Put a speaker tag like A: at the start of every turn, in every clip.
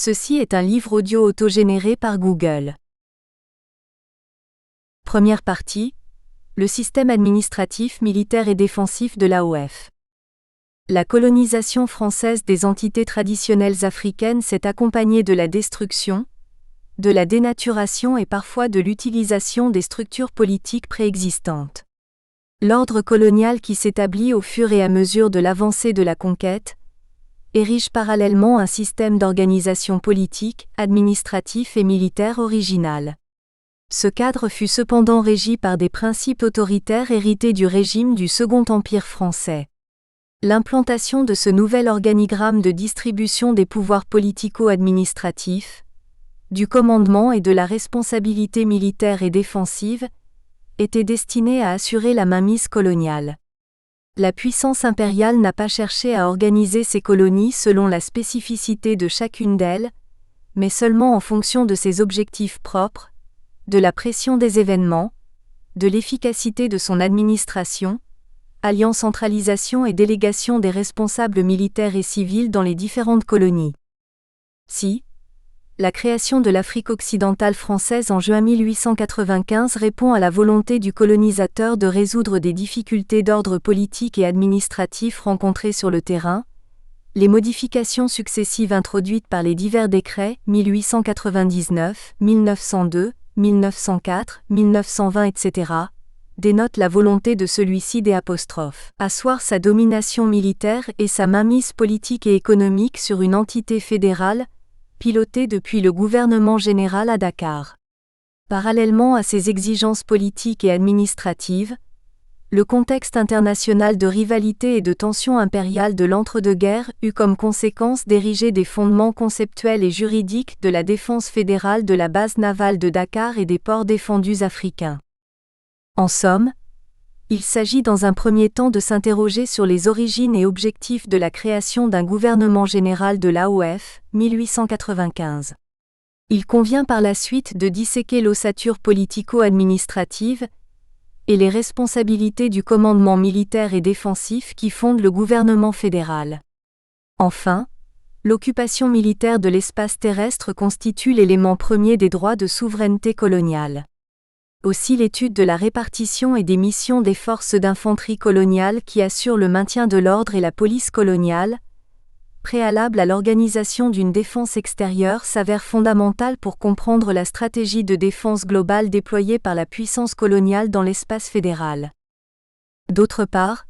A: Ceci est un livre audio autogénéré par Google. Première partie. Le système administratif, militaire et défensif de l'AOF. La colonisation française des entités traditionnelles africaines s'est accompagnée de la destruction, de la dénaturation et parfois de l'utilisation des structures politiques préexistantes. L'ordre colonial qui s'établit au fur et à mesure de l'avancée de la conquête érige parallèlement un système d'organisation politique, administratif et militaire original. Ce cadre fut cependant régi par des principes autoritaires hérités du régime du Second Empire français. L'implantation de ce nouvel organigramme de distribution des pouvoirs politico-administratifs, du commandement et de la responsabilité militaire et défensive, était destinée à assurer la mainmise coloniale. La puissance impériale n'a pas cherché à organiser ses colonies selon la spécificité de chacune d'elles, mais seulement en fonction de ses objectifs propres, de la pression des événements, de l'efficacité de son administration, alliant centralisation et délégation des responsables militaires et civils dans les différentes colonies. Si la création de l'Afrique occidentale française en juin 1895 répond à la volonté du colonisateur de résoudre des difficultés d'ordre politique et administratif rencontrées sur le terrain, les modifications successives introduites par les divers décrets 1899, 1902, 1904, 1920 etc. dénotent la volonté de celui-ci d'asseoir sa domination militaire et sa mainmise politique et économique sur une entité fédérale, pilotée depuis le gouvernement général à Dakar. Parallèlement à ces exigences politiques et administratives, le contexte international de rivalité et de tension impériale de l'entre-deux-guerres eut comme conséquence d'ériger des fondements conceptuels et juridiques de la défense fédérale de la base navale de Dakar et des ports défendus africains. En somme, il s'agit dans un premier temps de s'interroger sur les origines et objectifs de la création d'un gouvernement général de l'AOF, 1895. Il convient par la suite de disséquer l'ossature politico-administrative et les responsabilités du commandement militaire et défensif qui fondent le gouvernement fédéral. Enfin, l'occupation militaire de l'espace terrestre constitue l'élément premier des droits de souveraineté coloniale. Aussi l'étude de la répartition et des missions des forces d'infanterie coloniales qui assurent le maintien de l'ordre et la police coloniale, préalable à l'organisation d'une défense extérieure, s'avère fondamentale pour comprendre la stratégie de défense globale déployée par la puissance coloniale dans l'espace fédéral. D'autre part,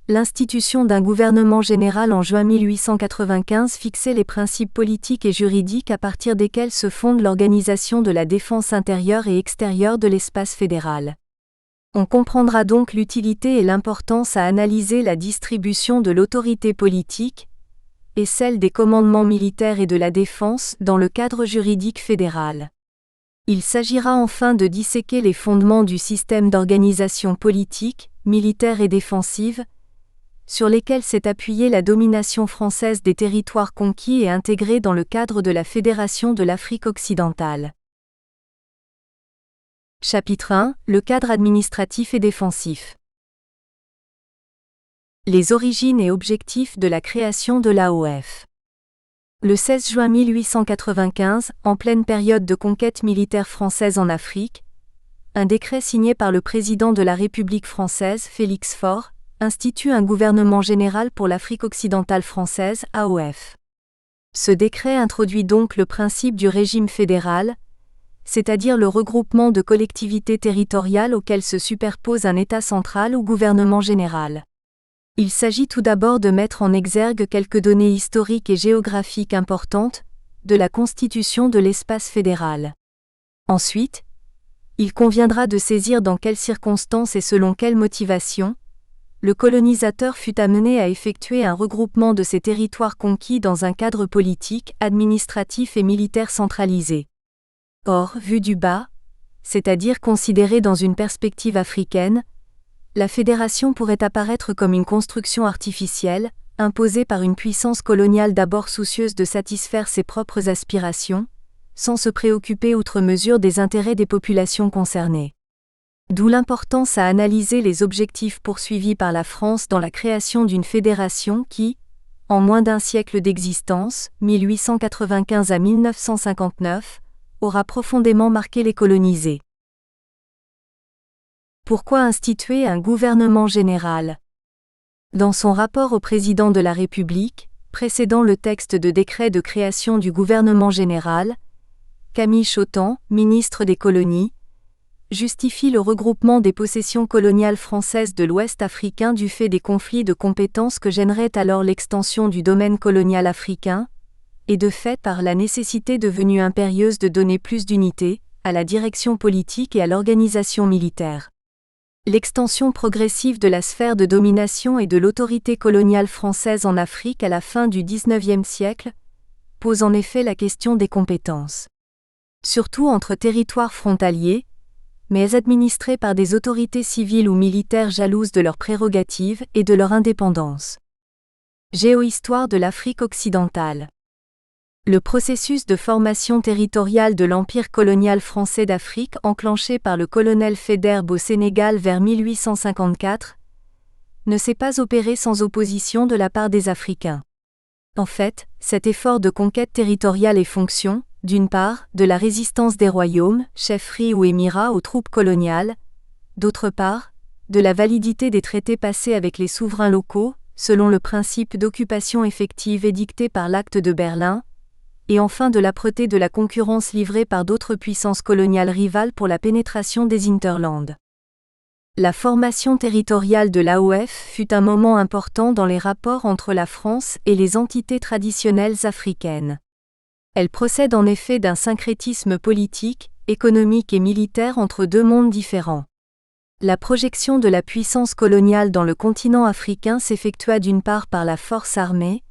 A: l'institution d'un gouvernement général en juin 1895 fixait les principes politiques et juridiques à partir desquels se fonde l'organisation de la défense intérieure et extérieure de l'espace fédéral. On comprendra donc l'utilité et l'importance à analyser la distribution de l'autorité politique et celle des commandements militaires et de la défense dans le cadre juridique fédéral. Il s'agira enfin de disséquer les fondements du système d'organisation politique, militaire et défensive, sur lesquels s'est appuyée la domination française des territoires conquis et intégrés dans le cadre de la Fédération de l'Afrique occidentale. Chapitre 1. Le cadre administratif et défensif. Les origines et objectifs de la création de l'AOF. Le 16 juin 1895, en pleine période de conquête militaire française en Afrique, un décret signé par le président de la République française, Félix Faure, institue un gouvernement général pour l'Afrique occidentale française, AOF. Ce décret introduit donc le principe du régime fédéral, c'est-à-dire le regroupement de collectivités territoriales auxquelles se superpose un État central ou gouvernement général. Il s'agit tout d'abord de mettre en exergue quelques données historiques et géographiques importantes de la constitution de l'espace fédéral. Ensuite, il conviendra de saisir dans quelles circonstances et selon quelles motivations le colonisateur fut amené à effectuer un regroupement de ces territoires conquis dans un cadre politique, administratif et militaire centralisé. Or, vu du bas, c'est-à-dire considéré dans une perspective africaine, la fédération pourrait apparaître comme une construction artificielle, imposée par une puissance coloniale d'abord soucieuse de satisfaire ses propres aspirations, sans se préoccuper outre mesure des intérêts des populations concernées. D'où l'importance à analyser les objectifs poursuivis par la France dans la création d'une fédération qui, en moins d'un siècle d'existence, 1895 à 1959, aura profondément marqué les colonisés. Pourquoi instituer un gouvernement général ? Dans son rapport au président de la République, précédant le texte de décret de création du gouvernement général, Camille Chautemps, ministre des Colonies, justifie le regroupement des possessions coloniales françaises de l'Ouest africain du fait des conflits de compétences que gênerait alors l'extension du domaine colonial africain, et de fait par la nécessité devenue impérieuse de donner plus d'unité à la direction politique et à l'organisation militaire. L'extension progressive de la sphère de domination et de l'autorité coloniale française en Afrique à la fin du XIXe siècle pose en effet la question des compétences. Surtout entre territoires frontaliers, mais administrés par des autorités civiles ou militaires jalouses de leurs prérogatives et de leur indépendance. Géohistoire de l'Afrique occidentale. Le processus de formation territoriale de l'Empire colonial français d'Afrique enclenché par le colonel Faidherbe au Sénégal vers 1854 ne s'est pas opéré sans opposition de la part des Africains. En fait, cet effort de conquête territoriale est fonction, d'une part, de la résistance des royaumes, chefferies ou émirats aux troupes coloniales, d'autre part, de la validité des traités passés avec les souverains locaux, selon le principe d'occupation effective édicté par l'Acte de Berlin, et enfin de l'âpreté de la concurrence livrée par d'autres puissances coloniales rivales pour la pénétration des hinterlands. La formation territoriale de l'AOF fut un moment important dans les rapports entre la France et les entités traditionnelles africaines. Elle procède en effet d'un syncrétisme politique, économique et militaire entre deux mondes différents. La projection de la puissance coloniale dans le continent africain s'effectua d'une part par la force armée,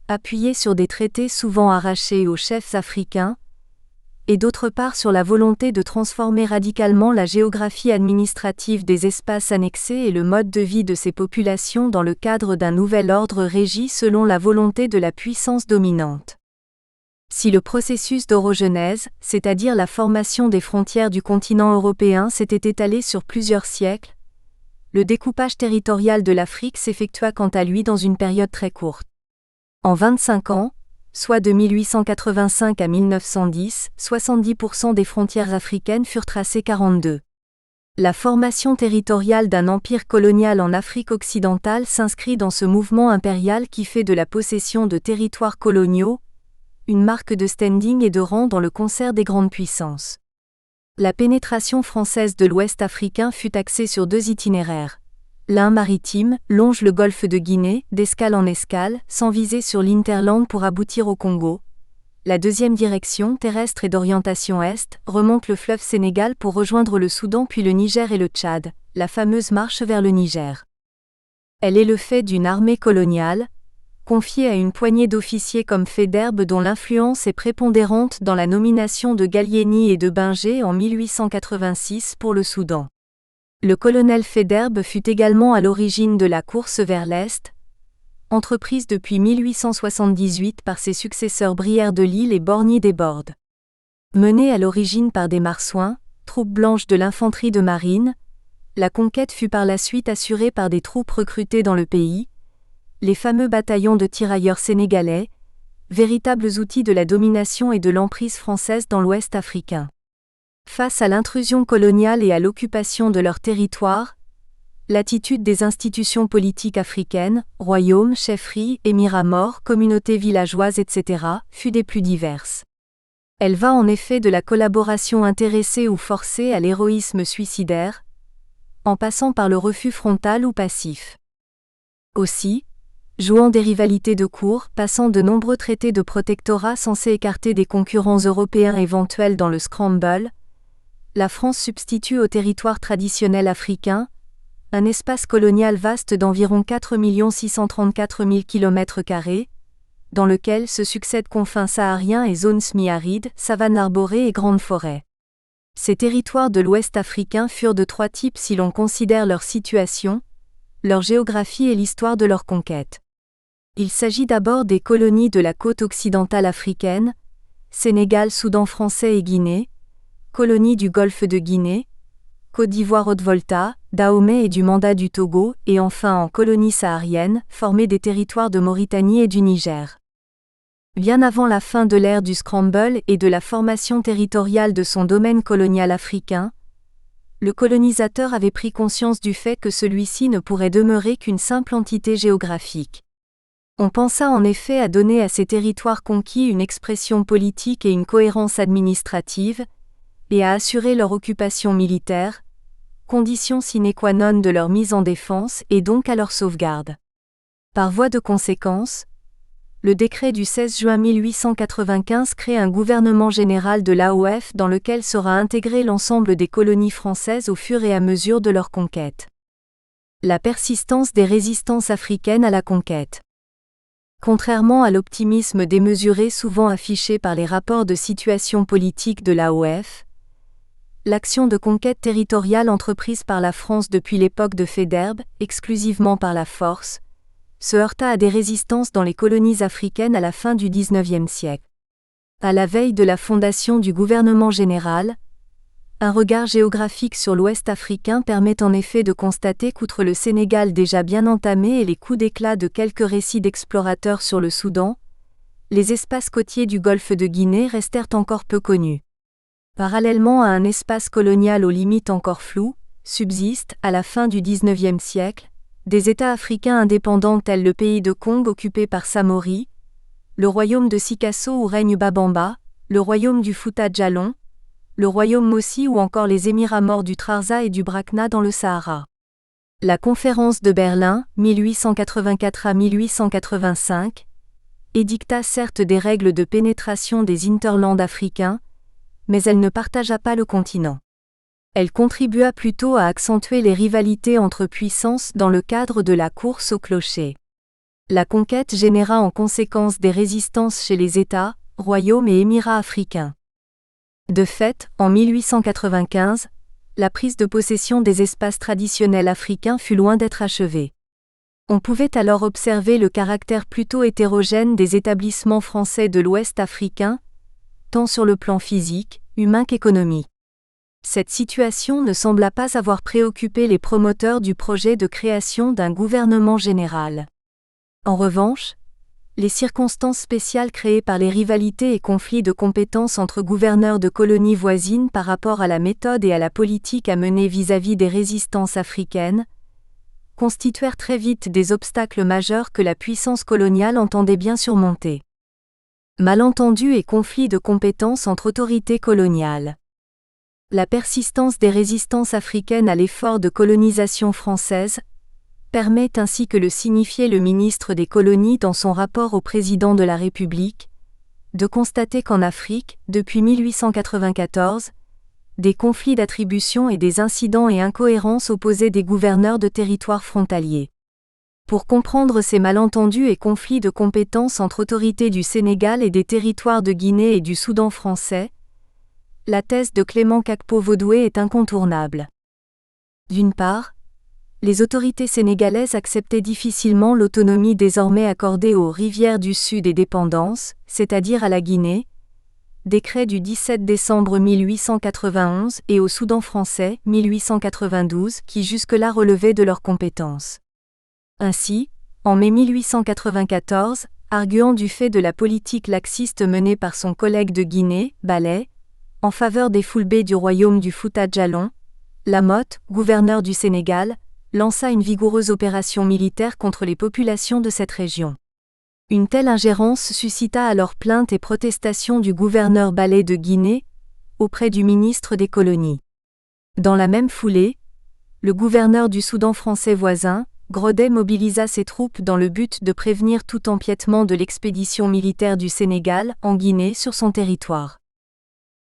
A: appuyée sur des traités souvent arrachés aux chefs africains, et d'autre part sur la volonté de transformer radicalement la géographie administrative des espaces annexés et le mode de vie de ces populations dans le cadre d'un nouvel ordre régi selon la volonté de la puissance dominante. Si le processus d'orogenèse, c'est-à-dire la formation des frontières du continent européen, s'était étalé sur plusieurs siècles, le découpage territorial de l'Afrique s'effectua quant à lui dans une période très courte. En 25 ans, soit de 1885 à 1910, 70% des frontières africaines furent tracées 42. La formation territoriale d'un empire colonial en Afrique occidentale s'inscrit dans ce mouvement impérial qui fait de la possession de territoires coloniaux une marque de standing et de rang dans le concert des grandes puissances. La pénétration française de l'Ouest africain fut axée sur deux itinéraires. L'un maritime, longe le golfe de Guinée, d'escale en escale, sans viser sur l'Hinterland pour aboutir au Congo. La deuxième direction, terrestre et d'orientation est, remonte le fleuve Sénégal pour rejoindre le Soudan puis le Niger et le Tchad, la fameuse marche vers le Niger. Elle est le fait d'une armée coloniale, confiée à une poignée d'officiers comme Faidherbe dont l'influence est prépondérante dans la nomination de Gallieni et de Binger en 1886 pour le Soudan. Le colonel Faidherbe fut également à l'origine de la course vers l'Est, entreprise depuis 1878 par ses successeurs Brière de Lille et Borgny des Bordes. Menée à l'origine par des marsouins, troupes blanches de l'infanterie de marine, la conquête fut par la suite assurée par des troupes recrutées dans le pays, les fameux bataillons de tirailleurs sénégalais, véritables outils de la domination et de l'emprise française dans l'Ouest africain. Face à l'intrusion coloniale et à l'occupation de leur territoire, l'attitude des institutions politiques africaines, royaumes, chefferies, émirats morts, communautés villageoises, etc., fut des plus diverses. Elle va en effet de la collaboration intéressée ou forcée à l'héroïsme suicidaire, en passant par le refus frontal ou passif. Aussi, jouant des rivalités de cour, passant de nombreux traités de protectorat censés écarter des concurrents européens éventuels dans le scramble, la France substitue au territoire traditionnel africain un espace colonial vaste d'environ 4 634 000 km², dans lequel se succèdent confins sahariens et zones semi-arides, savanes arborées et grandes forêts. Ces territoires de l'Ouest africain furent de trois types si l'on considère leur situation, leur géographie et l'histoire de leur conquête. Il s'agit d'abord des colonies de la côte occidentale africaine, Sénégal, Soudan français et Guinée, colonies du golfe de Guinée, Côte d'Ivoire Haute-Volta, Dahomey et du Mandat du Togo, et enfin en colonie saharienne, former des territoires de Mauritanie et du Niger. Bien avant la fin de l'ère du Scramble et de la formation territoriale de son domaine colonial africain, le colonisateur avait pris conscience du fait que celui-ci ne pourrait demeurer qu'une simple entité géographique. On pensa en effet à donner à ces territoires conquis une expression politique et une cohérence administrative, et à assurer leur occupation militaire, condition sine qua non de leur mise en défense et donc à leur sauvegarde. Par voie de conséquence, le décret du 16 juin 1895 crée un gouvernement général de l'AOF dans lequel sera intégré l'ensemble des colonies françaises au fur et à mesure de leur conquête. La persistance des résistances africaines à la conquête. Contrairement à l'optimisme démesuré souvent affiché par les rapports de situation politique de l'AOF, l'action de conquête territoriale entreprise par la France depuis l'époque de Faidherbe, exclusivement par la force, se heurta à des résistances dans les colonies africaines à la fin du XIXe siècle. À la veille de la fondation du gouvernement général, un regard géographique sur l'Ouest africain permet en effet de constater qu'outre le Sénégal déjà bien entamé et les coups d'éclat de quelques récits d'explorateurs sur le Soudan, les espaces côtiers du golfe de Guinée restèrent encore peu connus. Parallèlement à un espace colonial aux limites encore floues, subsistent, à la fin du XIXe siècle, des États africains indépendants tels le pays de Kong occupé par Samori, le royaume de Sikasso où règne Babamba, le royaume du Fouta-Djallon, le royaume Mossi ou encore les Émirats morts du Trarza et du Brakna dans le Sahara. La conférence de Berlin, 1884 à 1885, édicta certes des règles de pénétration des hinterlands africains, mais elle ne partagea pas le continent. Elle contribua plutôt à accentuer les rivalités entre puissances dans le cadre de la course au clocher. La conquête généra en conséquence des résistances chez les États, royaumes et émirats africains. De fait, en 1895, la prise de possession des espaces traditionnels africains fut loin d'être achevée. On pouvait alors observer le caractère plutôt hétérogène des établissements français de l'Ouest africain, tant sur le plan physique, humain qu'économique. Cette situation ne sembla pas avoir préoccupé les promoteurs du projet de création d'un gouvernement général. En revanche, les circonstances spéciales créées par les rivalités et conflits de compétences entre gouverneurs de colonies voisines par rapport à la méthode et à la politique à mener vis-à-vis des résistances africaines, constituèrent très vite des obstacles majeurs que la puissance coloniale entendait bien surmonter. Malentendus et conflits de compétences entre autorités coloniales. La persistance des résistances africaines à l'effort de colonisation française permet ainsi que le signifiait le ministre des colonies dans son rapport au président de la République, de constater qu'en Afrique, depuis 1894, des conflits d'attribution et des incidents et incohérences opposaient des gouverneurs de territoires frontaliers. Pour comprendre ces malentendus et conflits de compétences entre autorités du Sénégal et des territoires de Guinée et du Soudan français, la thèse de Clément Kakpo-Vodoué est incontournable. D'une part, les autorités sénégalaises acceptaient difficilement l'autonomie désormais accordée aux rivières du Sud et dépendances, c'est-à-dire à la Guinée, décret du 17 décembre 1891 et au Soudan français, 1892, qui jusque-là relevaient de leurs compétences. Ainsi, en mai 1894, arguant du fait de la politique laxiste menée par son collègue de Guinée, Ballet, en faveur des Fulbés du royaume du Fouta-Djallon, Lamotte, gouverneur du Sénégal, lança une vigoureuse opération militaire contre les populations de cette région. Une telle ingérence suscita alors plaintes et protestations du gouverneur Ballet de Guinée, auprès du ministre des colonies. Dans la même foulée, le gouverneur du Soudan français voisin, Groddet mobilisa ses troupes dans le but de prévenir tout empiètement de l'expédition militaire du Sénégal en Guinée sur son territoire.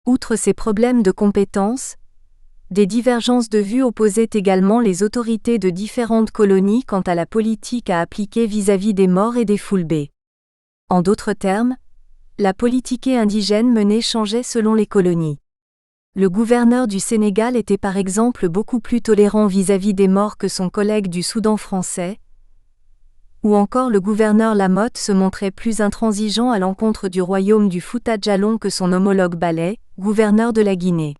A: Outre ces problèmes de compétences, des divergences de vues opposaient également les autorités de différentes colonies quant à la politique à appliquer vis-à-vis des Maures et des Fulbés. En d'autres termes, la politique indigène menée changeait selon les colonies. Le gouverneur du Sénégal était par exemple beaucoup plus tolérant vis-à-vis des Maures que son collègue du Soudan français, ou encore le gouverneur Lamotte se montrait plus intransigeant à l'encontre du royaume du Fouta-Djallon que son homologue Ballet, gouverneur de la Guinée.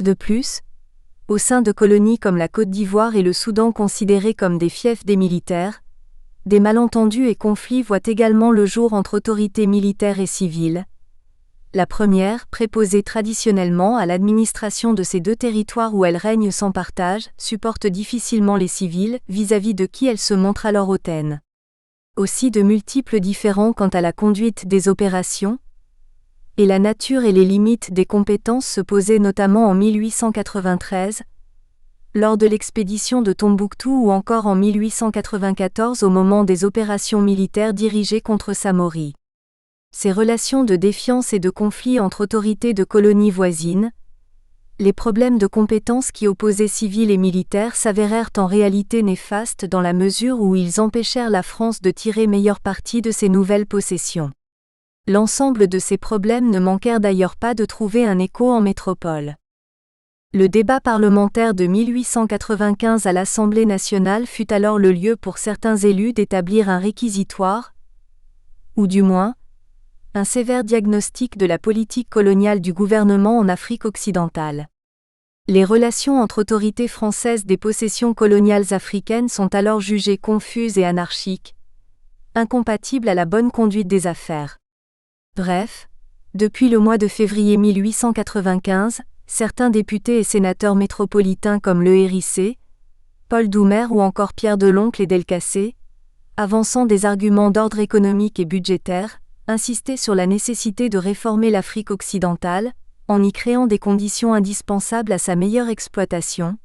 A: De plus, au sein de colonies comme la Côte d'Ivoire et le Soudan considérés comme des fiefs des militaires, des malentendus et conflits voient également le jour entre autorités militaires et civiles. La première, préposée traditionnellement à l'administration de ces deux territoires où elle règne sans partage, supporte difficilement les civils, vis-à-vis de qui elle se montre alors hautaine. Aussi de multiples différends quant à la conduite des opérations, et la nature et les limites des compétences se posaient notamment en 1893, lors de l'expédition de Tombouctou ou encore en 1894 au moment des opérations militaires dirigées contre Samori. Ces relations de défiance et de conflit entre autorités de colonies voisines, les problèmes de compétences qui opposaient civils et militaires s'avérèrent en réalité néfastes dans la mesure où ils empêchèrent la France de tirer meilleur parti de ses nouvelles possessions. L'ensemble de ces problèmes ne manquèrent d'ailleurs pas de trouver un écho en métropole. Le débat parlementaire de 1895 à l'Assemblée nationale fut alors le lieu pour certains élus d'établir un réquisitoire, ou du moins, un sévère diagnostic de la politique coloniale du gouvernement en Afrique occidentale. Les relations entre autorités françaises des possessions coloniales africaines sont alors jugées confuses et anarchiques, incompatibles à la bonne conduite des affaires. Bref, depuis le mois de février 1895, certains députés et sénateurs métropolitains comme Le Hérissé, Paul Doumer ou encore Pierre Deloncle et Delcassé, avançant des arguments d'ordre économique et budgétaire, insistaient sur la nécessité de réformer l'Afrique occidentale, en y créant des conditions indispensables à sa meilleure exploitation,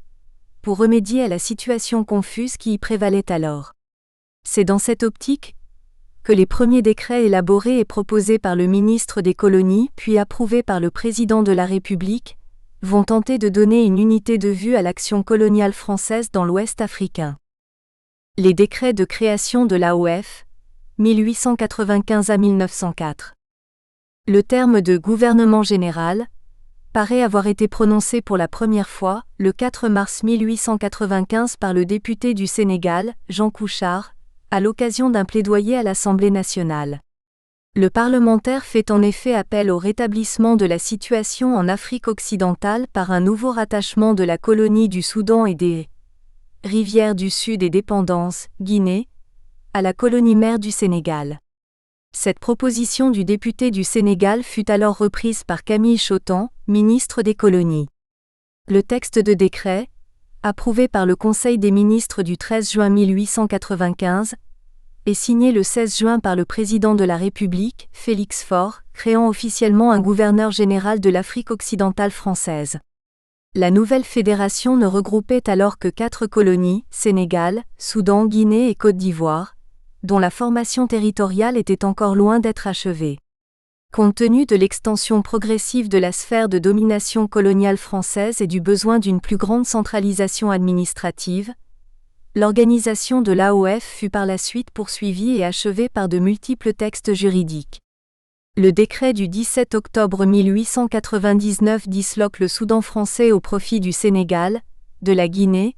A: pour remédier à la situation confuse qui y prévalait alors. C'est dans cette optique que les premiers décrets élaborés et proposés par le ministre des Colonies puis approuvés par le président de la République, vont tenter de donner une unité de vue à l'action coloniale française dans l'Ouest africain. Les décrets de création de l'AOF, 1895 à 1904. Le terme de « gouvernement général » paraît avoir été prononcé pour la première fois, le 4 mars 1895 par le député du Sénégal, Jean Couchard, à l'occasion d'un plaidoyer à l'Assemblée nationale. Le parlementaire fait en effet appel au rétablissement de la situation en Afrique occidentale par un nouveau rattachement de la colonie du Soudan et des rivières du Sud et dépendance, Guinée, à la colonie mère du Sénégal. Cette proposition du député du Sénégal fut alors reprise par Camille Chotan, ministre des Colonies. Le texte de décret, approuvé par le Conseil des ministres du 13 juin 1895, est signé le 16 juin par le président de la République, Félix Faure, créant officiellement un gouverneur général de l'Afrique occidentale française. La nouvelle fédération ne regroupait alors que 4 colonies, Sénégal, Soudan, Guinée et Côte d'Ivoire, dont la formation territoriale était encore loin d'être achevée. Compte tenu de l'extension progressive de la sphère de domination coloniale française et du besoin d'une plus grande centralisation administrative, l'organisation de l'AOF fut par la suite poursuivie et achevée par de multiples textes juridiques. Le décret du 17 octobre 1899 disloque le Soudan français au profit du Sénégal, de la Guinée,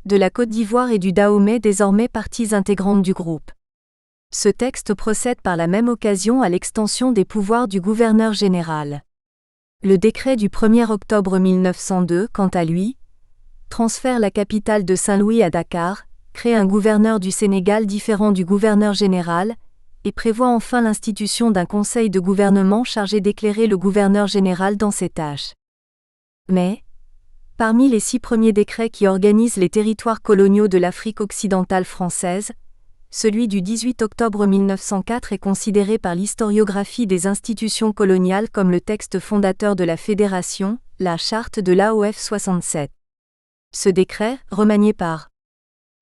A: de la Côte d'Ivoire et du Dahomey, désormais parties intégrantes du groupe. Ce texte procède par la même occasion à l'extension des pouvoirs du gouverneur général. Le décret du 1er octobre 1902, quant à lui, transfère la capitale de Saint-Louis à Dakar, crée un gouverneur du Sénégal différent du gouverneur général, et prévoit enfin l'institution d'un conseil de gouvernement chargé d'éclairer le gouverneur général dans ses tâches. Mais, parmi les 6 premiers décrets qui organisent les territoires coloniaux de l'Afrique occidentale française, celui du 18 octobre 1904 est considéré par l'historiographie des institutions coloniales comme le texte fondateur de la Fédération, la charte de l'AOF 67. Ce décret, remanié par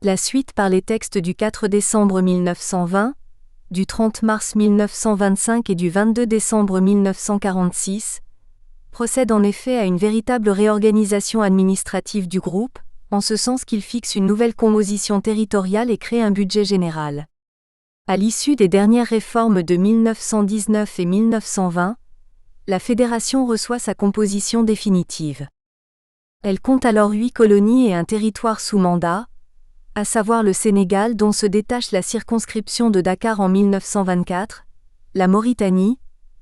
A: la suite par les textes du 4 décembre 1920, du 30 mars 1925 et du 22 décembre 1946, procède en effet à une véritable réorganisation administrative du groupe, en ce sens qu'il fixe une nouvelle composition territoriale et crée un budget général. À l'issue des dernières réformes de 1919 et 1920, la fédération reçoit sa composition définitive. Elle compte alors 8 colonies et un territoire sous mandat, à savoir le Sénégal dont se détache la circonscription de Dakar en 1924, la Mauritanie,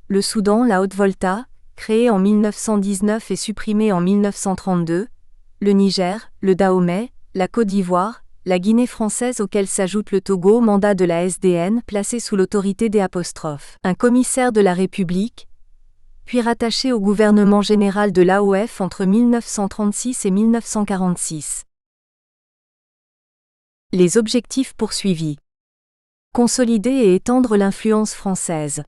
A: le Soudan, la Haute-Volta, créée en 1919 et supprimée en 1932, le Niger, le Dahomey, la Côte d'Ivoire, la Guinée française auquel s'ajoute le Togo au mandat de la SDN placé sous l'autorité des un commissaire de la République, puis rattaché au gouvernement général de l'AOF entre 1936 et 1946. Les objectifs poursuivis. Consolider et étendre l'influence française.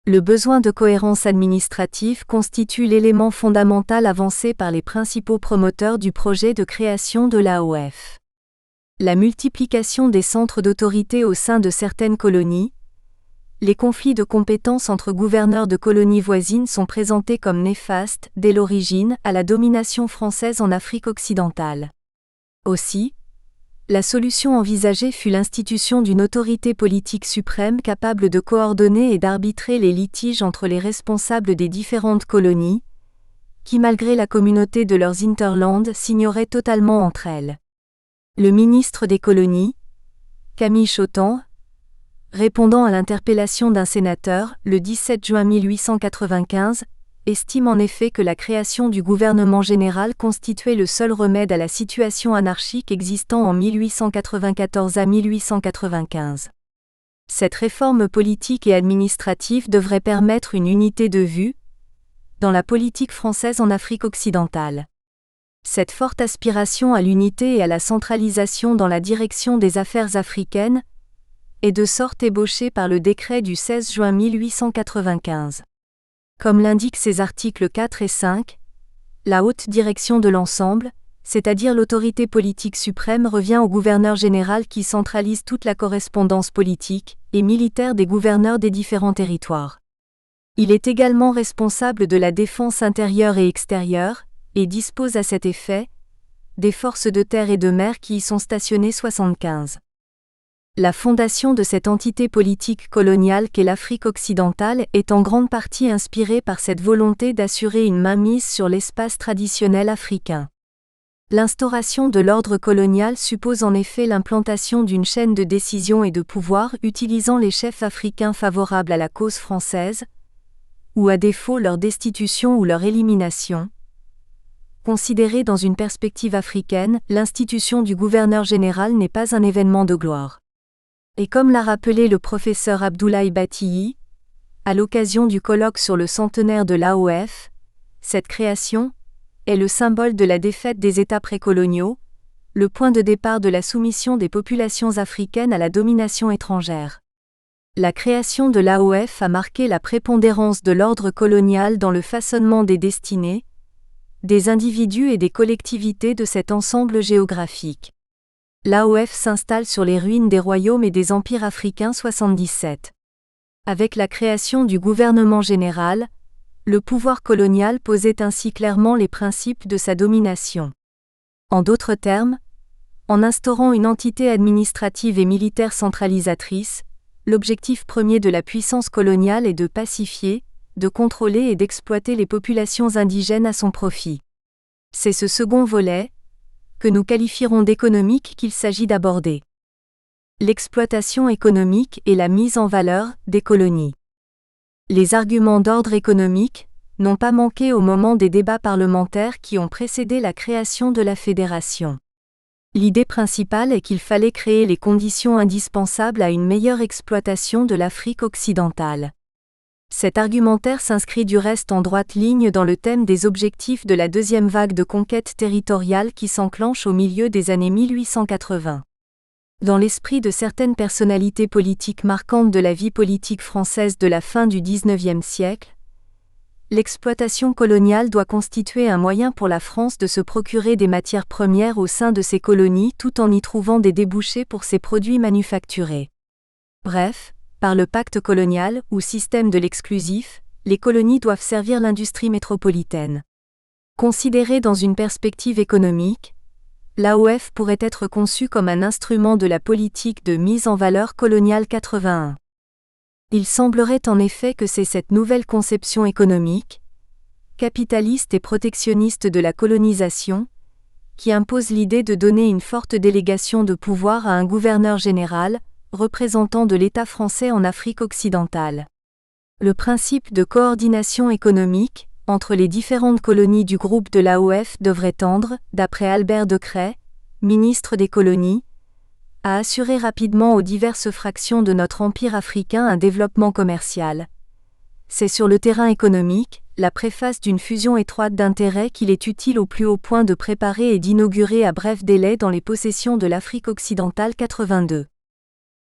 A: Le besoin de cohérence administrative constitue l'élément fondamental avancé par les principaux promoteurs du projet de création de l'AOF. La multiplication des centres d'autorité au sein de certaines colonies, les conflits de compétences entre gouverneurs de colonies voisines sont présentés comme néfastes dès l'origine à la domination française en Afrique occidentale. Aussi, la solution envisagée fut l'institution d'une autorité politique suprême capable de coordonner et d'arbitrer les litiges entre les responsables des différentes colonies, qui malgré la communauté de leurs hinterlands s'ignoraient totalement entre elles. Le ministre des colonies, Camille Chotan, répondant à l'interpellation d'un sénateur, le 17 juin 1895, estime en effet que la création du gouvernement général constituait le seul remède à la situation anarchique existant en 1894 à 1895. Cette réforme politique et administrative devrait permettre une unité de vue dans la politique française en Afrique occidentale. Cette forte aspiration à l'unité et à la centralisation dans la direction des affaires africaines est de sorte ébauchée par le décret du 16 juin 1895. Comme l'indiquent ses articles 4 et 5, la haute direction de l'ensemble, c'est-à-dire l'autorité politique suprême, revient au gouverneur général qui centralise toute la correspondance politique et militaire des gouverneurs des différents territoires. Il est également responsable de la défense intérieure et extérieure, et dispose à cet effet des forces de terre et de mer qui y sont stationnées 75. La fondation de cette entité politique coloniale qu'est l'Afrique occidentale est en grande partie inspirée par cette volonté d'assurer une mainmise sur l'espace traditionnel africain. L'instauration de l'ordre colonial suppose en effet l'implantation d'une chaîne de décision et de pouvoir utilisant les chefs africains favorables à la cause française, ou à défaut leur destitution ou leur élimination. Considérée dans une perspective africaine, l'institution du gouverneur général n'est pas un événement de gloire. Et comme l'a rappelé le professeur Abdoulaye Batilly, à l'occasion du colloque sur le centenaire de l'AOF, cette création est le symbole de la défaite des États précoloniaux, le point de départ de la soumission des populations africaines à la domination étrangère. La création de l'AOF a marqué la prépondérance de l'ordre colonial dans le façonnement des destinées, des individus et des collectivités de cet ensemble géographique. L'AOF s'installe sur les ruines des royaumes et des empires africains 77. Avec la création du gouvernement général, le pouvoir colonial posait ainsi clairement les principes de sa domination. En d'autres termes, en instaurant une entité administrative et militaire centralisatrice, l'objectif premier de la puissance coloniale est de pacifier, de contrôler et d'exploiter les populations indigènes à son profit. C'est ce second volet, que nous qualifierons d'économique, qu'il s'agit d'aborder. L'exploitation économique et la mise en valeur des colonies. Les arguments d'ordre économique n'ont pas manqué au moment des débats parlementaires qui ont précédé la création de la fédération. L'idée principale est qu'il fallait créer les conditions indispensables à une meilleure exploitation de l'Afrique occidentale. Cet argumentaire s'inscrit du reste en droite ligne dans le thème des objectifs de la deuxième vague de conquête territoriale qui s'enclenche au milieu des années 1880. Dans l'esprit de certaines personnalités politiques marquantes de la vie politique française de la fin du XIXe siècle, l'exploitation coloniale doit constituer un moyen pour la France de se procurer des matières premières au sein de ses colonies tout en y trouvant des débouchés pour ses produits manufacturés. Bref, par le pacte colonial ou système de l'exclusif, les colonies doivent servir l'industrie métropolitaine. Considérée dans une perspective économique, l'AOF pourrait être conçue comme un instrument de la politique de mise en valeur coloniale 81. Il semblerait en effet que c'est cette nouvelle conception économique, capitaliste et protectionniste de la colonisation, qui impose l'idée de donner une forte délégation de pouvoir à un gouverneur général, représentant de l'État français en Afrique occidentale. Le principe de coordination économique, entre les différentes colonies du groupe de l'AOF devrait tendre, d'après Albert Decret, ministre des colonies, à assurer rapidement aux diverses fractions de notre empire africain un développement commercial. C'est sur le terrain économique, la préface d'une fusion étroite d'intérêts qu'il est utile au plus haut point de préparer et d'inaugurer à bref délai dans les possessions de l'Afrique occidentale 82.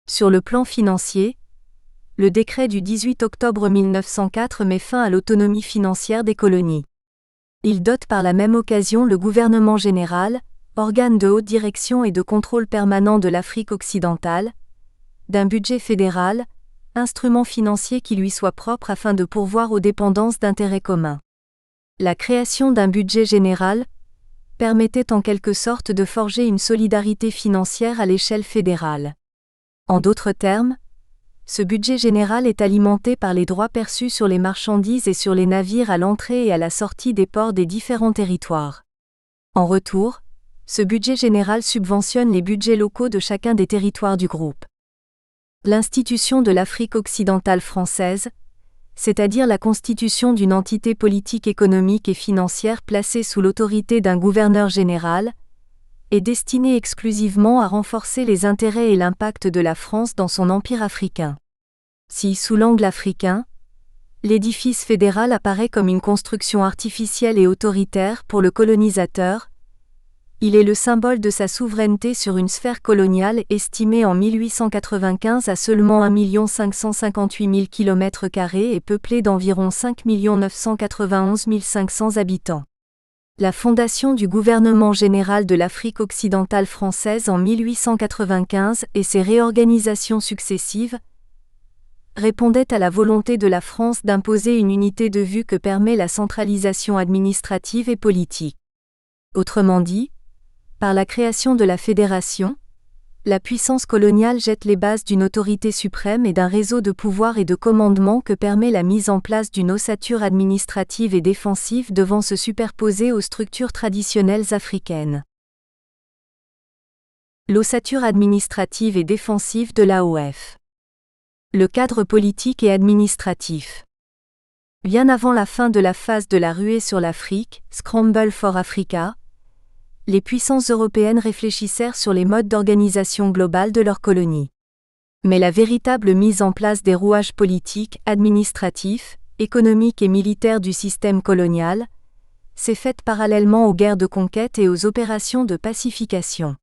A: Sur le plan financier, le décret du 18 octobre 1904 met fin à l'autonomie financière des colonies. Il dote par la même occasion le gouvernement général, organe de haute direction et de contrôle permanent de l'Afrique occidentale, d'un budget fédéral, instrument financier qui lui soit propre afin de pourvoir aux dépendances d'intérêts communs. La création d'un budget général permettait en quelque sorte de forger une solidarité financière à l'échelle fédérale. En d'autres termes, ce budget général est alimenté par les droits perçus sur les marchandises et sur les navires à l'entrée et à la sortie des ports des différents territoires. En retour, ce budget général subventionne les budgets locaux de chacun des territoires du groupe. L'institution de l'Afrique occidentale française, c'est-à-dire la constitution d'une entité politique, économique et financière placée sous l'autorité d'un gouverneur général, est destinée exclusivement à renforcer les intérêts et l'impact de la France dans son empire africain. Si, sous l'angle africain, l'édifice fédéral apparaît comme une construction artificielle et autoritaire pour le colonisateur, il est le symbole de sa souveraineté sur une sphère coloniale estimée en 1895 à seulement 1 558 000 km² et peuplée d'environ 5 991 500 habitants. La fondation du gouvernement général de l'Afrique occidentale française en 1895 et ses réorganisations successives répondaient à la volonté de la France d'imposer une unité de vue que permet la centralisation administrative et politique. Autrement dit, par la création de la fédération, la puissance coloniale jette les bases d'une autorité suprême et d'un réseau de pouvoir et de commandement que permet la mise en place d'une ossature administrative et défensive devant se superposer aux structures traditionnelles africaines. L'ossature administrative et défensive de l'AOF. Le cadre politique et administratif. Bien avant la fin de la phase de la ruée sur l'Afrique, Scramble for Africa, les puissances européennes réfléchissèrent sur les modes d'organisation globale de leurs colonies. Mais la véritable mise en place des rouages politiques, administratifs, économiques et militaires du système colonial s'est faite parallèlement aux guerres de conquête et aux opérations de pacification.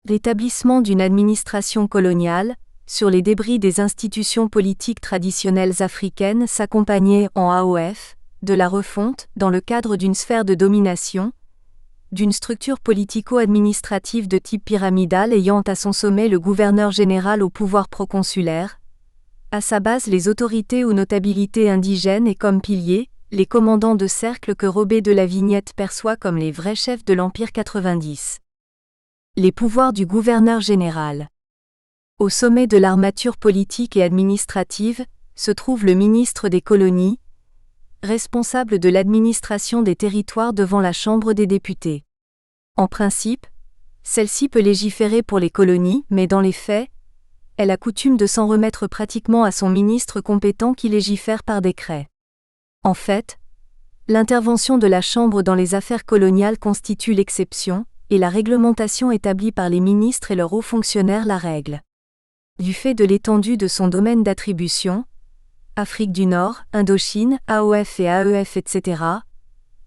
A: L'établissement d'une administration coloniale, sur les débris des institutions politiques traditionnelles africaines s'accompagnait en AOF, de la refonte, dans le cadre d'une sphère de domination, d'une structure politico-administrative de type pyramidal ayant à son sommet le gouverneur général au pouvoir proconsulaire, à sa base les autorités ou notabilités indigènes et comme piliers, les commandants de cercle que Robert de la Vignette perçoit comme les vrais chefs de l'Empire 90. Les pouvoirs du gouverneur général. Au sommet de l'armature politique et administrative, se trouve le ministre des colonies, responsable de l'administration des territoires devant la Chambre des députés. En principe, celle-ci peut légiférer pour les colonies, mais dans les faits, elle a coutume de s'en remettre pratiquement à son ministre compétent qui légifère par décret. En fait, l'intervention de la Chambre dans les affaires coloniales constitue l'exception, et la réglementation établie par les ministres et leurs hauts fonctionnaires la règle. Du fait de l'étendue de son domaine d'attribution, Afrique du Nord, Indochine, AOF et AEF, etc.,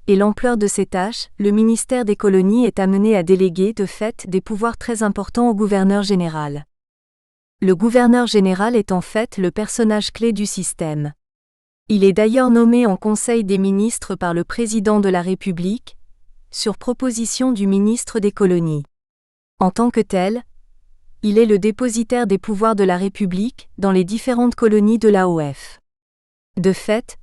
A: et l'ampleur de ses tâches, le ministère des colonies est amené à déléguer de fait des pouvoirs très importants au gouverneur général. Le gouverneur général est en fait le personnage clé du système. Il est d'ailleurs nommé en Conseil des ministres par le président de la République, sur proposition du ministre des colonies. En tant que tel, il est le dépositaire des pouvoirs de la République dans les différentes colonies de l'AOF. De fait,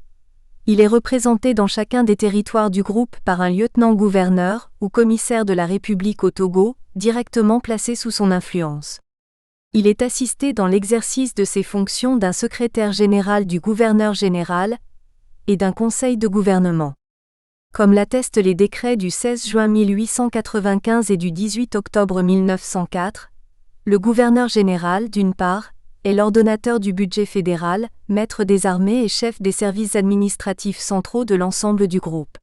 A: il est représenté dans chacun des territoires du groupe par un lieutenant-gouverneur ou commissaire de la République au Togo, directement placé sous son influence. Il est assisté dans l'exercice de ses fonctions d'un secrétaire général du gouverneur général et d'un conseil de gouvernement. Comme l'attestent les décrets du 16 juin 1895 et du 18 octobre 1904, le gouverneur général, d'une part, est l'ordonnateur du budget fédéral, maître des armées et chef des services administratifs centraux de l'ensemble du groupe.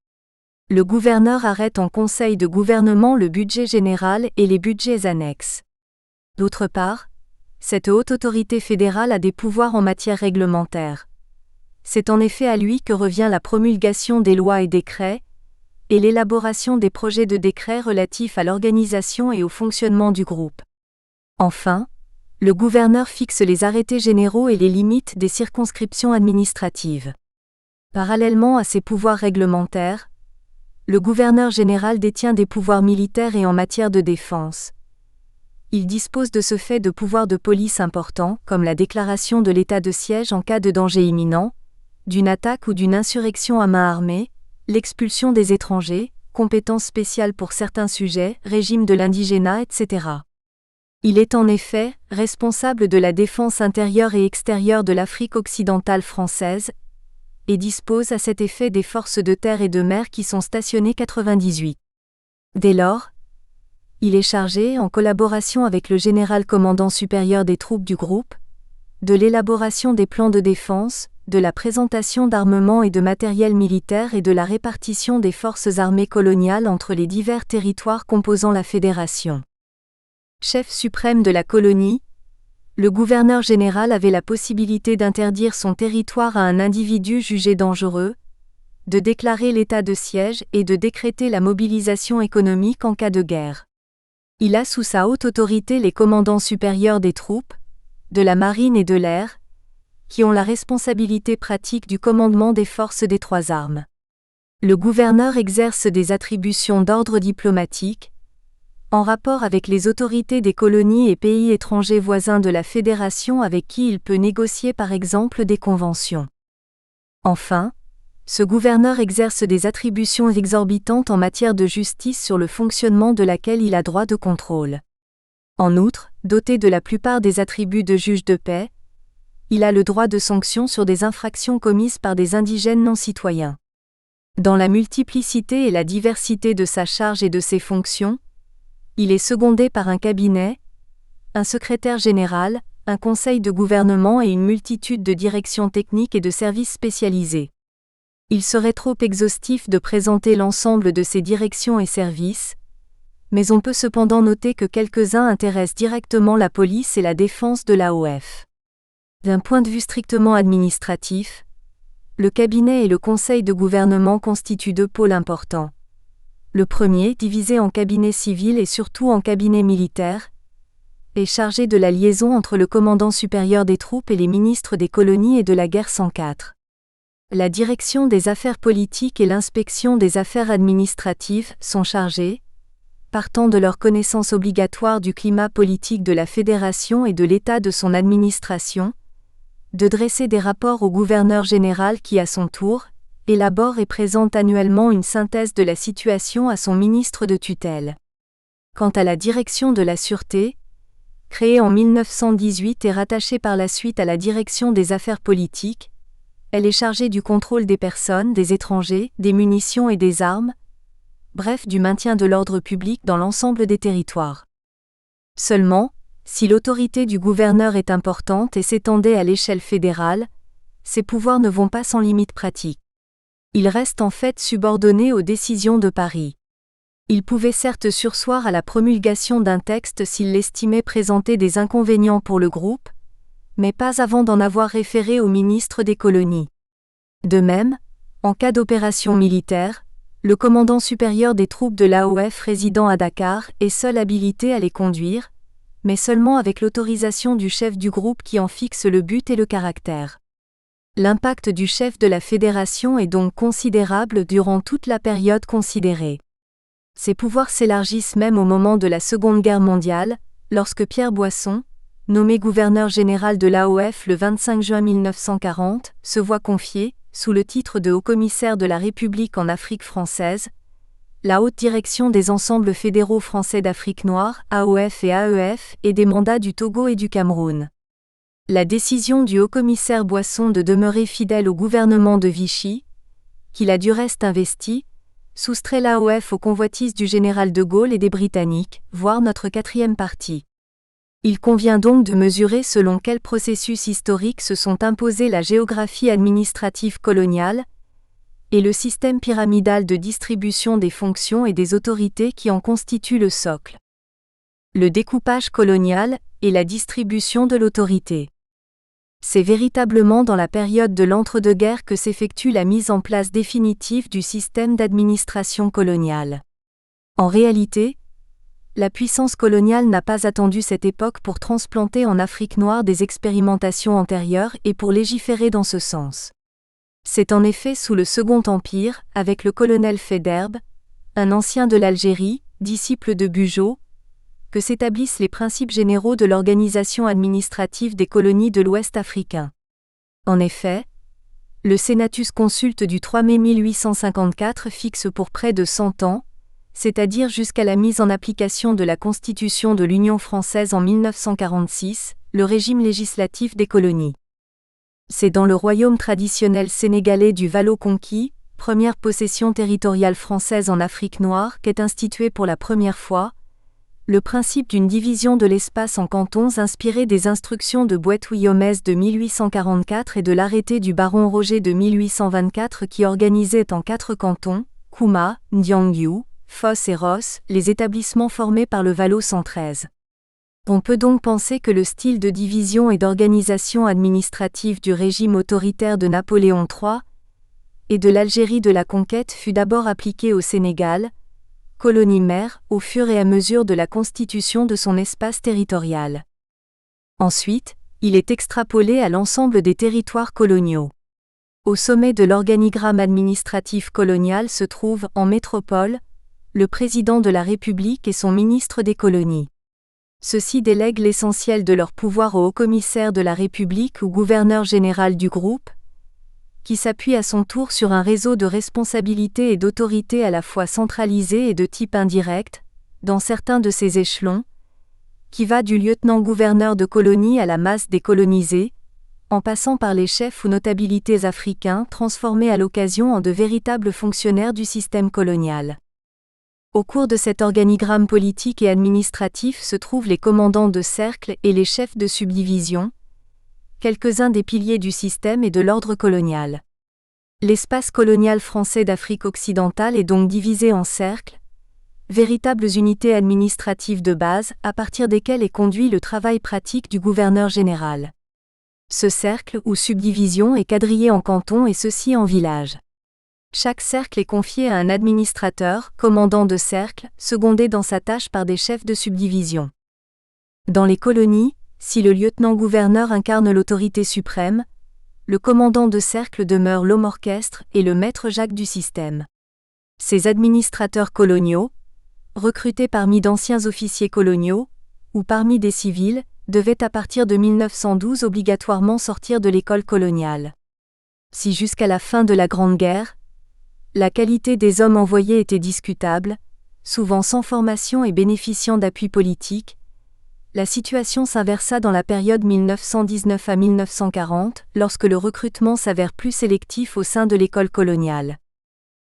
A: Le gouverneur arrête en conseil de gouvernement le budget général et les budgets annexes. D'autre part, cette haute autorité fédérale a des pouvoirs en matière réglementaire. C'est en effet à lui que revient la promulgation des lois et décrets, et l'élaboration des projets de décrets relatifs à l'organisation et au fonctionnement du groupe. Enfin, le gouverneur fixe les arrêtés généraux et les limites des circonscriptions administratives. Parallèlement à ses pouvoirs réglementaires, le gouverneur général détient des pouvoirs militaires et en matière de défense. Il dispose de ce fait de pouvoirs de police importants, comme la déclaration de l'état de siège en cas de danger imminent, d'une attaque ou d'une insurrection à main armée, l'expulsion des étrangers, compétences spéciales pour certains sujets, régime de l'indigénat, etc. Il est en effet responsable de la défense intérieure et extérieure de l'Afrique occidentale française, et dispose à cet effet des forces de terre et de mer qui sont stationnées 98. Dès lors, il est chargé, en collaboration avec le général commandant supérieur des troupes du groupe, de l'élaboration des plans de défense, de la présentation d'armements et de matériel militaire et de la répartition des forces armées coloniales entre les divers territoires composant la fédération. Chef suprême de la colonie, le gouverneur général avait la possibilité d'interdire son territoire à un individu jugé dangereux, de déclarer l'état de siège et de décréter la mobilisation économique en cas de guerre. Il a sous sa haute autorité les commandants supérieurs des troupes, de la marine et de l'air, qui ont la responsabilité pratique du commandement des forces des trois armes. Le gouverneur exerce des attributions d'ordre diplomatique, en rapport avec les autorités des colonies et pays étrangers voisins de la Fédération avec qui il peut négocier par exemple des conventions. Enfin, ce gouverneur exerce des attributions exorbitantes en matière de justice sur le fonctionnement de laquelle il a droit de contrôle. En outre, doté de la plupart des attributs de juge de paix, il a le droit de sanction sur des infractions commises par des indigènes non citoyens. Dans la multiplicité et la diversité de sa charge et de ses fonctions, il est secondé par un cabinet, un secrétaire général, un conseil de gouvernement et une multitude de directions techniques et de services spécialisés. Il serait trop exhaustif de présenter l'ensemble de ces directions et services, mais on peut cependant noter que quelques-uns intéressent directement la police et la défense de l'AOF. D'un point de vue strictement administratif, le cabinet et le conseil de gouvernement constituent deux pôles importants. Le premier, divisé en cabinet civil et surtout en cabinet militaire, est chargé de la liaison entre le commandant supérieur des troupes et les ministres des colonies et de la guerre 104. La direction des affaires politiques et l'inspection des affaires administratives sont chargées, partant de leur connaissance obligatoire du climat politique de la Fédération et de l'état de son administration, de dresser des rapports au gouverneur général qui, à son tour, élabore et présente annuellement une synthèse de la situation à son ministre de tutelle. Quant à la direction de la Sûreté, créée en 1918 et rattachée par la suite à la direction des affaires politiques, elle est chargée du contrôle des personnes, des étrangers, des munitions et des armes, bref du maintien de l'ordre public dans l'ensemble des territoires. Seulement, si l'autorité du gouverneur est importante et s'étendait à l'échelle fédérale, ses pouvoirs ne vont pas sans limite pratique. Il reste en fait subordonné aux décisions de Paris. Il pouvait certes surseoir à la promulgation d'un texte s'il l'estimait présenter des inconvénients pour le groupe, mais pas avant d'en avoir référé au ministre des colonies. De même, en cas d'opération militaire, le commandant supérieur des troupes de l'AOF résidant à Dakar est seul habilité à les conduire, mais seulement avec l'autorisation du chef du groupe qui en fixe le but et le caractère. L'impact du chef de la fédération est donc considérable durant toute la période considérée. Ses pouvoirs s'élargissent même au moment de la Seconde Guerre mondiale, lorsque Pierre Boisson, nommé gouverneur général de l'AOF le 25 juin 1940, se voit confier, sous le titre de haut-commissaire de la République en Afrique française, la haute direction des ensembles fédéraux français d'Afrique noire, AOF et AEF, et des mandats du Togo et du Cameroun. La décision du haut-commissaire Boisson de demeurer fidèle au gouvernement de Vichy, qu'il a du reste investi, soustrait l'AOF aux convoitises du général de Gaulle et des Britanniques, voire notre quatrième partie. Il convient donc de mesurer selon quels processus historiques se sont imposés la géographie administrative coloniale et le système pyramidal de distribution des fonctions et des autorités qui en constituent le socle. Le découpage colonial et la distribution de l'autorité. C'est véritablement dans la période de l'entre-deux-guerres que s'effectue la mise en place définitive du système d'administration coloniale. En réalité, la puissance coloniale n'a pas attendu cette époque pour transplanter en Afrique noire des expérimentations antérieures et pour légiférer dans ce sens. C'est en effet sous le Second Empire, avec le colonel Faidherbe, un ancien de l'Algérie, disciple de Bugeaud, que s'établissent les principes généraux de l'organisation administrative des colonies de l'Ouest africain. En effet, le Senatus Consulte du 3 mai 1854 fixe pour près de 100 ans, c'est-à-dire jusqu'à la mise en application de la Constitution de l'Union française en 1946, le régime législatif des colonies. C'est dans le royaume traditionnel sénégalais du Valo-Conquis, première possession territoriale française en Afrique noire, qu'est institué pour la première fois le principe d'une division de l'espace en cantons inspiré des instructions de Boët-Guillaumes de 1844 et de l'arrêté du baron Roger de 1824 qui organisait en 4 cantons, Kouma, Ndiangyu, Fos et Ross, les établissements formés par le Valo 113. On peut donc penser que le style de division et d'organisation administrative du régime autoritaire de Napoléon III et de l'Algérie de la conquête fut d'abord appliqué au Sénégal, colonie mère, au fur et à mesure de la constitution de son espace territorial. Ensuite, il est extrapolé à l'ensemble des territoires coloniaux. Au sommet de l'organigramme administratif colonial se trouve, en métropole, le président de la République et son ministre des colonies. Ceux-ci délèguent l'essentiel de leur pouvoir au haut-commissaire de la République ou gouverneur général du groupe, qui s'appuie à son tour sur un réseau de responsabilités et d'autorités à la fois centralisées et de type indirect, dans certains de ces échelons, qui va du lieutenant-gouverneur de colonie à la masse des colonisés, en passant par les chefs ou notabilités africains transformés à l'occasion en de véritables fonctionnaires du système colonial. Au cours de cet organigramme politique et administratif se trouvent les commandants de cercle et les chefs de subdivision, quelques-uns des piliers du système et de l'ordre colonial. L'espace colonial français d'Afrique occidentale est donc divisé en cercles, véritables unités administratives de base à partir desquelles est conduit le travail pratique du gouverneur général. Ce cercle ou subdivision est quadrillé en cantons et ceux-ci en villages. Chaque cercle est confié à un administrateur, commandant de cercle, secondé dans sa tâche par des chefs de subdivision. Dans les colonies, si le lieutenant-gouverneur incarne l'autorité suprême, le commandant de cercle demeure l'homme orchestre et le maître Jacques du système. Ces administrateurs coloniaux, recrutés parmi d'anciens officiers coloniaux, ou parmi des civils, devaient à partir de 1912 obligatoirement sortir de l'école coloniale. Si jusqu'à la fin de la Grande Guerre, la qualité des hommes envoyés était discutable, souvent sans formation et bénéficiant d'appui politique, la situation s'inversa dans la période 1919 à 1940, lorsque le recrutement s'avère plus sélectif au sein de l'école coloniale.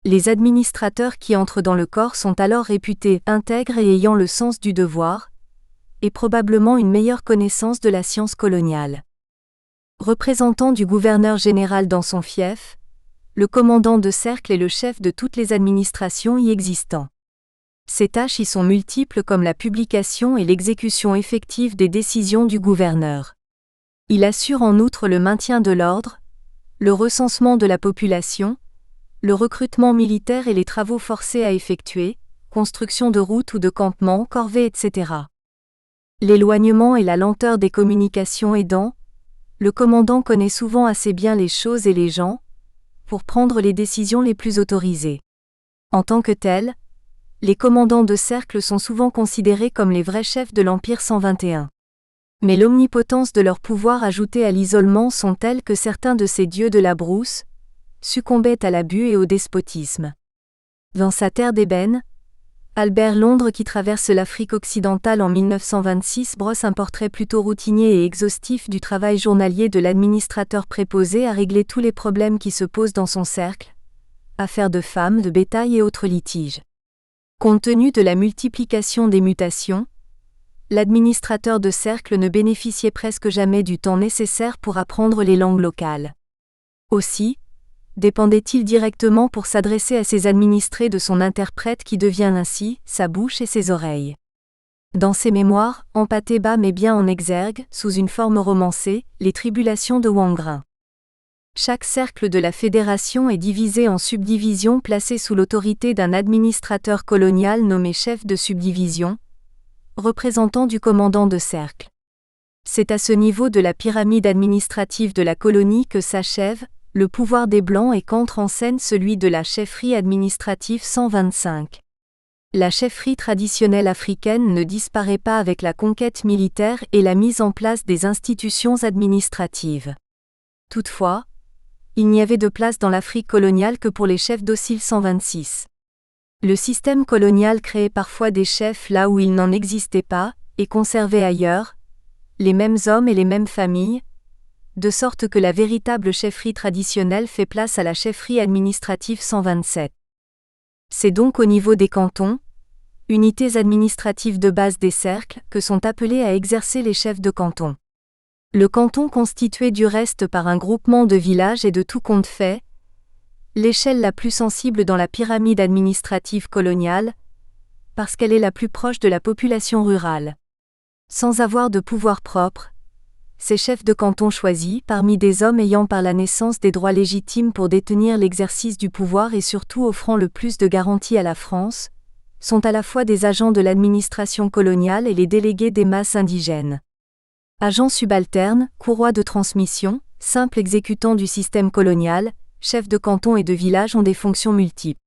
A: Les administrateurs qui entrent dans le corps sont alors réputés intègres et ayant le sens du devoir, et probablement une meilleure connaissance de la science coloniale. Représentant du gouverneur général dans son fief, le commandant de cercle est le chef de toutes les administrations y existant. Ses tâches y sont multiples comme la publication et l'exécution effective des décisions du gouverneur. Il assure en outre le maintien de l'ordre, le recensement de la population, le recrutement militaire et les travaux forcés à effectuer, construction de routes ou de campements, corvées, etc. L'éloignement et la lenteur des communications aidant, le commandant connaît souvent assez bien les choses et les gens, pour prendre les décisions les plus autorisées. En tant que tels, les commandants de cercle sont souvent considérés comme les vrais chefs de l'Empire 121. Mais l'omnipotence de leur pouvoir ajouté à l'isolement sont tels que certains de ces dieux de la brousse succombaient à l'abus et au despotisme. Dans sa terre d'ébène, Albert Londres qui traverse l'Afrique occidentale en 1926 brosse un portrait plutôt routinier et exhaustif du travail journalier de l'administrateur préposé à régler tous les problèmes qui se posent dans son cercle, affaires de femmes, de bétail et autres litiges. Compte tenu de la multiplication des mutations, l'administrateur de cercle ne bénéficiait presque jamais du temps nécessaire pour apprendre les langues locales. Aussi, dépendait-il directement pour s'adresser à ses administrés de son interprète qui devient ainsi sa bouche et ses oreilles. Dans ses mémoires, Empateba met bien en exergue, sous une forme romancée, les tribulations de Wangrin. Chaque cercle de la fédération est divisé en subdivisions placées sous l'autorité d'un administrateur colonial nommé chef de subdivision, représentant du commandant de cercle. C'est à ce niveau de la pyramide administrative de la colonie que s'achève le pouvoir des Blancs et qu'entre en scène celui de la chefferie administrative 125. La chefferie traditionnelle africaine ne disparaît pas avec la conquête militaire et la mise en place des institutions administratives. Toutefois, il n'y avait de place dans l'Afrique coloniale que pour les chefs d'Ocil 126. Le système colonial créait parfois des chefs là où il n'en existait pas, et conservait ailleurs les mêmes hommes et les mêmes familles, de sorte que la véritable chefferie traditionnelle fait place à la chefferie administrative 127. C'est donc au niveau des cantons, unités administratives de base des cercles, que sont appelés à exercer les chefs de canton. Le canton constitué du reste par un groupement de villages est de tout compte fait l'échelle la plus sensible dans la pyramide administrative coloniale, parce qu'elle est la plus proche de la population rurale. Sans avoir de pouvoir propre, ces chefs de canton choisis, parmi des hommes ayant par la naissance des droits légitimes pour détenir l'exercice du pouvoir et surtout offrant le plus de garanties à la France, sont à la fois des agents de l'administration coloniale et les délégués des masses indigènes. Agents subalternes, courroies de transmission, simples exécutants du système colonial, chefs de canton et de village ont des fonctions multiples.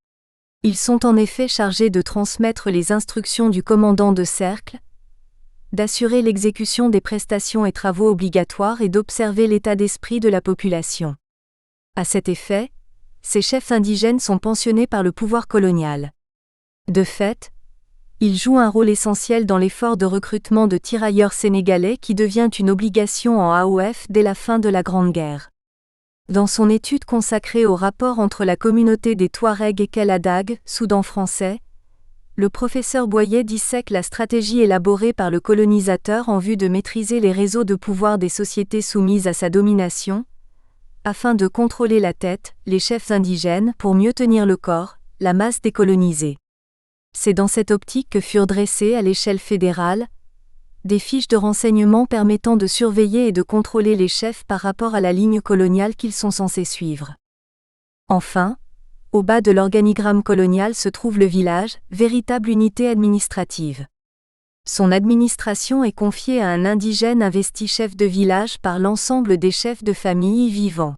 A: Ils sont en effet chargés de transmettre les instructions du commandant de cercle, d'assurer l'exécution des prestations et travaux obligatoires et d'observer l'état d'esprit de la population. À cet effet, ces chefs indigènes sont pensionnés par le pouvoir colonial. De fait, ils jouent un rôle essentiel dans l'effort de recrutement de tirailleurs sénégalais qui devient une obligation en AOF dès la fin de la Grande Guerre. Dans son étude consacrée au rapport entre la communauté des Touaregs et Keladag, Soudan français, le professeur Boyer dissèque la stratégie élaborée par le colonisateur en vue de maîtriser les réseaux de pouvoir des sociétés soumises à sa domination, afin de contrôler la tête, les chefs indigènes, pour mieux tenir le corps, la masse décolonisée. C'est dans cette optique que furent dressées à l'échelle fédérale des fiches de renseignement permettant de surveiller et de contrôler les chefs par rapport à la ligne coloniale qu'ils sont censés suivre. Enfin, au bas de l'organigramme colonial se trouve le village, véritable unité administrative. Son administration est confiée à un indigène investi chef de village par l'ensemble des chefs de famille y vivant.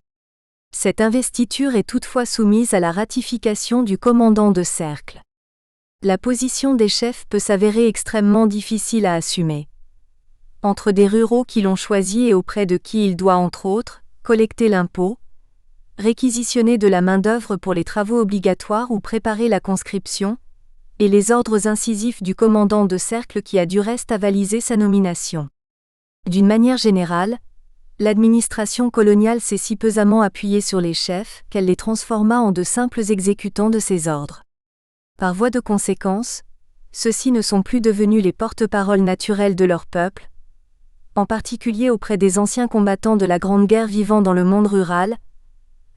A: Cette investiture est toutefois soumise à la ratification du commandant de cercle. La position des chefs peut s'avérer extrêmement difficile à assumer. Entre des ruraux qui l'ont choisi et auprès de qui il doit entre autres collecter l'impôt, réquisitionner de la main-d'œuvre pour les travaux obligatoires ou préparer la conscription, et les ordres incisifs du commandant de cercle qui a du reste avalisé sa nomination. D'une manière générale, l'administration coloniale s'est si pesamment appuyée sur les chefs qu'elle les transforma en de simples exécutants de ses ordres. Par voie de conséquence, ceux-ci ne sont plus devenus les porte-paroles naturels de leur peuple, en particulier auprès des anciens combattants de la Grande Guerre vivant dans le monde rural,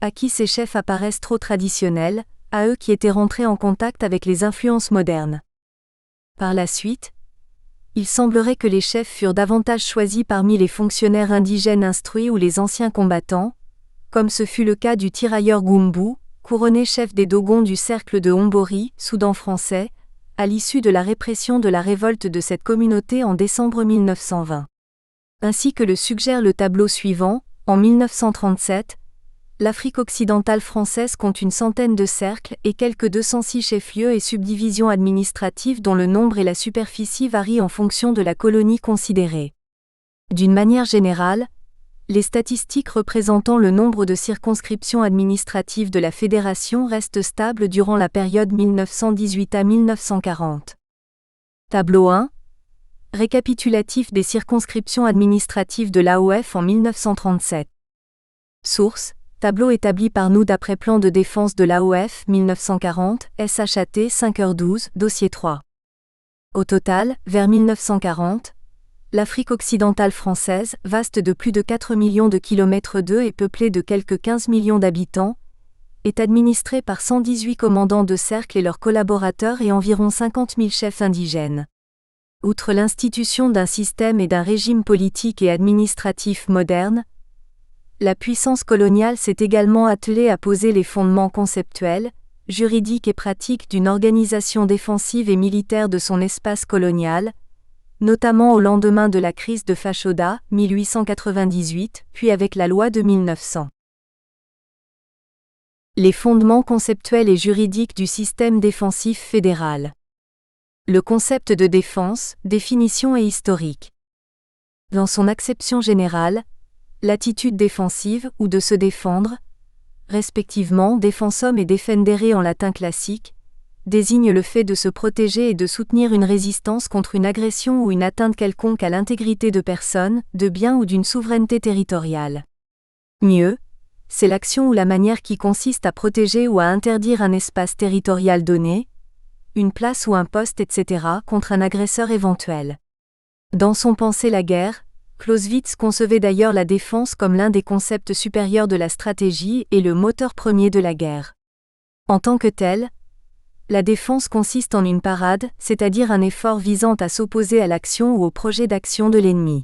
A: à qui ces chefs apparaissent trop traditionnels, à eux qui étaient rentrés en contact avec les influences modernes. Par la suite, il semblerait que les chefs furent davantage choisis parmi les fonctionnaires indigènes instruits ou les anciens combattants, comme ce fut le cas du tirailleur Gumbu, couronné chef des Dogons du cercle de Hombori, Soudan français, à l'issue de la répression de la révolte de cette communauté en décembre 1920. Ainsi que le suggère le tableau suivant, en 1937, l'Afrique occidentale française compte une centaine de cercles et quelques 206 chefs-lieux et subdivisions administratives dont le nombre et la superficie varient en fonction de la colonie considérée. D'une manière générale, les statistiques représentant le nombre de circonscriptions administratives de la Fédération restent stables durant la période 1918 à 1940. Tableau 1. Récapitulatif des circonscriptions administratives de l'AOF en 1937. Source. Tableau établi par nous d'après plan de défense de l'AOF 1940, SHAT 5h12, dossier 3. Au total, vers 1940, L'Afrique occidentale française, vaste de plus de 4 millions de km² et peuplée de quelques 15 millions d'habitants, est administrée par 118 commandants de cercle et leurs collaborateurs et environ 50 000 chefs indigènes. Outre l'institution d'un système et d'un régime politique et administratif moderne, la puissance coloniale s'est également attelée à poser les fondements conceptuels, juridiques et pratiques d'une organisation défensive et militaire de son espace colonial, notamment au lendemain de la crise de Fashoda, 1898, puis avec la loi de 1900. Les fondements conceptuels et juridiques du système défensif fédéral. Le concept de défense, définition et historique. Dans son acception générale, l'attitude défensive ou de se défendre, respectivement defensum et defendere en latin classique, désigne le fait de se protéger et de soutenir une résistance contre une agression ou une atteinte quelconque à l'intégrité de personnes, de biens ou d'une souveraineté territoriale. Mieux, c'est l'action ou la manière qui consiste à protéger ou à interdire un espace territorial donné, une place ou un poste, etc., contre un agresseur éventuel. Dans son Penser la guerre, Clausewitz concevait d'ailleurs la défense comme l'un des concepts supérieurs de la stratégie et le moteur premier de la guerre. En tant que telle, la défense consiste en une parade, c'est-à-dire un effort visant à s'opposer à l'action ou au projet d'action de l'ennemi.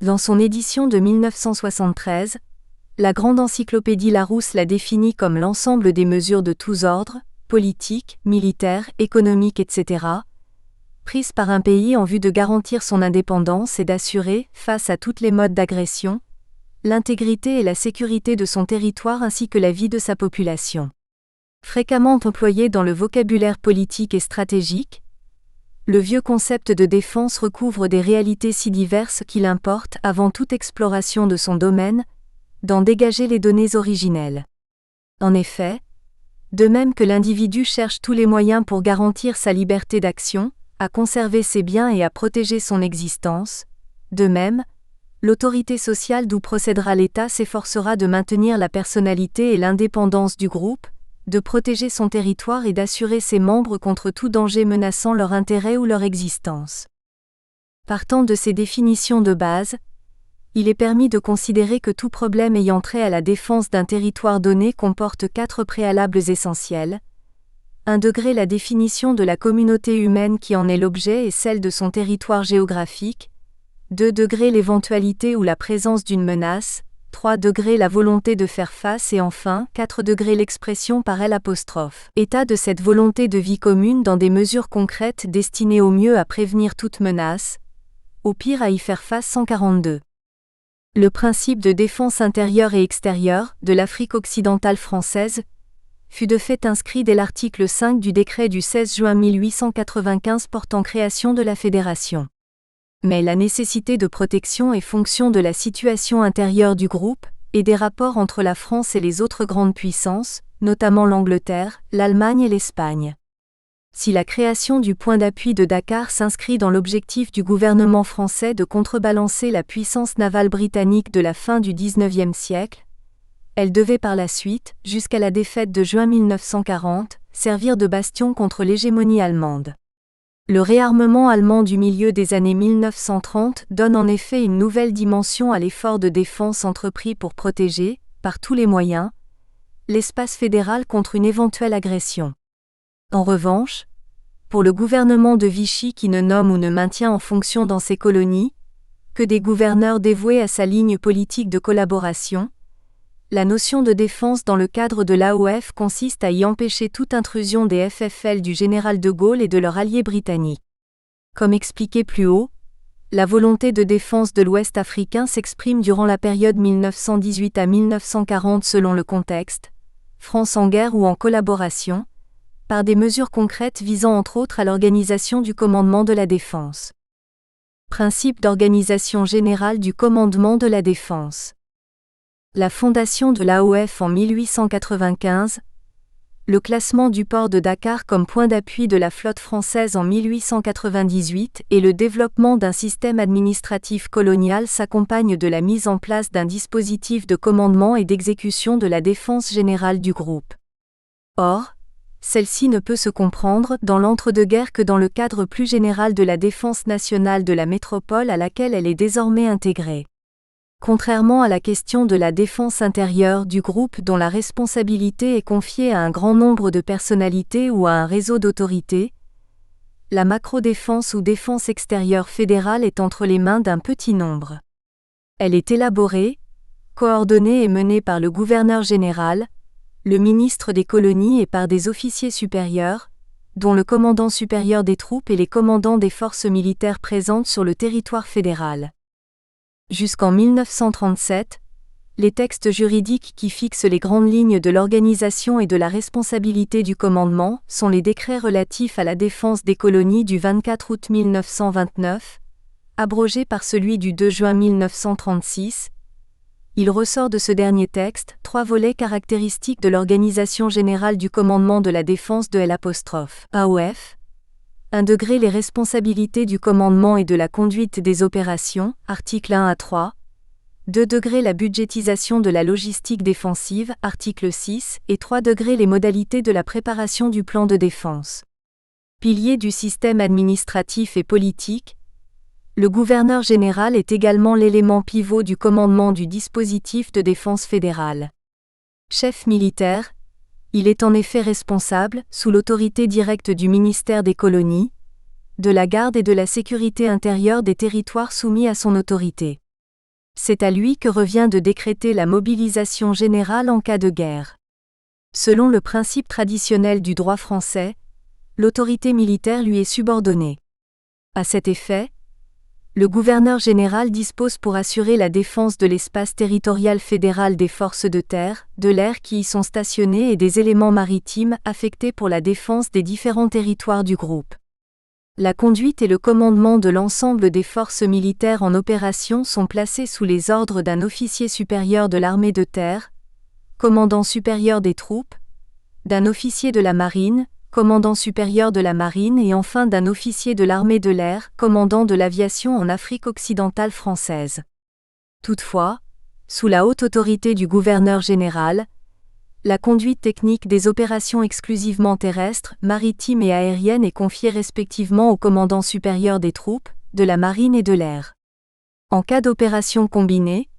A: Dans son édition de 1973, la grande encyclopédie Larousse la définit comme l'ensemble des mesures de tous ordres, politiques, militaires, économiques, etc., prises par un pays en vue de garantir son indépendance et d'assurer, face à toutes les modes d'agression, l'intégrité et la sécurité de son territoire ainsi que la vie de sa population. Fréquemment employé dans le vocabulaire politique et stratégique, le vieux concept de défense recouvre des réalités si diverses qu'il importe, avant toute exploration de son domaine, d'en dégager les données originelles. En effet, de même que l'individu cherche tous les moyens pour garantir sa liberté d'action, à conserver ses biens et à protéger son existence, de même, l'autorité sociale d'où procédera l'État s'efforcera de maintenir la personnalité et l'indépendance du groupe, de protéger son territoire et d'assurer ses membres contre tout danger menaçant leur intérêt ou leur existence. Partant de ces définitions de base, il est permis de considérer que tout problème ayant trait à la défense d'un territoire donné comporte 4 préalables essentiels. 1 degré la définition de la communauté humaine qui en est l'objet et celle de son territoire géographique. 2 degré l'éventualité ou la présence d'une menace. 3 degrés la volonté de faire face et enfin 4 degrés l'expression par L'. État de cette volonté de vie commune dans des mesures concrètes destinées au mieux à prévenir toute menace, au pire à y faire face 142. Le principe de défense intérieure et extérieure de l'Afrique occidentale française fut de fait inscrit dès l'article 5 du décret du 16 juin 1895 portant création de la Fédération. Mais la nécessité de protection est fonction de la situation intérieure du groupe, et des rapports entre la France et les autres grandes puissances, notamment l'Angleterre, l'Allemagne et l'Espagne. Si la création du point d'appui de Dakar s'inscrit dans l'objectif du gouvernement français de contrebalancer la puissance navale britannique de la fin du XIXe siècle, elle devait par la suite, jusqu'à la défaite de juin 1940, servir de bastion contre l'hégémonie allemande. Le réarmement allemand du milieu des années 1930 donne en effet une nouvelle dimension à l'effort de défense entrepris pour protéger, par tous les moyens, l'espace fédéral contre une éventuelle agression. En revanche, pour le gouvernement de Vichy qui ne nomme ou ne maintient en fonction dans ses colonies que des gouverneurs dévoués à sa ligne politique de collaboration, la notion de défense dans le cadre de l'AOF consiste à y empêcher toute intrusion des FFL du général de Gaulle et de leurs alliés britanniques. Comme expliqué plus haut, la volonté de défense de l'Ouest africain s'exprime durant la période 1918 à 1940 selon le contexte, France en guerre ou en collaboration, par des mesures concrètes visant entre autres à l'organisation du commandement de la défense. Principe d'organisation générale du commandement de la défense. La fondation de l'AOF en 1895, le classement du port de Dakar comme point d'appui de la flotte française en 1898 et le développement d'un système administratif colonial s'accompagnent de la mise en place d'un dispositif de commandement et d'exécution de la défense générale du groupe. Or, celle-ci ne peut se comprendre dans l'entre-deux-guerres que dans le cadre plus général de la défense nationale de la métropole à laquelle elle est désormais intégrée. Contrairement à la question de la défense intérieure du groupe dont la responsabilité est confiée à un grand nombre de personnalités ou à un réseau d'autorités, la macro-défense ou défense extérieure fédérale est entre les mains d'un petit nombre. Elle est élaborée, coordonnée et menée par le gouverneur général, le ministre des colonies et par des officiers supérieurs, dont le commandant supérieur des troupes et les commandants des forces militaires présentes sur le territoire fédéral. Jusqu'en 1937, les textes juridiques qui fixent les grandes lignes de l'organisation et de la responsabilité du commandement sont les décrets relatifs à la défense des colonies du 24 août 1929, abrogé par celui du 2 juin 1936. Il ressort de ce dernier texte 3 volets caractéristiques de l'organisation générale du commandement de la défense de l'AOF. 1 degré les responsabilités du commandement et de la conduite des opérations, articles 1 à 3. 2 degrés la budgétisation de la logistique défensive, article 6, et 3 degrés les modalités de la préparation du plan de défense. Pilier du système administratif et politique, le gouverneur général est également l'élément pivot du commandement du dispositif de défense fédérale. Chef militaire, il est en effet responsable, sous l'autorité directe du ministère des colonies, de la garde et de la sécurité intérieure des territoires soumis à son autorité. C'est à lui que revient de décréter la mobilisation générale en cas de guerre. Selon le principe traditionnel du droit français, l'autorité militaire lui est subordonnée. À cet effet, le gouverneur général dispose pour assurer la défense de l'espace territorial fédéral des forces de terre, de l'air qui y sont stationnées et des éléments maritimes affectés pour la défense des différents territoires du groupe. La conduite et le commandement de l'ensemble des forces militaires en opération sont placés sous les ordres d'un officier supérieur de l'armée de terre, commandant supérieur des troupes, d'un officier de la marine, commandant supérieur de la marine et enfin d'un officier de l'armée de l'air, commandant de l'aviation en Afrique occidentale française. Toutefois, sous la haute autorité du gouverneur général, la conduite technique des opérations exclusivement terrestres, maritimes et aériennes est confiée respectivement au commandant supérieur des troupes, de la marine et de l'air. En cas d'opération combinée,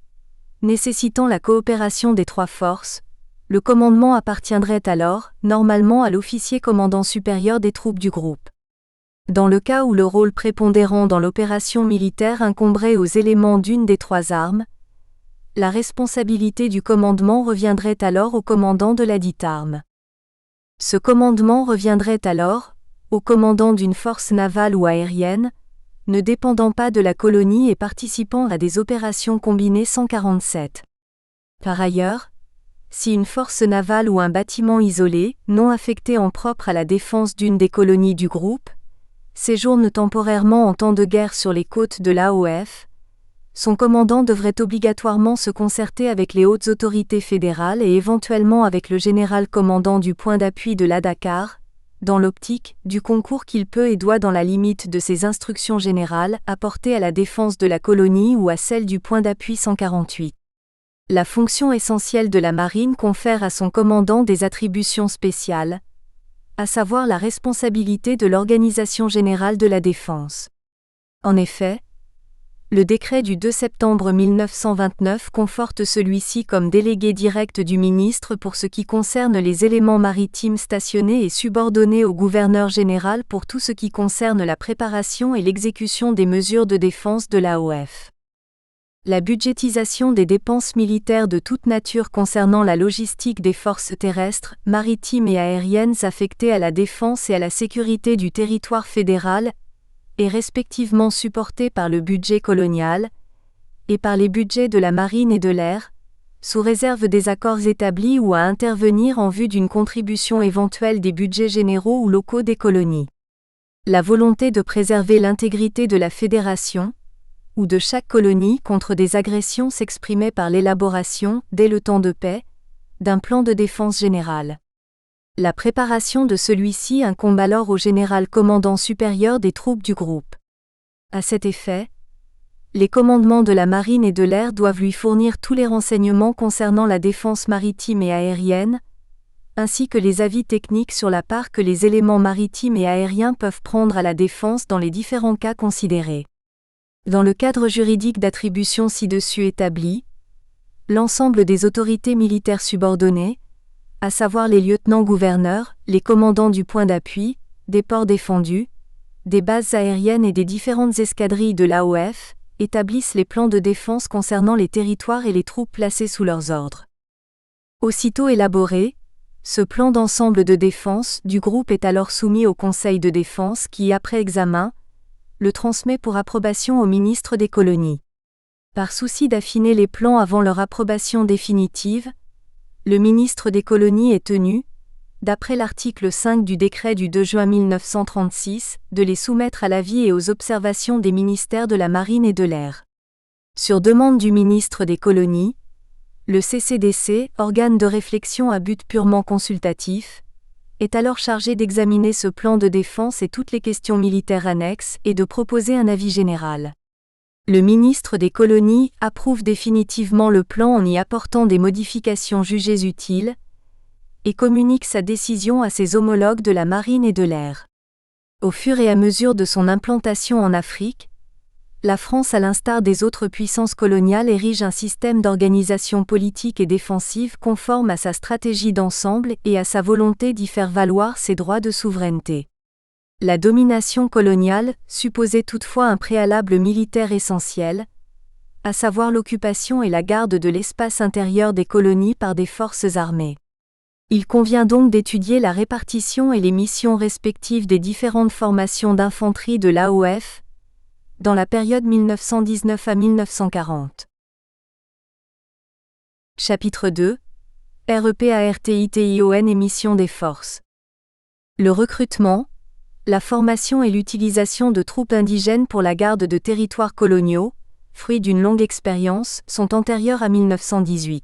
A: nécessitant la coopération des 3 forces, le commandement appartiendrait alors, normalement à l'officier commandant supérieur des troupes du groupe. Dans le cas où le rôle prépondérant dans l'opération militaire incomberait aux éléments d'une des 3 armes, la responsabilité du commandement reviendrait alors au commandant de la dite arme. Ce commandement reviendrait alors, au commandant d'une force navale ou aérienne, ne dépendant pas de la colonie et participant à des opérations combinées 147. Par ailleurs, si une force navale ou un bâtiment isolé, non affecté en propre à la défense d'une des colonies du groupe, séjourne temporairement en temps de guerre sur les côtes de l'AOF, son commandant devrait obligatoirement se concerter avec les hautes autorités fédérales et éventuellement avec le général commandant du point d'appui de l'A-Dakar, dans l'optique du concours qu'il peut et doit dans la limite de ses instructions générales apporter à la défense de la colonie ou à celle du point d'appui 148. La fonction essentielle de la marine confère à son commandant des attributions spéciales, à savoir la responsabilité de l'organisation générale de la défense. En effet, le décret du 2 septembre 1929 conforte celui-ci comme délégué direct du ministre pour ce qui concerne les éléments maritimes stationnés et subordonné au gouverneur général pour tout ce qui concerne la préparation et l'exécution des mesures de défense de l'AOF. La budgétisation des dépenses militaires de toute nature concernant la logistique des forces terrestres, maritimes et aériennes affectées à la défense et à la sécurité du territoire fédéral est respectivement supportée par le budget colonial et par les budgets de la marine et de l'air, sous réserve des accords établis ou à intervenir en vue d'une contribution éventuelle des budgets généraux ou locaux des colonies. La volonté de préserver l'intégrité de la fédération ou de chaque colonie contre des agressions s'exprimait par l'élaboration, dès le temps de paix, d'un plan de défense générale. La préparation de celui-ci incombe alors au général commandant supérieur des troupes du groupe. À cet effet, les commandements de la marine et de l'air doivent lui fournir tous les renseignements concernant la défense maritime et aérienne, ainsi que les avis techniques sur la part que les éléments maritimes et aériens peuvent prendre à la défense dans les différents cas considérés. Dans le cadre juridique d'attribution ci-dessus établi, l'ensemble des autorités militaires subordonnées, à savoir les lieutenants-gouverneurs, les commandants du point d'appui, des ports défendus, des bases aériennes et des différentes escadrilles de l'AOF, établissent les plans de défense concernant les territoires et les troupes placées sous leurs ordres. Aussitôt élaboré, ce plan d'ensemble de défense du groupe est alors soumis au Conseil de défense qui, après examen, le transmet pour approbation au ministre des colonies. Par souci d'affiner les plans avant leur approbation définitive, le ministre des colonies est tenu, d'après l'article 5 du décret du 2 juin 1936, de les soumettre à l'avis et aux observations des ministères de la Marine et de l'Air. Sur demande du ministre des colonies, le CCDC, organe de réflexion à but purement consultatif, est alors chargé d'examiner ce plan de défense et toutes les questions militaires annexes et de proposer un avis général. Le ministre des colonies approuve définitivement le plan en y apportant des modifications jugées utiles et communique sa décision à ses homologues de la Marine et de l'Air. Au fur et à mesure de son implantation en Afrique, la France, à l'instar des autres puissances coloniales, érige un système d'organisation politique et défensive conforme à sa stratégie d'ensemble et à sa volonté d'y faire valoir ses droits de souveraineté. La domination coloniale supposait toutefois un préalable militaire essentiel, à savoir l'occupation et la garde de l'espace intérieur des colonies par des forces armées. Il convient donc d'étudier la répartition et les missions respectives des différentes formations d'infanterie de l'AOF, dans la période 1919 à 1940. Chapitre 2. REPARTITION et mission des forces. Le recrutement, la formation et l'utilisation de troupes indigènes pour la garde de territoires coloniaux, fruit d'une longue expérience, sont antérieures à 1918.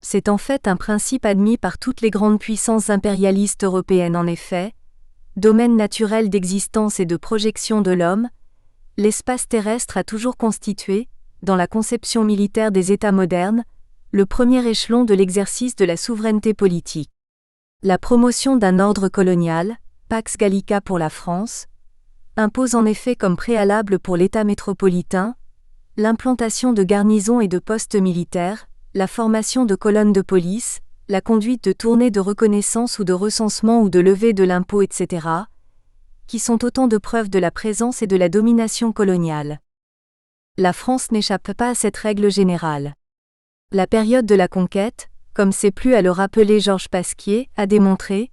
A: C'est en fait un principe admis par toutes les grandes puissances impérialistes européennes. En effet, domaine naturel d'existence et de projection de l'homme, l'espace terrestre a toujours constitué, dans la conception militaire des États modernes, le premier échelon de l'exercice de la souveraineté politique. La promotion d'un ordre colonial, Pax Gallica pour la France, impose en effet comme préalable pour l'État métropolitain, l'implantation de garnisons et de postes militaires, la formation de colonnes de police, la conduite de tournées de reconnaissance ou de recensement ou de levée de l'impôt, etc., qui sont autant de preuves de la présence et de la domination coloniale. La France n'échappe pas à cette règle générale. La période de la conquête, comme s'est plu à le rappeler Georges Pasquier, a démontré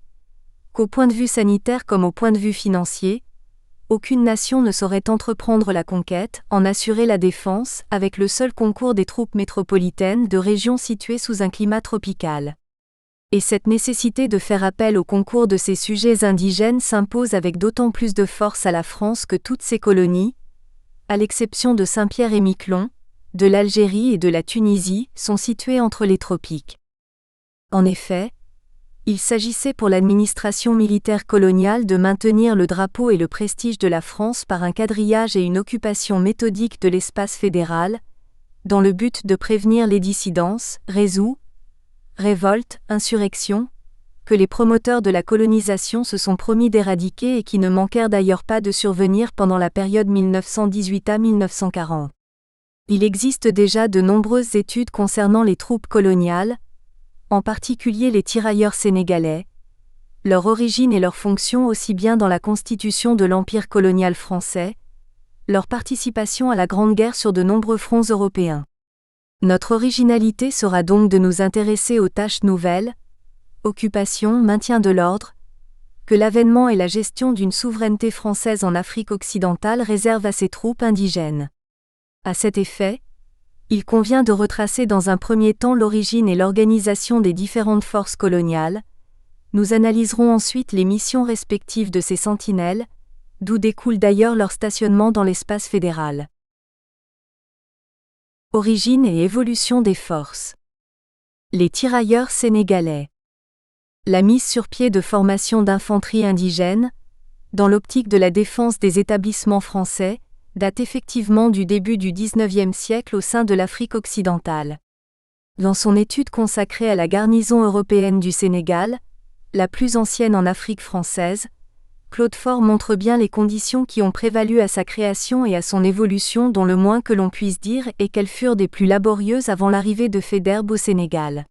A: qu'au point de vue sanitaire comme au point de vue financier, aucune nation ne saurait entreprendre la conquête, en assurer la défense, avec le seul concours des troupes métropolitaines de régions situées sous un climat tropical. Et cette nécessité de faire appel au concours de ces sujets indigènes s'impose avec d'autant plus de force à la France que toutes ces colonies, à l'exception de Saint-Pierre et Miquelon, de l'Algérie et de la Tunisie, sont situées entre les tropiques. En effet, il s'agissait pour l'administration militaire coloniale de maintenir le drapeau et le prestige de la France par un quadrillage et une occupation méthodique de l'espace fédéral, dans le but de prévenir les dissidences, révoltes, insurrections, que les promoteurs de la colonisation se sont promis d'éradiquer et qui ne manquèrent d'ailleurs pas de survenir pendant la période 1918 à 1940. Il existe déjà de nombreuses études concernant les troupes coloniales, en particulier les tirailleurs sénégalais, leur origine et leur fonction aussi bien dans la constitution de l'Empire colonial français, leur participation à la Grande Guerre sur de nombreux fronts européens. Notre originalité sera donc de nous intéresser aux tâches nouvelles, occupation, maintien de l'ordre, que l'avènement et la gestion d'une souveraineté française en Afrique occidentale réservent à ces troupes indigènes. À cet effet, il convient de retracer dans un premier temps l'origine et l'organisation des différentes forces coloniales. Nous analyserons ensuite les missions respectives de ces sentinelles, d'où découle d'ailleurs leur stationnement dans l'espace fédéral. Origine et évolution des forces. Les tirailleurs sénégalais. La mise sur pied de formations d'infanterie indigène, dans l'optique de la défense des établissements français, date effectivement du début du XIXe siècle au sein de l'Afrique occidentale. Dans son étude consacrée à la garnison européenne du Sénégal, la plus ancienne en Afrique française, Claude Faure montre bien les conditions qui ont prévalu à sa création et à son évolution, dont le moins que l'on puisse dire est qu'elles furent des plus laborieuses avant l'arrivée de Faidherbe au Sénégal.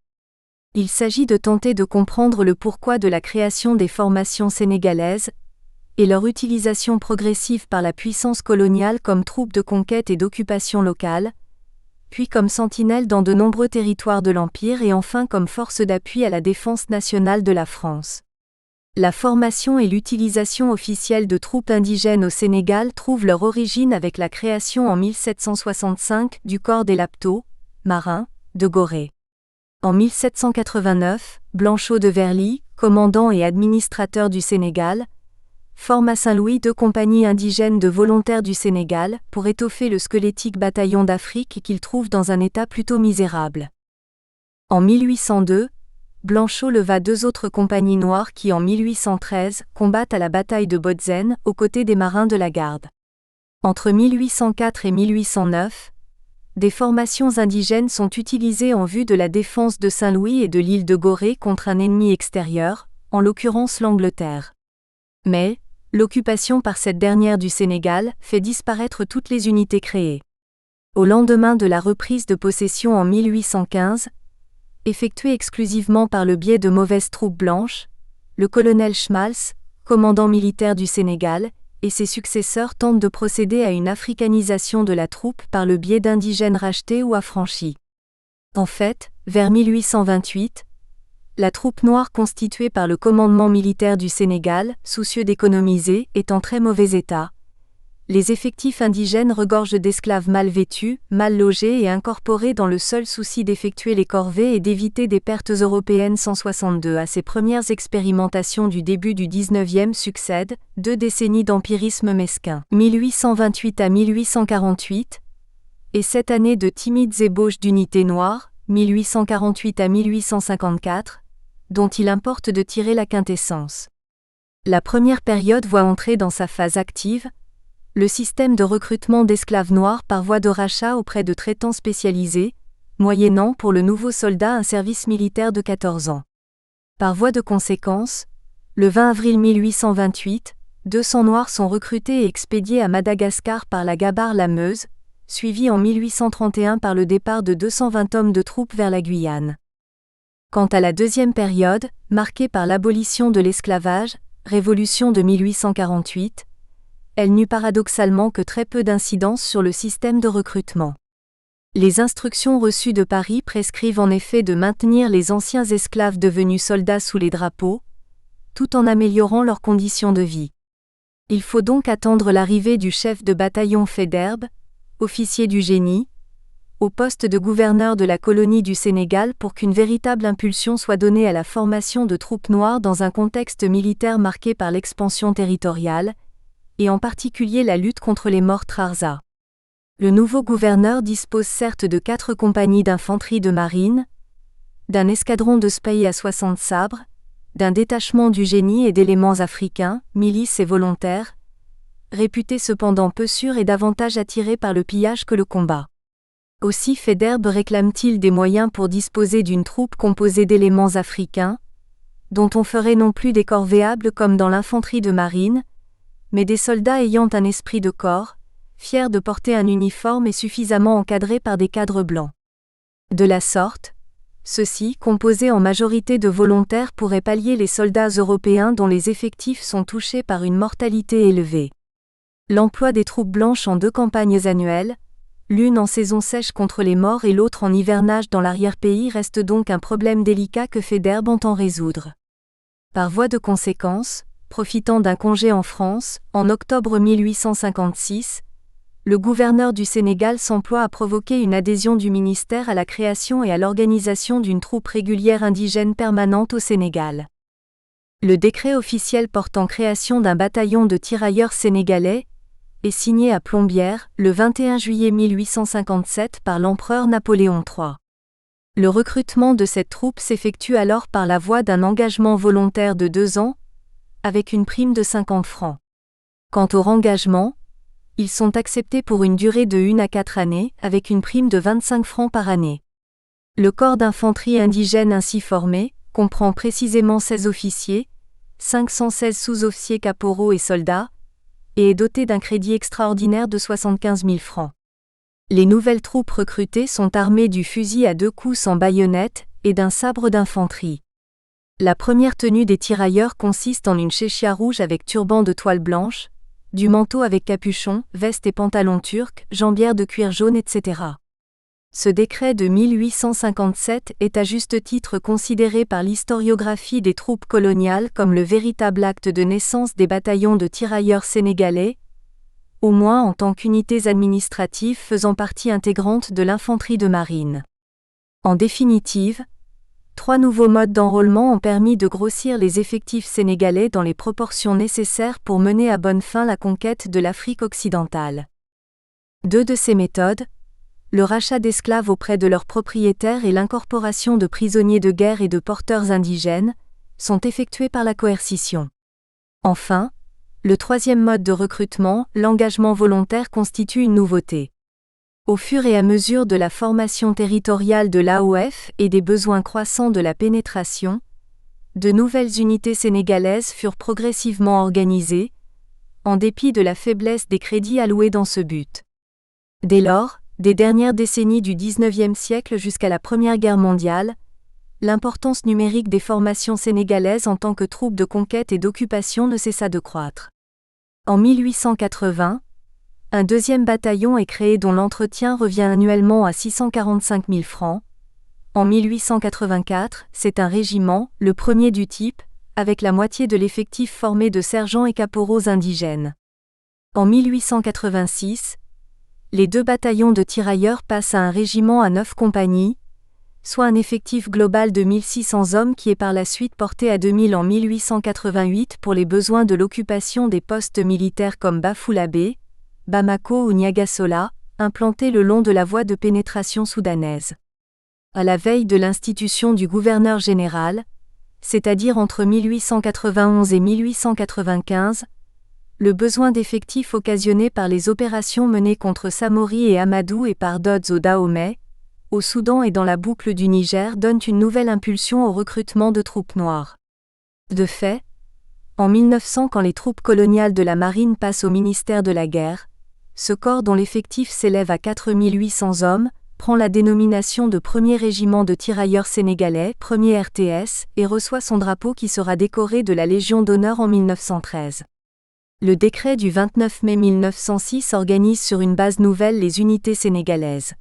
A: Il s'agit de tenter de comprendre le pourquoi de la création des formations sénégalaises, et leur utilisation progressive par la puissance coloniale comme troupe de conquête et d'occupation locale, puis comme sentinelle dans de nombreux territoires de l'Empire et enfin comme force d'appui à la défense nationale de la France. La formation et l'utilisation officielle de troupes indigènes au Sénégal trouvent leur origine avec la création en 1765 du corps des Lapteaux, marins, de Gorée. En 1789, Blanchot de Verly, commandant et administrateur du Sénégal, forme à Saint-Louis 2 compagnies indigènes de volontaires du Sénégal pour étoffer le squelettique bataillon d'Afrique qu'il trouve dans un état plutôt misérable. En 1802, Blanchot leva 2 autres compagnies noires qui en 1813 combattent à la bataille de Bautzen aux côtés des marins de la Garde. Entre 1804 et 1809, des formations indigènes sont utilisées en vue de la défense de Saint-Louis et de l'île de Gorée contre un ennemi extérieur, en l'occurrence l'Angleterre. Mais, l'occupation par cette dernière du Sénégal fait disparaître toutes les unités créées. Au lendemain de la reprise de possession en 1815, effectuée exclusivement par le biais de mauvaises troupes blanches, le colonel Schmalz, commandant militaire du Sénégal, et ses successeurs tentent de procéder à une africanisation de la troupe par le biais d'indigènes rachetés ou affranchis. En fait, vers 1828, la troupe noire constituée par le commandement militaire du Sénégal, soucieux d'économiser, est en très mauvais état. Les effectifs indigènes regorgent d'esclaves mal vêtus, mal logés et incorporés dans le seul souci d'effectuer les corvées et d'éviter des pertes européennes. 162 à ces premières expérimentations du début du XIXe succèdent 2 décennies d'empirisme mesquin, 1828 à 1848, et 7 années de timides ébauches d'unités noires, 1848 à 1854, dont il importe de tirer la quintessence. La première période voit entrer dans sa phase active le système de recrutement d'esclaves noirs par voie de rachat auprès de traitants spécialisés, moyennant pour le nouveau soldat un service militaire de 14 ans. Par voie de conséquence, le 20 avril 1828, 200 Noirs sont recrutés et expédiés à Madagascar par la Gabarre la Meuse, suivi en 1831 par le départ de 220 hommes de troupes vers la Guyane. Quant à la deuxième période, marquée par l'abolition de l'esclavage, révolution de 1848, elle n'eut paradoxalement que très peu d'incidence sur le système de recrutement. Les instructions reçues de Paris prescrivent en effet de maintenir les anciens esclaves devenus soldats sous les drapeaux, tout en améliorant leurs conditions de vie. Il faut donc attendre l'arrivée du chef de bataillon Faidherbe, officier du génie, au poste de gouverneur de la colonie du Sénégal pour qu'une véritable impulsion soit donnée à la formation de troupes noires dans un contexte militaire marqué par l'expansion territoriale, et en particulier la lutte contre les morts Trarza. Le nouveau gouverneur dispose certes de 4 compagnies d'infanterie de marine, d'un escadron de spey à 60 sabres, d'un détachement du génie et d'éléments africains, milices et volontaires, réputés cependant peu sûrs et davantage attirés par le pillage que le combat. Aussi Faidherbe réclame-t-il des moyens pour disposer d'une troupe composée d'éléments africains, dont on ferait non plus des corvéables comme dans l'infanterie de marine, mais des soldats ayant un esprit de corps, fiers de porter un uniforme et suffisamment encadrés par des cadres blancs. De la sorte, ceux-ci, composés en majorité de volontaires, pourraient pallier les soldats européens dont les effectifs sont touchés par une mortalité élevée. L'emploi des troupes blanches en 2 campagnes annuelles, l'une en saison sèche contre les morts et l'autre en hivernage dans l'arrière-pays, reste donc un problème délicat que Faidherbe entend résoudre. Par voie de conséquence, profitant d'un congé en France, en octobre 1856, le gouverneur du Sénégal s'emploie à provoquer une adhésion du ministère à la création et à l'organisation d'une troupe régulière indigène permanente au Sénégal. Le décret officiel portant création d'un bataillon de tirailleurs sénégalais est signé à Plombières, le 21 juillet 1857 par l'empereur Napoléon III. Le recrutement de cette troupe s'effectue alors par la voie d'un engagement volontaire de 2 ans, avec une prime de 50 francs. Quant au rengagement, ils sont acceptés pour une durée de 1 à 4 années, avec une prime de 25 francs par année. Le corps d'infanterie indigène ainsi formé comprend précisément 16 officiers, 516 sous-officiers caporaux et soldats, et est doté d'un crédit extraordinaire de 75 000 francs. Les nouvelles troupes recrutées sont armées du fusil à 2 coups sans baïonnette et d'un sabre d'infanterie. La première tenue des tirailleurs consiste en une chéchia rouge avec turban de toile blanche, du manteau avec capuchon, veste et pantalon turc, jambières de cuir jaune, etc. Ce décret de 1857 est à juste titre considéré par l'historiographie des troupes coloniales comme le véritable acte de naissance des bataillons de tirailleurs sénégalais, au moins en tant qu'unités administratives faisant partie intégrante de l'infanterie de marine. En définitive, 3 nouveaux modes d'enrôlement ont permis de grossir les effectifs sénégalais dans les proportions nécessaires pour mener à bonne fin la conquête de l'Afrique occidentale. 2 de ces méthodes, le rachat d'esclaves auprès de leurs propriétaires et l'incorporation de prisonniers de guerre et de porteurs indigènes, sont effectuées par la coercition. Enfin, le 3e mode de recrutement, l'engagement volontaire, constitue une nouveauté. Au fur et à mesure de la formation territoriale de l'AOF et des besoins croissants de la pénétration, de nouvelles unités sénégalaises furent progressivement organisées, en dépit de la faiblesse des crédits alloués dans ce but. Dès lors, des dernières décennies du XIXe siècle jusqu'à la Première Guerre mondiale, l'importance numérique des formations sénégalaises en tant que troupes de conquête et d'occupation ne cessa de croître. En 1880, un 2e bataillon est créé dont l'entretien revient annuellement à 645 000 francs. En 1884, c'est un régiment, le premier du type, avec la moitié de l'effectif formé de sergents et caporaux indigènes. En 1886, les 2 bataillons de tirailleurs passent à un régiment à 9 compagnies, soit un effectif global de 1600 hommes qui est par la suite porté à 2000 en 1888 pour les besoins de l'occupation des postes militaires comme Bafoullabé, Bamako ou Niagasola, implantés le long de la voie de pénétration soudanaise. À la veille de l'institution du gouverneur général, c'est-à-dire entre 1891 et 1895, le besoin d'effectifs occasionné par les opérations menées contre Samori et Amadou et par Dodds au Dahomey, au Soudan et dans la boucle du Niger donne une nouvelle impulsion au recrutement de troupes noires. De fait, en 1900 quand les troupes coloniales de la marine passent au ministère de la guerre, ce corps dont l'effectif s'élève à 4 800 hommes, prend la dénomination de Premier Régiment de Tirailleurs Sénégalais, Premier RTS, et reçoit son drapeau qui sera décoré de la Légion d'honneur en 1913. Le décret du 29 mai 1906 organise sur une base nouvelle les unités sénégalaises.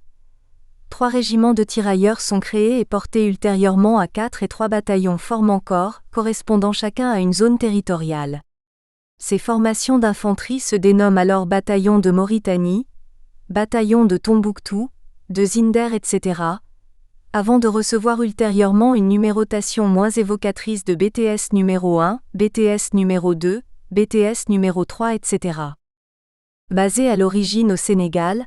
A: 3 régiments de tirailleurs sont créés et portés ultérieurement à 4 et 3 bataillons formant corps, correspondant chacun à une zone territoriale. Ces formations d'infanterie se dénomment alors bataillon de Mauritanie, bataillon de Tombouctou, de Zinder, etc., avant de recevoir ultérieurement une numérotation moins évocatrice de BTS numéro 1, BTS numéro 2, BTS numéro 3, etc. Basé à l'origine au Sénégal,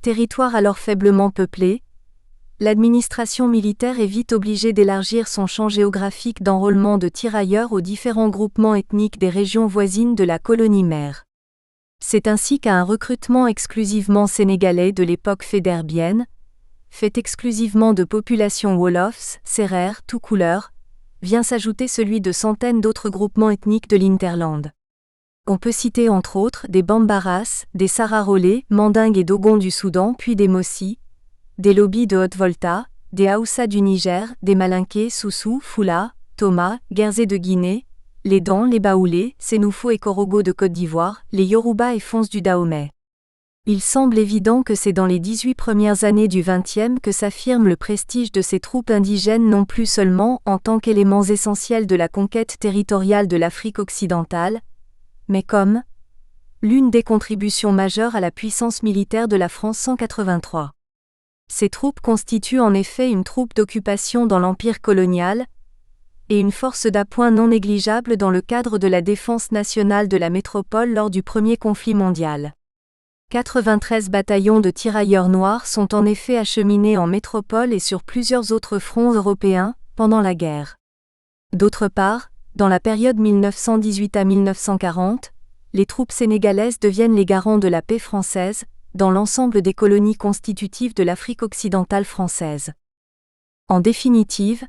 A: territoire alors faiblement peuplé, l'administration militaire est vite obligée d'élargir son champ géographique d'enrôlement de tirailleurs aux différents groupements ethniques des régions voisines de la colonie mère. C'est ainsi qu'à un recrutement exclusivement sénégalais de l'époque féderbienne, fait exclusivement de populations wolofs, sérères, tout couleurs, vient s'ajouter celui de centaines d'autres groupements ethniques de l'Hinterland. On peut citer entre autres des Bambaras, des Sararolais, Mandingues et Dogons du Soudan puis des Mossi, des Lobis de Haute-Volta, des Haoussa du Niger, des Malinké, Soussou, Foula, Thomas, Guerzé de Guinée, les Dan, les Baoulés, Sénoufo et Korogo de Côte d'Ivoire, les Yoruba et Fons du Dahomey. Il semble évident que c'est dans les 18 premières années du XXe que s'affirme le prestige de ces troupes indigènes non plus seulement en tant qu'éléments essentiels de la conquête territoriale de l'Afrique occidentale, mais comme l'une des contributions majeures à la puissance militaire de la France 183. Ces troupes constituent en effet une troupe d'occupation dans l'empire colonial, et une force d'appoint non négligeable dans le cadre de la défense nationale de la métropole lors du premier conflit mondial. 93 bataillons de tirailleurs noirs sont en effet acheminés en métropole et sur plusieurs autres fronts européens, pendant la guerre. D'autre part, dans la période 1918 à 1940, les troupes sénégalaises deviennent les garants de la paix française, dans l'ensemble des colonies constitutives de l'Afrique occidentale française. En définitive,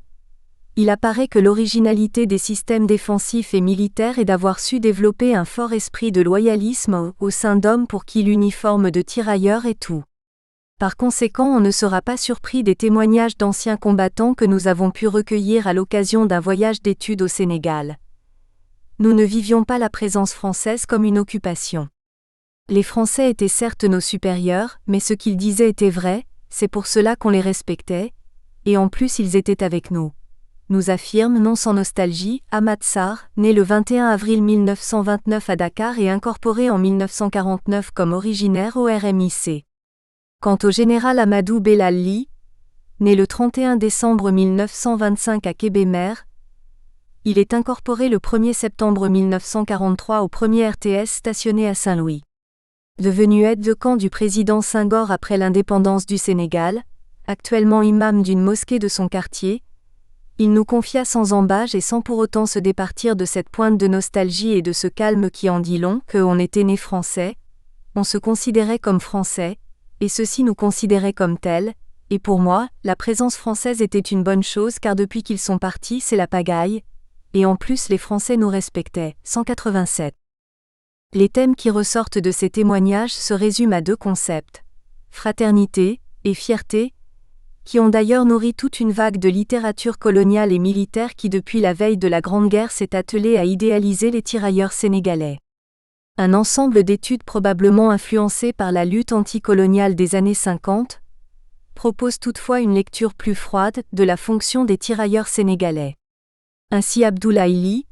A: il apparaît que l'originalité des systèmes défensifs et militaires est d'avoir su développer un fort esprit de loyalisme au sein d'hommes pour qui l'uniforme de tirailleur est tout. Par conséquent, on ne sera pas surpris des témoignages d'anciens combattants que nous avons pu recueillir à l'occasion d'un voyage d'études au Sénégal. Nous ne vivions pas la présence française comme une occupation. Les Français étaient certes nos supérieurs, mais ce qu'ils disaient était vrai, c'est pour cela qu'on les respectait, et en plus ils étaient avec nous. Nous affirme non sans nostalgie, Ahmad Sarr, né le 21 avril 1929 à Dakar et incorporé en 1949 comme originaire au RMIC. Quant au général Amadou Belal Ly, né le 31 décembre 1925 à Kébémer, il est incorporé le 1er septembre 1943 au premier RTS stationné à Saint-Louis. Devenu aide de camp du président Senghor après l'indépendance du Sénégal, actuellement imam d'une mosquée de son quartier, il nous confia sans embâche et sans pour autant se départir de cette pointe de nostalgie et de ce calme qui en dit long qu'on était né français, on se considérait comme français, et ceux-ci nous considéraient comme tels, et pour moi, la présence française était une bonne chose car depuis qu'ils sont partis c'est la pagaille, et en plus les Français nous respectaient. 187. Les thèmes qui ressortent de ces témoignages se résument à deux concepts, fraternité et fierté, qui ont d'ailleurs nourri toute une vague de littérature coloniale et militaire qui depuis la veille de la Grande Guerre s'est attelée à idéaliser les tirailleurs sénégalais. Un ensemble d'études probablement influencées par la lutte anticoloniale des années 50, propose toutefois une lecture plus froide de la fonction des tirailleurs sénégalais. Ainsi Abdoulaye Ly,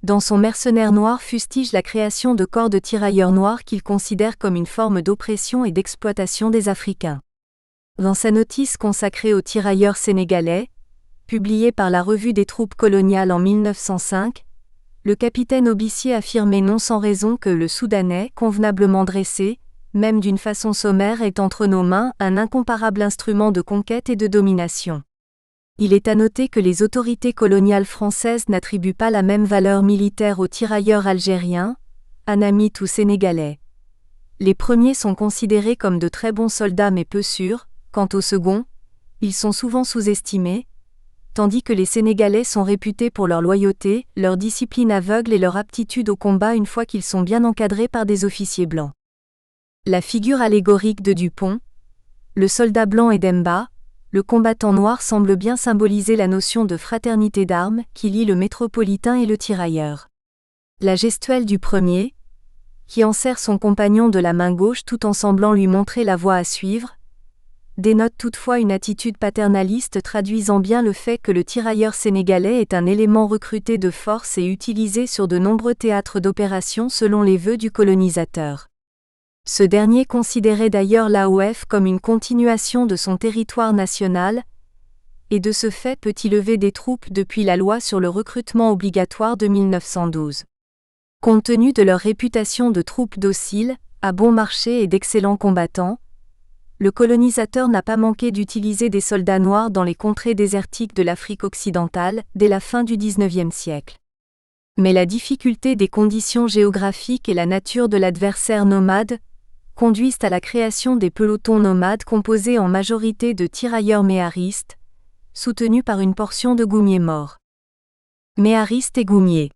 A: dans son Mercenaire noir fustige la création de corps de tirailleurs noirs qu'il considère comme une forme d'oppression et d'exploitation des Africains. Dans sa notice consacrée aux tirailleurs sénégalais, publiée par la Revue des troupes coloniales en 1905, le capitaine Aubissier affirmait non sans raison que le Soudanais, convenablement dressé, même d'une façon sommaire, est entre nos mains un incomparable instrument de conquête et de domination. Il est à noter que les autorités coloniales françaises n'attribuent pas la même valeur militaire aux tirailleurs algériens, anamites ou sénégalais. Les premiers sont considérés comme de très bons soldats mais peu sûrs, quant aux seconds, ils sont souvent sous-estimés, tandis que les Sénégalais sont réputés pour leur loyauté, leur discipline aveugle et leur aptitude au combat une fois qu'ils sont bien encadrés par des officiers blancs. La figure allégorique de Dupont, le soldat blanc et Demba, le combattant noir semble bien symboliser la notion de fraternité d'armes qui lie le métropolitain et le tirailleur. La gestuelle du premier, qui enserre son compagnon de la main gauche tout en semblant lui montrer la voie à suivre, dénote toutefois une attitude paternaliste traduisant bien le fait que le tirailleur sénégalais est un élément recruté de force et utilisé sur de nombreux théâtres d'opération selon les vœux du colonisateur. Ce dernier considérait d'ailleurs l'AOF comme une continuation de son territoire national, et de ce fait peut y lever des troupes depuis la loi sur le recrutement obligatoire de 1912. Compte tenu de leur réputation de troupes dociles, à bon marché et d'excellents combattants, le colonisateur n'a pas manqué d'utiliser des soldats noirs dans les contrées désertiques de l'Afrique occidentale dès la fin du XIXe siècle. Mais la difficulté des conditions géographiques et la nature de l'adversaire nomade conduisent à la création des pelotons nomades composés en majorité de tirailleurs méharistes, soutenus par une portion de goumiers morts. Méharistes et goumiers.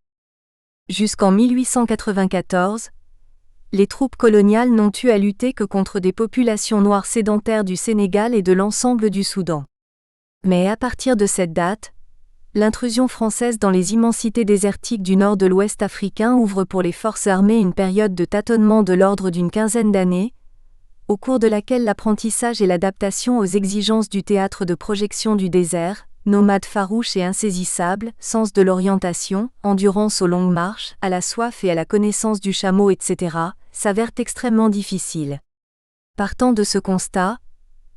A: Jusqu'en 1894, les troupes coloniales n'ont eu à lutter que contre des populations noires sédentaires du Sénégal et de l'ensemble du Soudan. Mais à partir de cette date, l'intrusion française dans les immensités désertiques du nord de l'Ouest africain ouvre pour les forces armées une période de tâtonnement de l'ordre d'une quinzaine d'années, au cours de laquelle l'apprentissage et l'adaptation aux exigences du théâtre de projection du désert, nomade farouche et insaisissable, sens de l'orientation, endurance aux longues marches, à la soif et à la connaissance du chameau, etc., s'avèrent extrêmement difficiles. Partant de ce constat,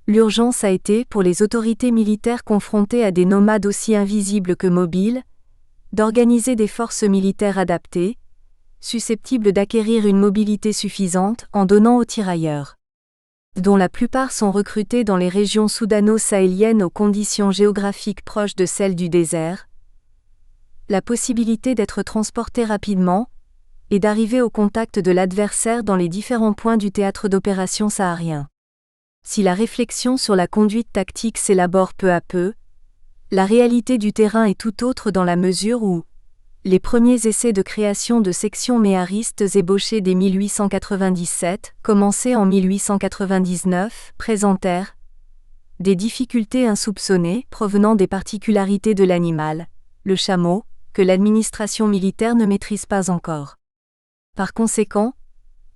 A: l'urgence a été, pour les autorités militaires confrontées à des nomades aussi invisibles que mobiles, d'organiser des forces militaires adaptées, susceptibles d'acquérir une mobilité suffisante en donnant aux tirailleurs, dont la plupart sont recrutés dans les régions soudano-sahéliennes aux conditions géographiques proches de celles du désert, la possibilité d'être transportés rapidement, et d'arriver au contact de l'adversaire dans les différents points du théâtre d'opération saharien. Si la réflexion sur la conduite tactique s'élabore peu à peu, La réalité du terrain est tout autre dans la mesure où les premiers essais de création de sections méharistes ébauchés dès 1897, commencés en 1899, présentèrent des difficultés insoupçonnées provenant des particularités de l'animal, le chameau, que l'administration militaire ne maîtrise pas encore. Par conséquent,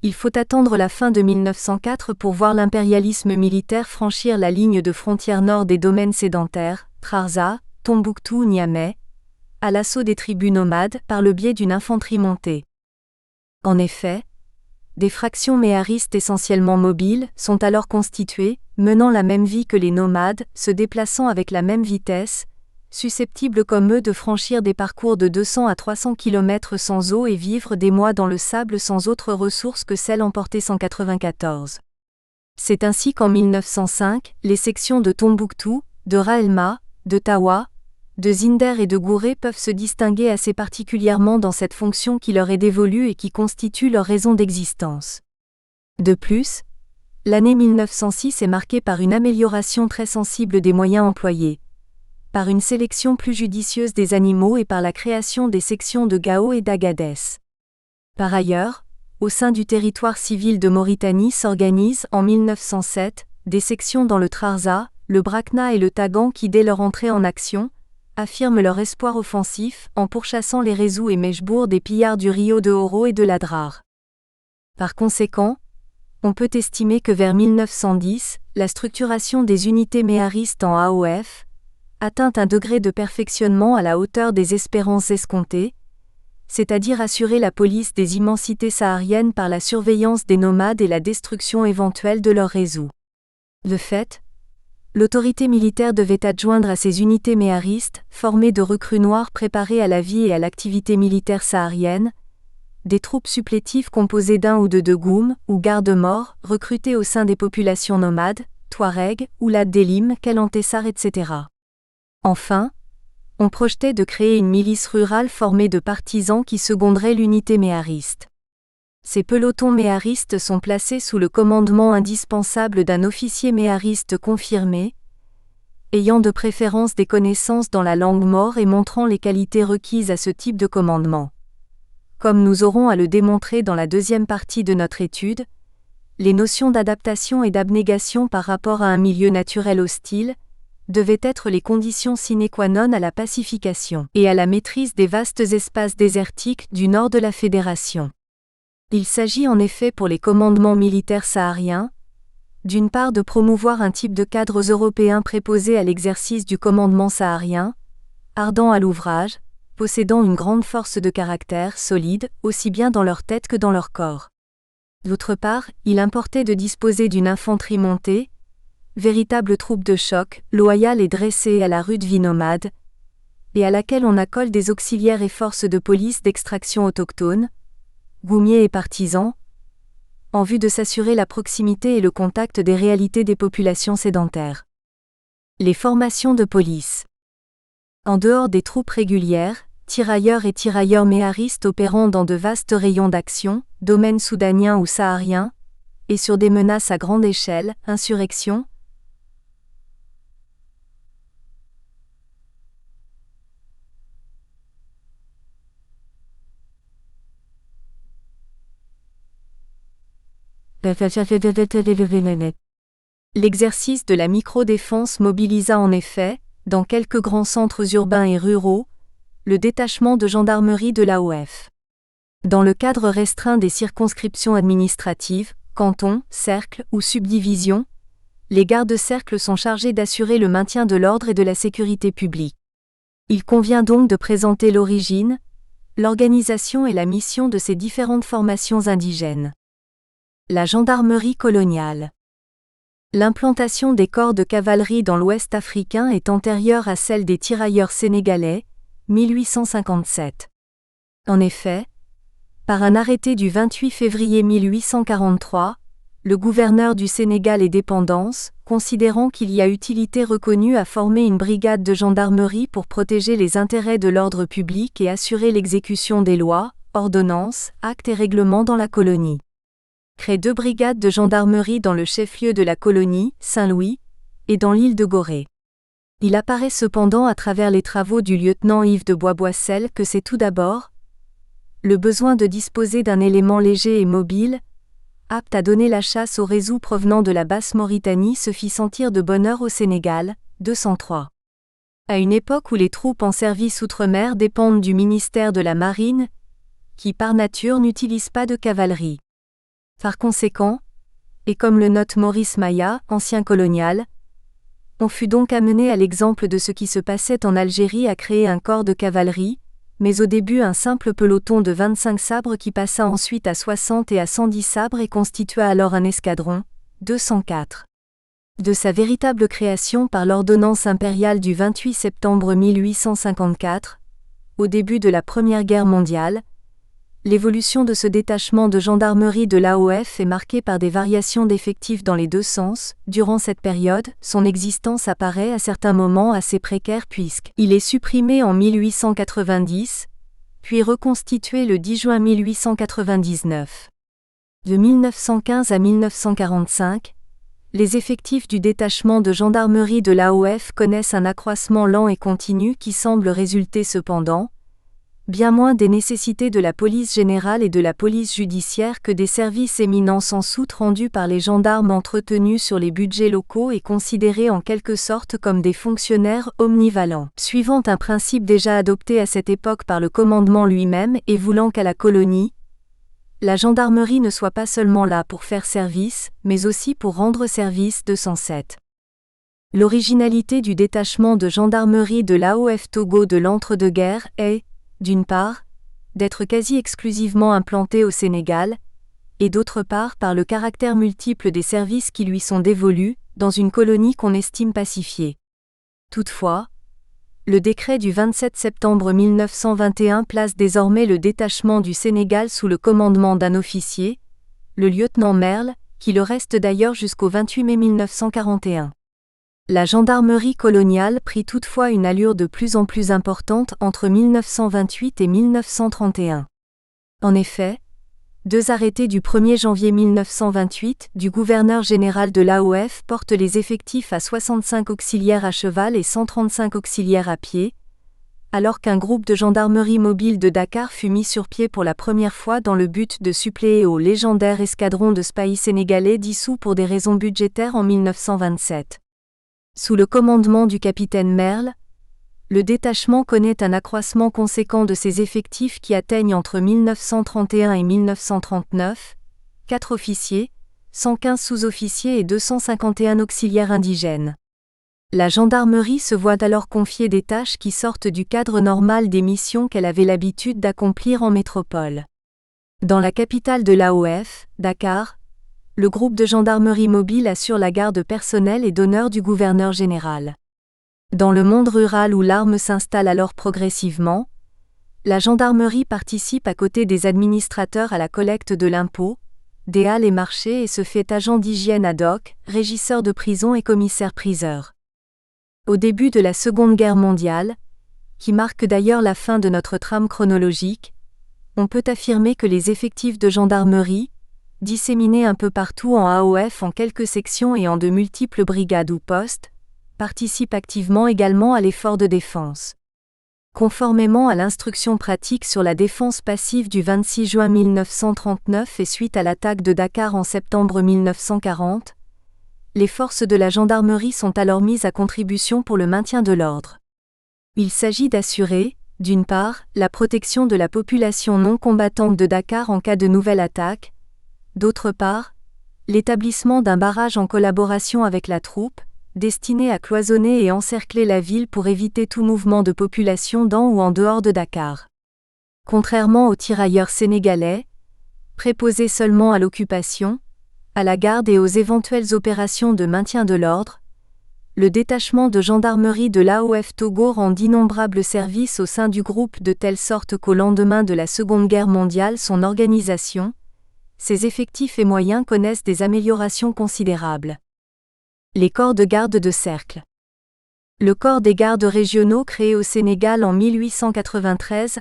A: il faut attendre la fin de 1904 pour voir l'impérialisme militaire franchir la ligne de frontière nord des domaines sédentaires, Trarza, Tombouctou, Niamey, à l'assaut des tribus nomades par le biais d'une infanterie montée. En effet, des fractions méharistes essentiellement mobiles sont alors constituées, menant la même vie que les nomades, se déplaçant avec la même vitesse, susceptibles comme eux de franchir des parcours de 200 à 300 km sans eau et vivre des mois dans le sable sans autre ressource que celle emportée 194. C'est ainsi qu'en 1905, les sections de Tombouctou, de Raelma, de Tawa, de Zinder et de Gouré peuvent se distinguer assez particulièrement dans cette fonction qui leur est dévolue et qui constitue leur raison d'existence. De plus, l'année 1906 est marquée par une amélioration très sensible des moyens employés, par une sélection plus judicieuse des animaux et par la création des sections de Gao et d'Agadez. Par ailleurs, au sein du territoire civil de Mauritanie s'organisent en 1907 des sections dans le Trarza, le Brakna et le Tagan qui dès leur entrée en action, affirment leur espoir offensif en pourchassant les Rezous et Mejbour des pillards du Rio de Oro et de l'Adrar. Par conséquent, on peut estimer que vers 1910, la structuration des unités méharistes en AOF atteint un degré de perfectionnement à la hauteur des espérances escomptées, c'est-à-dire assurer la police des immensités sahariennes par la surveillance des nomades et la destruction éventuelle de leurs Rezous. De fait, l'autorité militaire devait adjoindre à ces unités méharistes, formées de recrues noirs préparés à la vie et à l'activité militaire saharienne, des troupes supplétives composées d'un ou de deux goum, ou gardes-morts, recrutés au sein des populations nomades, Touaregs, Oulad Delim, Kalantessar, etc. Enfin, on projetait de créer une milice rurale formée de partisans qui seconderaient l'unité méhariste. Ces pelotons méharistes sont placés sous le commandement indispensable d'un officier méhariste confirmé, ayant de préférence des connaissances dans la langue maure et montrant les qualités requises à ce type de commandement. Comme nous aurons à le démontrer dans la deuxième partie de notre étude, les notions d'adaptation et d'abnégation par rapport à un milieu naturel hostile devaient être les conditions sine qua non à la pacification et à la maîtrise des vastes espaces désertiques du nord de la Fédération. Il s'agit en effet pour les commandements militaires sahariens, d'une part de promouvoir un type de cadres européens préposés à l'exercice du commandement saharien, ardents à l'ouvrage, possédant une grande force de caractère solide, aussi bien dans leur tête que dans leur corps. D'autre part, il importait de disposer d'une infanterie montée, véritable troupe de choc, loyale et dressée à la rude vie nomade, et à laquelle on accole des auxiliaires et forces de police d'extraction autochtone, goumiers et partisans, en vue de s'assurer la proximité et le contact des réalités des populations sédentaires. Les formations de police. En dehors des troupes régulières, tirailleurs et tirailleurs méharistes opérant dans de vastes rayons d'action, domaines soudaniens ou sahariens, et sur des menaces à grande échelle, insurrection, l'exercice de la microdéfense mobilisa en effet, dans quelques grands centres urbains et ruraux, le détachement de gendarmerie de l'AOF. Dans le cadre restreint des circonscriptions administratives, cantons, cercles ou subdivisions, les gardes-cercles sont chargés d'assurer le maintien de l'ordre et de la sécurité publique. Il convient donc de présenter l'origine, l'organisation et la mission de ces différentes formations indigènes. La gendarmerie coloniale. L'implantation des corps de cavalerie dans l'Ouest africain est antérieure à celle des tirailleurs sénégalais, 1857. En effet, par un arrêté du 28 février 1843, le gouverneur du Sénégal et Dépendance, considérant qu'il y a utilité reconnue à former une brigade de gendarmerie pour protéger les intérêts de l'ordre public et assurer l'exécution des lois, ordonnances, actes et règlements dans la colonie, crée 2 brigades de gendarmerie dans le chef-lieu de la colonie, Saint-Louis, et dans l'île de Gorée. Il apparaît cependant à travers les travaux du lieutenant Yves de Boisboissel que c'est tout d'abord le besoin de disposer d'un élément léger et mobile, apte à donner la chasse aux réseaux provenant de la Basse-Mauritanie se fit sentir de bonne heure au Sénégal, 203. À une époque où les troupes en service outre-mer dépendent du ministère de la Marine, qui par nature n'utilise pas de cavalerie. Par conséquent, et comme le note Maurice Maya, ancien colonial, on fut donc amené à l'exemple de ce qui se passait en Algérie à créer un corps de cavalerie, mais au début un simple peloton de 25 sabres qui passa ensuite à 60 et à 110 sabres et constitua alors un escadron, 204. De sa véritable création par l'ordonnance impériale du 28 septembre 1854, au début de la Première Guerre mondiale, l'évolution de ce détachement de gendarmerie de l'AOF est marquée par des variations d'effectifs dans les deux sens. Durant cette période, son existence apparaît à certains moments assez précaire puisqu'il est supprimé en 1890, puis reconstitué le 10 juin 1899. De 1915 à 1945, les effectifs du détachement de gendarmerie de l'AOF connaissent un accroissement lent et continu qui semble résulter cependant, bien moins des nécessités de la police générale et de la police judiciaire que des services éminents sans soute rendus par les gendarmes entretenus sur les budgets locaux et considérés en quelque sorte comme des fonctionnaires omnivalents. Suivant un principe déjà adopté à cette époque par le commandement lui-même et voulant qu'à la colonie, la gendarmerie ne soit pas seulement là pour faire service, mais aussi pour rendre service 207. L'originalité du détachement de gendarmerie de l'AOF Togo de l'entre-deux-guerres est, d'une part, d'être quasi exclusivement implanté au Sénégal, et d'autre part par le caractère multiple des services qui lui sont dévolus, dans une colonie qu'on estime pacifiée. Toutefois, le décret du 27 septembre 1921 place désormais le détachement du Sénégal sous le commandement d'un officier, le lieutenant Merle, qui le reste d'ailleurs jusqu'au 28 mai 1941. La gendarmerie coloniale prit toutefois une allure de plus en plus importante entre 1928 et 1931. En effet, deux arrêtés du 1er janvier 1928 du gouverneur général de l'AOF portent les effectifs à 65 auxiliaires à cheval et 135 auxiliaires à pied, alors qu'un groupe de gendarmerie mobile de Dakar fut mis sur pied pour la première fois dans le but de suppléer au légendaire escadron de Spahis sénégalais dissous pour des raisons budgétaires en 1927. Sous le commandement du capitaine Merle, le détachement connaît un accroissement conséquent de ses effectifs qui atteignent entre 1931 et 1939, 4 officiers, 115 sous-officiers et 251 auxiliaires indigènes. La gendarmerie se voit alors confier des tâches qui sortent du cadre normal des missions qu'elle avait l'habitude d'accomplir en métropole. Dans la capitale de l'AOF, Dakar, le groupe de gendarmerie mobile assure la garde personnelle et d'honneur du gouverneur général. Dans le monde rural où l'arme s'installe alors progressivement, la gendarmerie participe à côté des administrateurs à la collecte de l'impôt, des halles et marchés et se fait agent d'hygiène ad hoc, régisseur de prison et commissaire-priseur. Au début de la Seconde Guerre mondiale, qui marque d'ailleurs la fin de notre trame chronologique, on peut affirmer que les effectifs de gendarmerie, disséminés un peu partout en AOF en quelques sections et en de multiples brigades ou postes, participent activement également à l'effort de défense. Conformément à l'instruction pratique sur la défense passive du 26 juin 1939 et suite à l'attaque de Dakar en septembre 1940, les forces de la gendarmerie sont alors mises à contribution pour le maintien de l'ordre. Il s'agit d'assurer, d'une part, la protection de la population non combattante de Dakar en cas de nouvelle attaque, d'autre part, l'établissement d'un barrage en collaboration avec la troupe, destiné à cloisonner et encercler la ville pour éviter tout mouvement de population dans ou en dehors de Dakar. Contrairement aux tirailleurs sénégalais, préposés seulement à l'occupation, à la garde et aux éventuelles opérations de maintien de l'ordre, le détachement de gendarmerie de l'AOF Togo rend d'innombrables services au sein du groupe de telle sorte qu'au lendemain de la Seconde Guerre mondiale son organisation, ses effectifs et moyens connaissent des améliorations considérables. Les corps de garde de cercle. Le corps des gardes régionaux créé au Sénégal en 1893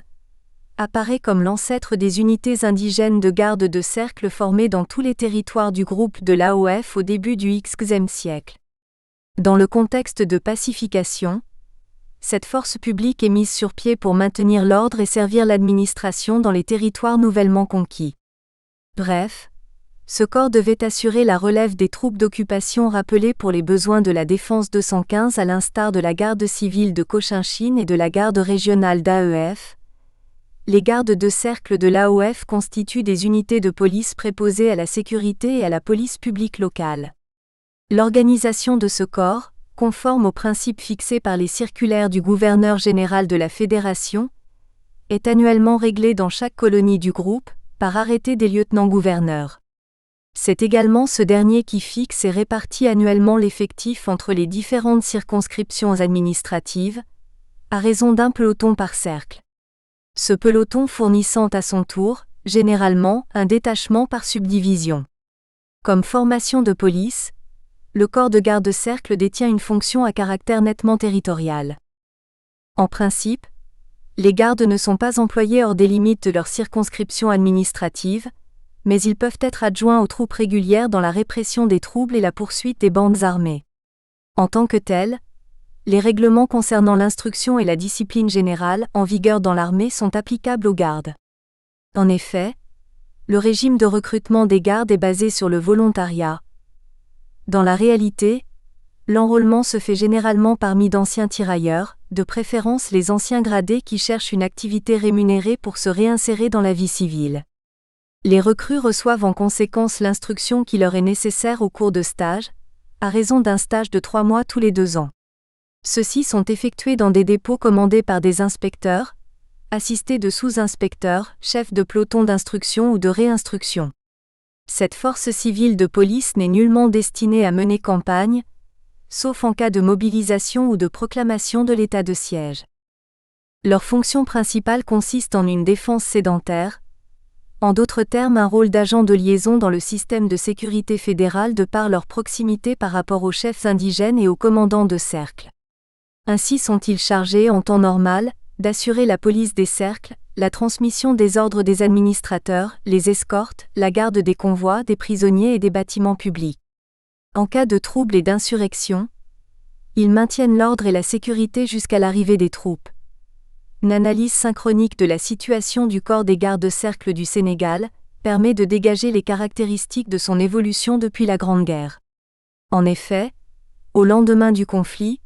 A: apparaît comme l'ancêtre des unités indigènes de garde de cercle formées dans tous les territoires du groupe de l'AOF au début du XXe siècle. Dans le contexte de pacification, cette force publique est mise sur pied pour maintenir l'ordre et servir l'administration dans les territoires nouvellement conquis. Bref, ce corps devait assurer la relève des troupes d'occupation rappelées pour les besoins de la défense 215 à l'instar de la garde civile de Cochinchine et de la garde régionale d'AEF. Les gardes de cercle de l'AOF constituent des unités de police préposées à la sécurité et à la police publique locale. L'organisation de ce corps, conforme aux principes fixés par les circulaires du gouverneur général de la Fédération, est annuellement réglée dans chaque colonie du groupe, par arrêté des lieutenants-gouverneurs. C'est également ce dernier qui fixe et répartit annuellement l'effectif entre les différentes circonscriptions administratives, à raison d'un peloton par cercle. Ce peloton fournissant à son tour, généralement, un détachement par subdivision. Comme formation de police, le corps de garde-cercle détient une fonction à caractère nettement territorial. En principe, les gardes ne sont pas employés hors des limites de leur circonscription administrative, mais ils peuvent être adjoints aux troupes régulières dans la répression des troubles et la poursuite des bandes armées. En tant que tels, les règlements concernant l'instruction et la discipline générale en vigueur dans l'armée sont applicables aux gardes. En effet, le régime de recrutement des gardes est basé sur le volontariat. Dans la réalité, l'enrôlement se fait généralement parmi d'anciens tirailleurs, de préférence les anciens gradés qui cherchent une activité rémunérée pour se réinsérer dans la vie civile. Les recrues reçoivent en conséquence l'instruction qui leur est nécessaire au cours de stage, à raison d'un stage de 3 mois tous les 2 ans. Ceux-ci sont effectués dans des dépôts commandés par des inspecteurs, assistés de sous-inspecteurs, chefs de peloton d'instruction ou de réinstruction. Cette force civile de police n'est nullement destinée à mener campagne, sauf en cas de mobilisation ou de proclamation de l'état de siège. Leur fonction principale consiste en une défense sédentaire, en d'autres termes un rôle d'agent de liaison dans le système de sécurité fédéral de par leur proximité par rapport aux chefs indigènes et aux commandants de cercle. Ainsi sont-ils chargés en temps normal, d'assurer la police des cercles, la transmission des ordres des administrateurs, les escortes, la garde des convois, des prisonniers et des bâtiments publics. En cas de troubles et d'insurrection, ils maintiennent l'ordre et la sécurité jusqu'à l'arrivée des troupes. Une analyse synchronique de la situation du corps des gardes-cercles du Sénégal permet de dégager les caractéristiques de son évolution depuis la Grande Guerre. En effet, au lendemain du conflit,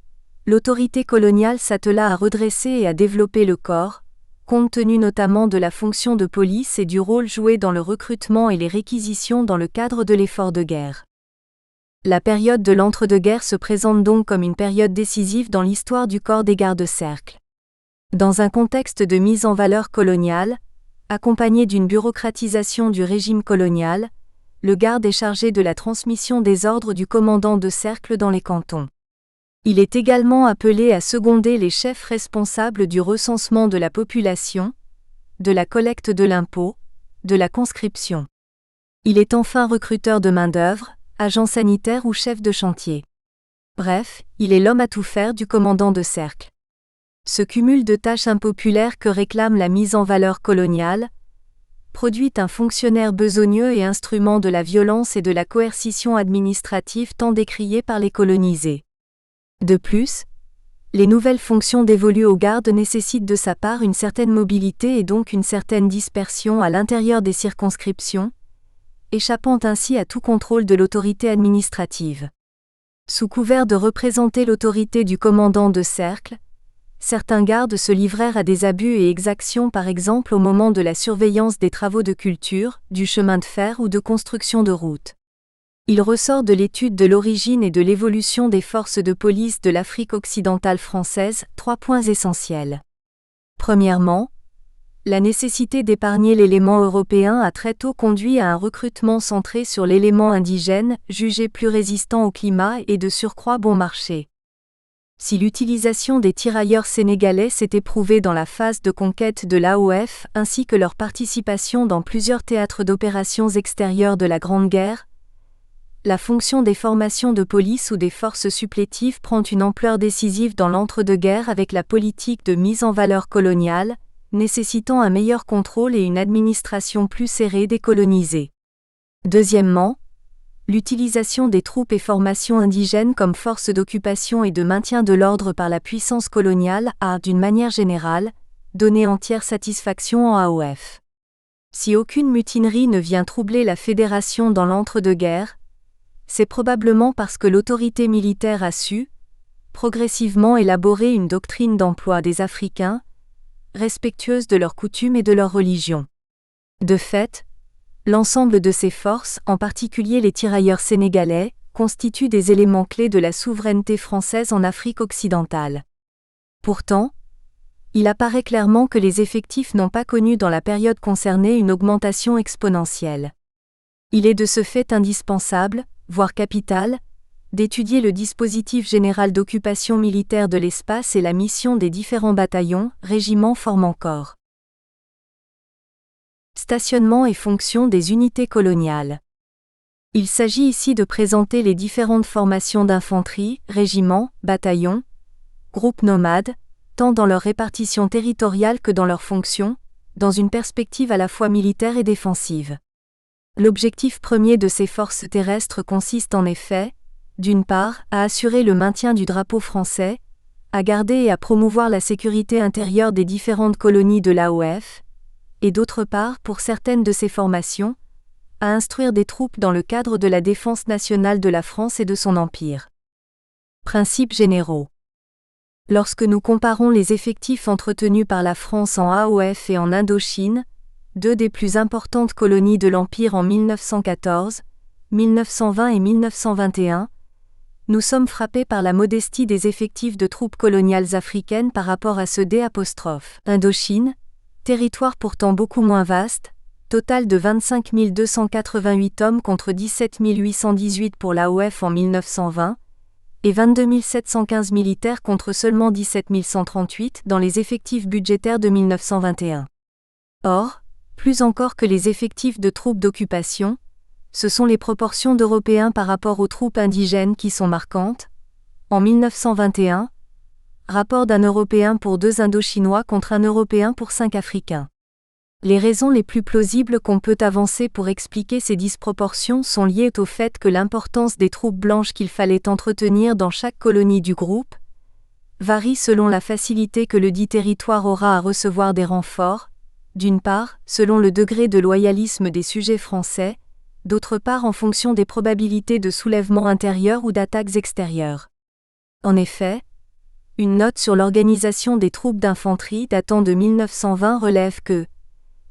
A: l'autorité coloniale s'attela à redresser et à développer le corps, compte tenu notamment de la fonction de police et du rôle joué dans le recrutement et les réquisitions dans le cadre de l'effort de guerre. La période de l'entre-deux-guerres se présente donc comme une période décisive dans l'histoire du corps des gardes-cercles. Dans un contexte de mise en valeur coloniale, accompagné d'une bureaucratisation du régime colonial, le garde est chargé de la transmission des ordres du commandant de cercle dans les cantons. Il est également appelé à seconder les chefs responsables du recensement de la population, de la collecte de l'impôt, de la conscription. Il est enfin recruteur de main-d'œuvre, agent sanitaire ou chef de chantier. Bref, il est l'homme à tout faire du commandant de cercle. Ce cumul de tâches impopulaires que réclame la mise en valeur coloniale produit un fonctionnaire besogneux et instrument de la violence et de la coercition administrative tant décriée par les colonisés. De plus, les nouvelles fonctions dévolues aux gardes nécessitent de sa part une certaine mobilité et donc une certaine dispersion à l'intérieur des circonscriptions, échappant ainsi à tout contrôle de l'autorité administrative. Sous couvert de représenter l'autorité du commandant de cercle, certains gardes se livrèrent à des abus et exactions par exemple au moment de la surveillance des travaux de culture, du chemin de fer ou de construction de routes. Il ressort de l'étude de l'origine et de l'évolution des forces de police de l'Afrique occidentale française 3 points essentiels. Premièrement, la nécessité d'épargner l'élément européen a très tôt conduit à un recrutement centré sur l'élément indigène, jugé plus résistant au climat et de surcroît bon marché. Si l'utilisation des tirailleurs sénégalais s'est éprouvée dans la phase de conquête de l'AOF ainsi que leur participation dans plusieurs théâtres d'opérations extérieures de la Grande Guerre, la fonction des formations de police ou des forces supplétives prend une ampleur décisive dans l'entre-deux-guerres avec la politique de mise en valeur coloniale, nécessitant un meilleur contrôle et une administration plus serrée des colonisés. Deuxièmement, l'utilisation des troupes et formations indigènes comme force d'occupation et de maintien de l'ordre par la puissance coloniale a, d'une manière générale, donné entière satisfaction en AOF. Si aucune mutinerie ne vient troubler la Fédération dans l'entre-deux-guerres, c'est probablement parce que l'autorité militaire a su, progressivement élaborer une doctrine d'emploi des Africains, respectueuse de leurs coutumes et de leur religion. De fait, l'ensemble de ces forces, en particulier les tirailleurs sénégalais, constituent des éléments clés de la souveraineté française en Afrique occidentale. Pourtant, il apparaît clairement que les effectifs n'ont pas connu dans la période concernée une augmentation exponentielle. Il est de ce fait indispensable, voire capital, d'étudier le dispositif général d'occupation militaire de l'espace et la mission des différents bataillons, régiments formant corps. Stationnement et fonction des unités coloniales. Il s'agit ici de présenter les différentes formations d'infanterie, régiments, bataillons, groupes nomades, tant dans leur répartition territoriale que dans leurs fonctions, dans une perspective à la fois militaire et défensive. L'objectif premier de ces forces terrestres consiste en effet, d'une part, à assurer le maintien du drapeau français, à garder et à promouvoir la sécurité intérieure des différentes colonies de l'AOF, et d'autre part, pour certaines de ces formations, à instruire des troupes dans le cadre de la défense nationale de la France et de son empire. Principes généraux. Lorsque nous comparons les effectifs entretenus par la France en AOF et en Indochine, deux des plus importantes colonies de l'Empire en 1914, 1920 et 1921, nous sommes frappés par la modestie des effectifs de troupes coloniales africaines par rapport à ceux d'Indochine, territoire pourtant beaucoup moins vaste, total de 25 288 hommes contre 17 818 pour l'AOF en 1920, et 22 715 militaires contre seulement 17 138 dans les effectifs budgétaires de 1921. Or, plus encore que les effectifs de troupes d'occupation, ce sont les proportions d'Européens par rapport aux troupes indigènes qui sont marquantes. En 1921, rapport d'un Européen pour 2 Indochinois contre un Européen pour 5 Africains. Les raisons les plus plausibles qu'on peut avancer pour expliquer ces disproportions sont liées au fait que l'importance des troupes blanches qu'il fallait entretenir dans chaque colonie du groupe varie selon la facilité que le dit territoire aura à recevoir des renforts, d'une part, selon le degré de loyalisme des sujets français, d'autre part en fonction des probabilités de soulèvement intérieur ou d'attaques extérieures. En effet, une note sur l'organisation des troupes d'infanterie datant de 1920 relève que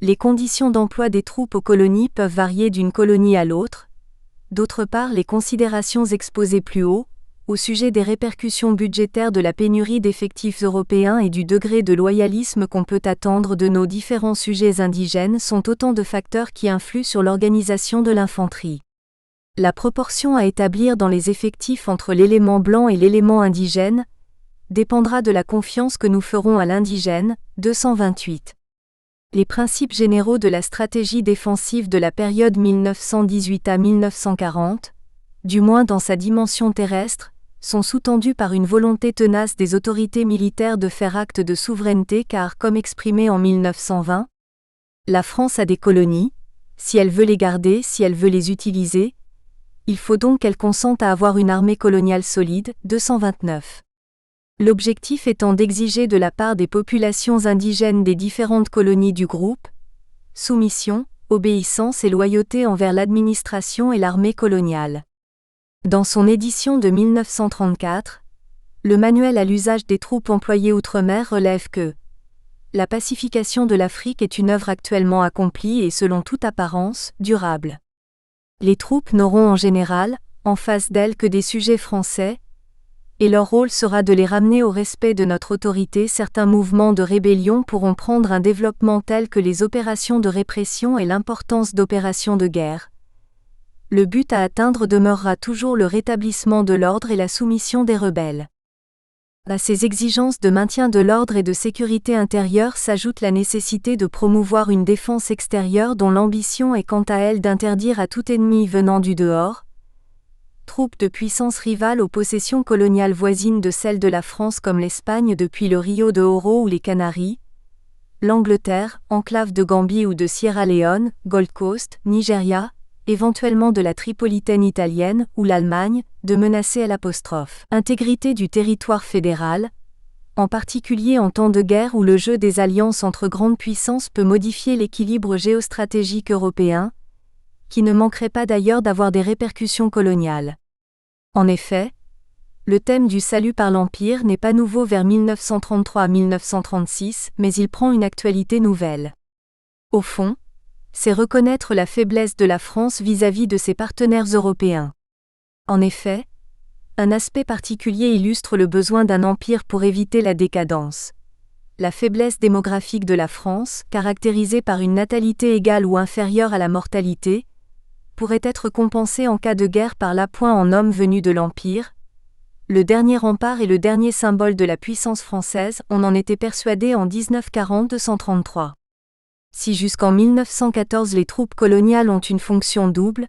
A: les conditions d'emploi des troupes aux colonies peuvent varier d'une colonie à l'autre. D'autre part, les considérations exposées plus haut, au sujet des répercussions budgétaires de la pénurie d'effectifs européens et du degré de loyalisme qu'on peut attendre de nos différents sujets indigènes sont autant de facteurs qui influent sur l'organisation de l'infanterie. La proportion à établir dans les effectifs entre l'élément blanc et l'élément indigène dépendra de la confiance que nous ferons à l'indigène. 228. Les principes généraux de la stratégie défensive de la période 1918 à 1940, du moins dans sa dimension terrestre, sont sous-tendus par une volonté tenace des autorités militaires de faire acte de souveraineté car, comme exprimé en 1920, la France a des colonies, si elle veut les garder, si elle veut les utiliser, il faut donc qu'elle consente à avoir une armée coloniale solide. 229. L'objectif étant d'exiger de la part des populations indigènes des différentes colonies du groupe soumission, obéissance et loyauté envers l'administration et l'armée coloniale. Dans son édition de 1934, le manuel à l'usage des troupes employées outre-mer relève que la pacification de l'Afrique est une œuvre actuellement accomplie et selon toute apparence, durable. Les troupes n'auront en général, en face d'elles que des sujets français, et leur rôle sera de les ramener au respect de notre autorité. Certains mouvements de rébellion pourront prendre un développement tel que les opérations de répression et l'importance d'opérations de guerre. Le but à atteindre demeurera toujours le rétablissement de l'ordre et la soumission des rebelles. À ces exigences de maintien de l'ordre et de sécurité intérieure s'ajoute la nécessité de promouvoir une défense extérieure dont l'ambition est quant à elle d'interdire à tout ennemi venant du dehors, troupes de puissances rivales aux possessions coloniales voisines de celles de la France comme l'Espagne depuis le Rio de Oro ou les Canaries, l'Angleterre, enclave de Gambie ou de Sierra Leone, Gold Coast, Nigeria, éventuellement de la Tripolitaine italienne ou l'Allemagne, de menacer l'intégrité du territoire fédéral, en particulier en temps de guerre où le jeu des alliances entre grandes puissances peut modifier l'équilibre géostratégique européen, qui ne manquerait pas d'ailleurs d'avoir des répercussions coloniales. En effet, le thème du salut par l'Empire n'est pas nouveau vers 1933 à 1936, mais il prend une actualité nouvelle. Au fond, c'est reconnaître la faiblesse de la France vis-à-vis de ses partenaires européens. En effet, un aspect particulier illustre le besoin d'un empire pour éviter la décadence. La faiblesse démographique de la France, caractérisée par une natalité égale ou inférieure à la mortalité, pourrait être compensée en cas de guerre par l'appoint en hommes venus de l'Empire. Le dernier rempart et le dernier symbole de la puissance française, on en était persuadé en 1940-133. Si jusqu'en 1914 les troupes coloniales ont une fonction double,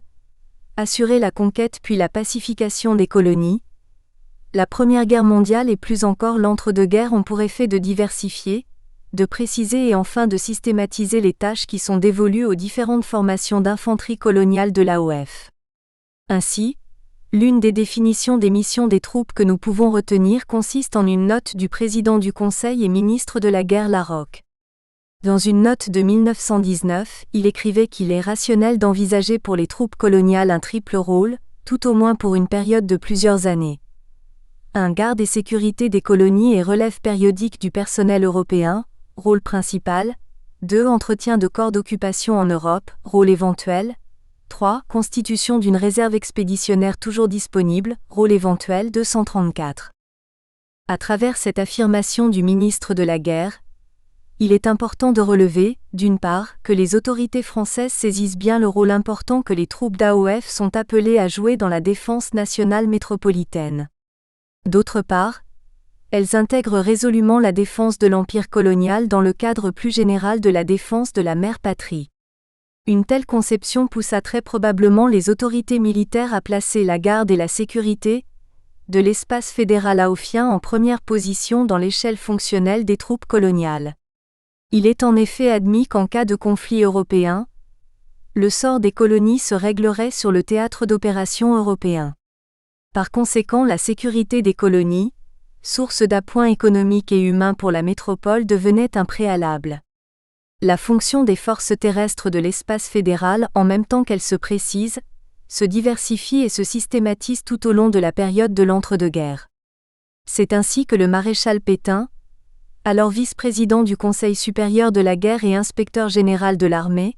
A: assurer la conquête puis la pacification des colonies, la Première Guerre mondiale et plus encore l'entre-deux-guerres ont pour effet de diversifier, de préciser et enfin de systématiser les tâches qui sont dévolues aux différentes formations d'infanterie coloniale de l'AOF. Ainsi, l'une des définitions des missions des troupes que nous pouvons retenir consiste en une note du président du Conseil et ministre de la guerre Larocque. Dans une note de 1919, il écrivait qu'il est rationnel d'envisager pour les troupes coloniales un triple rôle, tout au moins pour une période de plusieurs années. 1. Garde et sécurité des colonies et relève périodique du personnel européen, rôle principal. 2. Entretien de corps d'occupation en Europe, rôle éventuel. 3. Constitution d'une réserve expéditionnaire toujours disponible, rôle éventuel 234. À travers cette affirmation du ministre de la Guerre, il est important de relever, d'une part, que les autorités françaises saisissent bien le rôle important que les troupes d'AOF sont appelées à jouer dans la défense nationale métropolitaine. D'autre part, elles intègrent résolument la défense de l'empire colonial dans le cadre plus général de la défense de la mère patrie. Une telle conception poussa très probablement les autorités militaires à placer la garde et la sécurité de l'espace fédéral aofien en première position dans l'échelle fonctionnelle des troupes coloniales. Il est en effet admis qu'en cas de conflit européen, le sort des colonies se réglerait sur le théâtre d'opérations européen. Par conséquent, la sécurité des colonies, source d'appoint économique et humain pour la métropole, devenait un préalable. La fonction des forces terrestres de l'espace fédéral, en même temps qu'elle se précise, se diversifie et se systématise tout au long de la période de l'entre-deux-guerres. C'est ainsi que le maréchal Pétain, alors vice-président du Conseil supérieur de la guerre et inspecteur général de l'armée,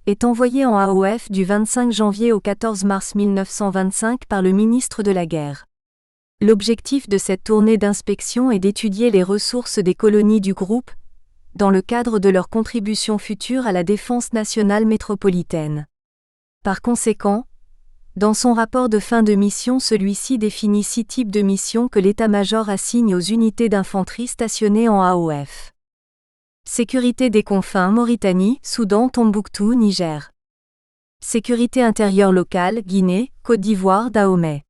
A: est envoyé en AOF du 25 janvier au 14 mars 1925 par le ministre de la Guerre. L'objectif de cette tournée d'inspection est d'étudier les ressources des colonies du groupe, dans le cadre de leur contribution future à la défense nationale métropolitaine. Par conséquent, dans son rapport de fin de mission, celui-ci définit 6 types de missions que l'état-major assigne aux unités d'infanterie stationnées en AOF. Sécurité des confins Mauritanie, Soudan, Tombouctou, Niger. Sécurité intérieure locale Guinée, Côte d'Ivoire, Dahomey.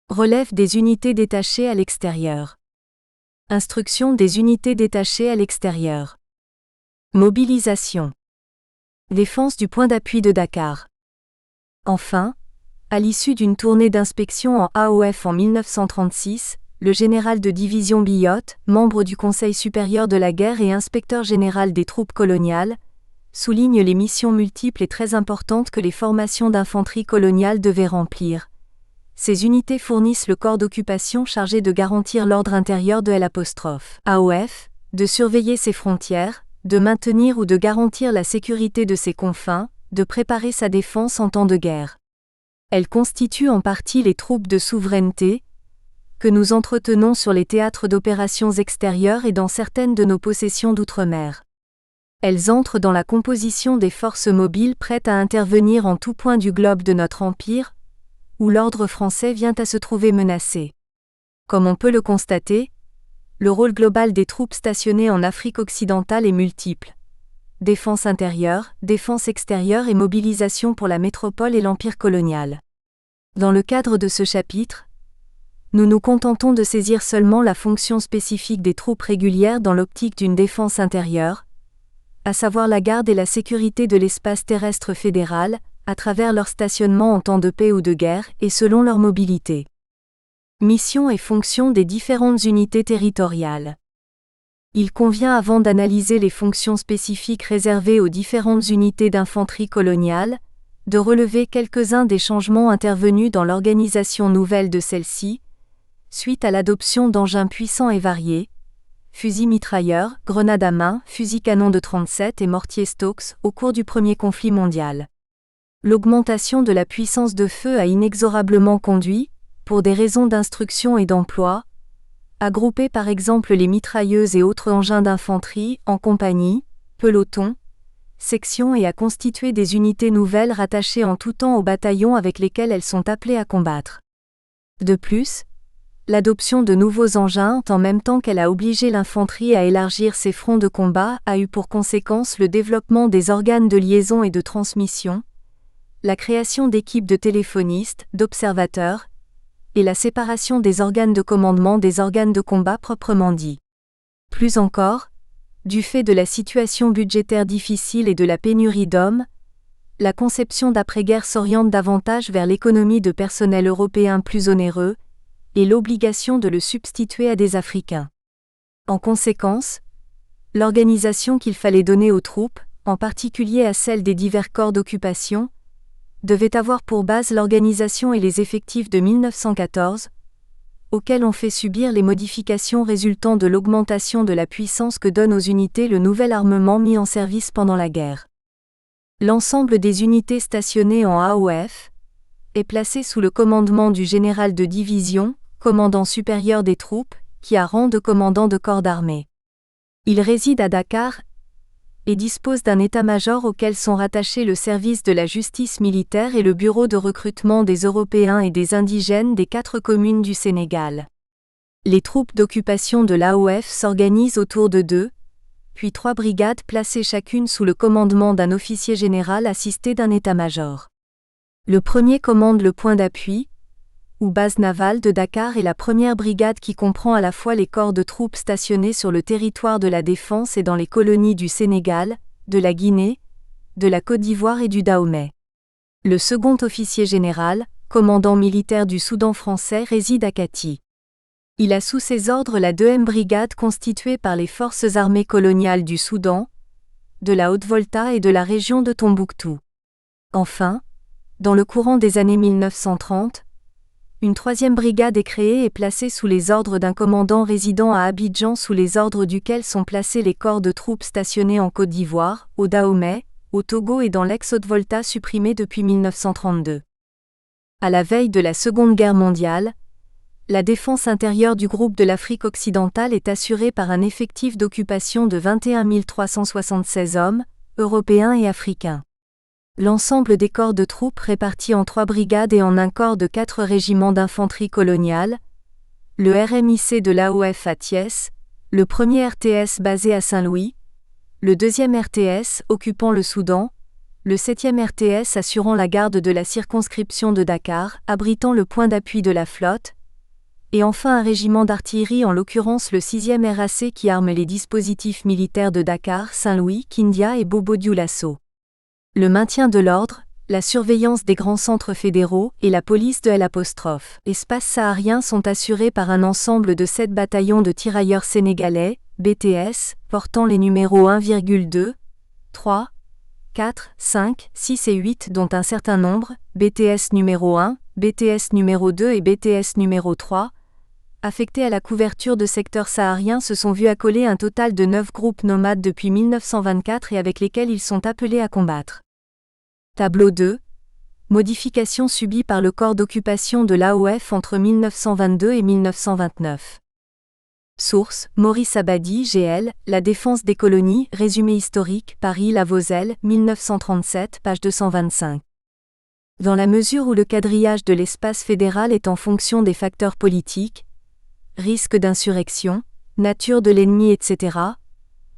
A: Relève des unités détachées à l'extérieur. Instruction des unités détachées à l'extérieur. Mobilisation. Défense du point d'appui de Dakar. Enfin, à l'issue d'une tournée d'inspection en AOF en 1936, le général de division Billotte, membre du Conseil supérieur de la guerre et inspecteur général des troupes coloniales, souligne les missions multiples et très importantes que les formations d'infanterie coloniale devaient remplir. Ces unités fournissent le corps d'occupation chargé de garantir l'ordre intérieur de l'AOF, de surveiller ses frontières, de maintenir ou de garantir la sécurité de ses confins, de préparer sa défense en temps de guerre. Elles constituent en partie les troupes de souveraineté, que nous entretenons sur les théâtres d'opérations extérieures et dans certaines de nos possessions d'outre-mer. Elles entrent dans la composition des forces mobiles prêtes à intervenir en tout point du globe de notre empire, où l'ordre français vient à se trouver menacé. Comme on peut le constater, le rôle global des troupes stationnées en Afrique occidentale est multiple. Défense intérieure, défense extérieure et mobilisation pour la métropole et l'empire colonial. Dans le cadre de ce chapitre, nous nous contentons de saisir seulement la fonction spécifique des troupes régulières dans l'optique d'une défense intérieure, à savoir la garde et la sécurité de l'espace terrestre fédéral, à travers leur stationnement en temps de paix ou de guerre et selon leur mobilité. Mission et fonction des différentes unités territoriales. Il convient avant d'analyser les fonctions spécifiques réservées aux différentes unités d'infanterie coloniale, de relever quelques-uns des changements intervenus dans l'organisation nouvelle de celle-ci, suite à l'adoption d'engins puissants et variés, fusils mitrailleurs, grenades à main, fusils-canons de 37 et mortiers Stokes au cours du premier conflit mondial. L'augmentation de la puissance de feu a inexorablement conduit, pour des raisons d'instruction et d'emploi, à grouper par exemple les mitrailleuses et autres engins d'infanterie en compagnie, pelotons, sections et à constituer des unités nouvelles rattachées en tout temps aux bataillons avec lesquels elles sont appelées à combattre. De plus, l'adoption de nouveaux engins en même temps qu'elle a obligé l'infanterie à élargir ses fronts de combat a eu pour conséquence le développement des organes de liaison et de transmission, la création d'équipes de téléphonistes, d'observateurs, et la séparation des organes de commandement des organes de combat proprement dits. Plus encore, du fait de la situation budgétaire difficile et de la pénurie d'hommes, la conception d'après-guerre s'oriente davantage vers l'économie de personnel européen plus onéreux, et l'obligation de le substituer à des Africains. En conséquence, l'organisation qu'il fallait donner aux troupes, en particulier à celle des divers corps d'occupation, devait avoir pour base l'organisation et les effectifs de 1914, auxquels on fait subir les modifications résultant de l'augmentation de la puissance que donne aux unités le nouvel armement mis en service pendant la guerre. L'ensemble des unités stationnées en AOF est placé sous le commandement du général de division, commandant supérieur des troupes, qui a rang de commandant de corps d'armée. Il réside à Dakar et dispose d'un état-major auquel sont rattachés le service de la justice militaire et le bureau de recrutement des Européens et des indigènes des 4 communes du Sénégal. Les troupes d'occupation de l'AOF s'organisent autour de 2, puis 3 brigades placées chacune sous le commandement d'un officier général assisté d'un état-major. Le premier commande le point d'appui, ou base navale de Dakar et la première brigade qui comprend à la fois les corps de troupes stationnés sur le territoire de la Défense et dans les colonies du Sénégal, de la Guinée, de la Côte d'Ivoire et du Dahomey. Le second officier général, commandant militaire du Soudan français, réside à Kati. Il a sous ses ordres la 2e brigade constituée par les forces armées coloniales du Soudan, de la Haute-Volta et de la région de Tombouctou. Enfin, dans le courant des années 1930, une 3e brigade est créée et placée sous les ordres d'un commandant résidant à Abidjan sous les ordres duquel sont placés les corps de troupes stationnés en Côte d'Ivoire, au Dahomey, au Togo et dans l'ex-Haute-Volta supprimée depuis 1932. À la veille de la Seconde Guerre mondiale, la défense intérieure du groupe de l'Afrique occidentale est assurée par un effectif d'occupation de 21 376 hommes, européens et africains. L'ensemble des corps de troupes répartis en 3 brigades et en un corps de 4 régiments d'infanterie coloniale, le RMIC de l'AOF à Thiès, le premier RTS basé à Saint-Louis, le 2e RTS occupant le Soudan, le 7e RTS assurant la garde de la circonscription de Dakar, abritant le point d'appui de la flotte, et enfin un régiment d'artillerie en l'occurrence le 6e RAC qui arme les dispositifs militaires de Dakar, Saint-Louis, Kindia et Bobo-Dioulasso. Le maintien de l'ordre, la surveillance des grands centres fédéraux et la police de l'espace saharien sont assurés par un ensemble de 7 bataillons de tirailleurs sénégalais, BTS, portant les numéros 1,2, 3, 4, 5, 6 et 8 dont un certain nombre, BTS numéro 1, BTS numéro 2 et BTS numéro 3, affectés à la couverture de secteurs sahariens se sont vus accoler un total de 9 groupes nomades depuis 1924 et avec lesquels ils sont appelés à combattre. Tableau 2. Modifications subies par le corps d'occupation de l'AOF entre 1922 et 1929. Source, Maurice Abadi, GL, La défense des colonies, résumé historique, Paris, Lavozelle, 1937, page 225. Dans la mesure où le quadrillage de l'espace fédéral est en fonction des facteurs politiques, risque d'insurrection, nature de l'ennemi etc.,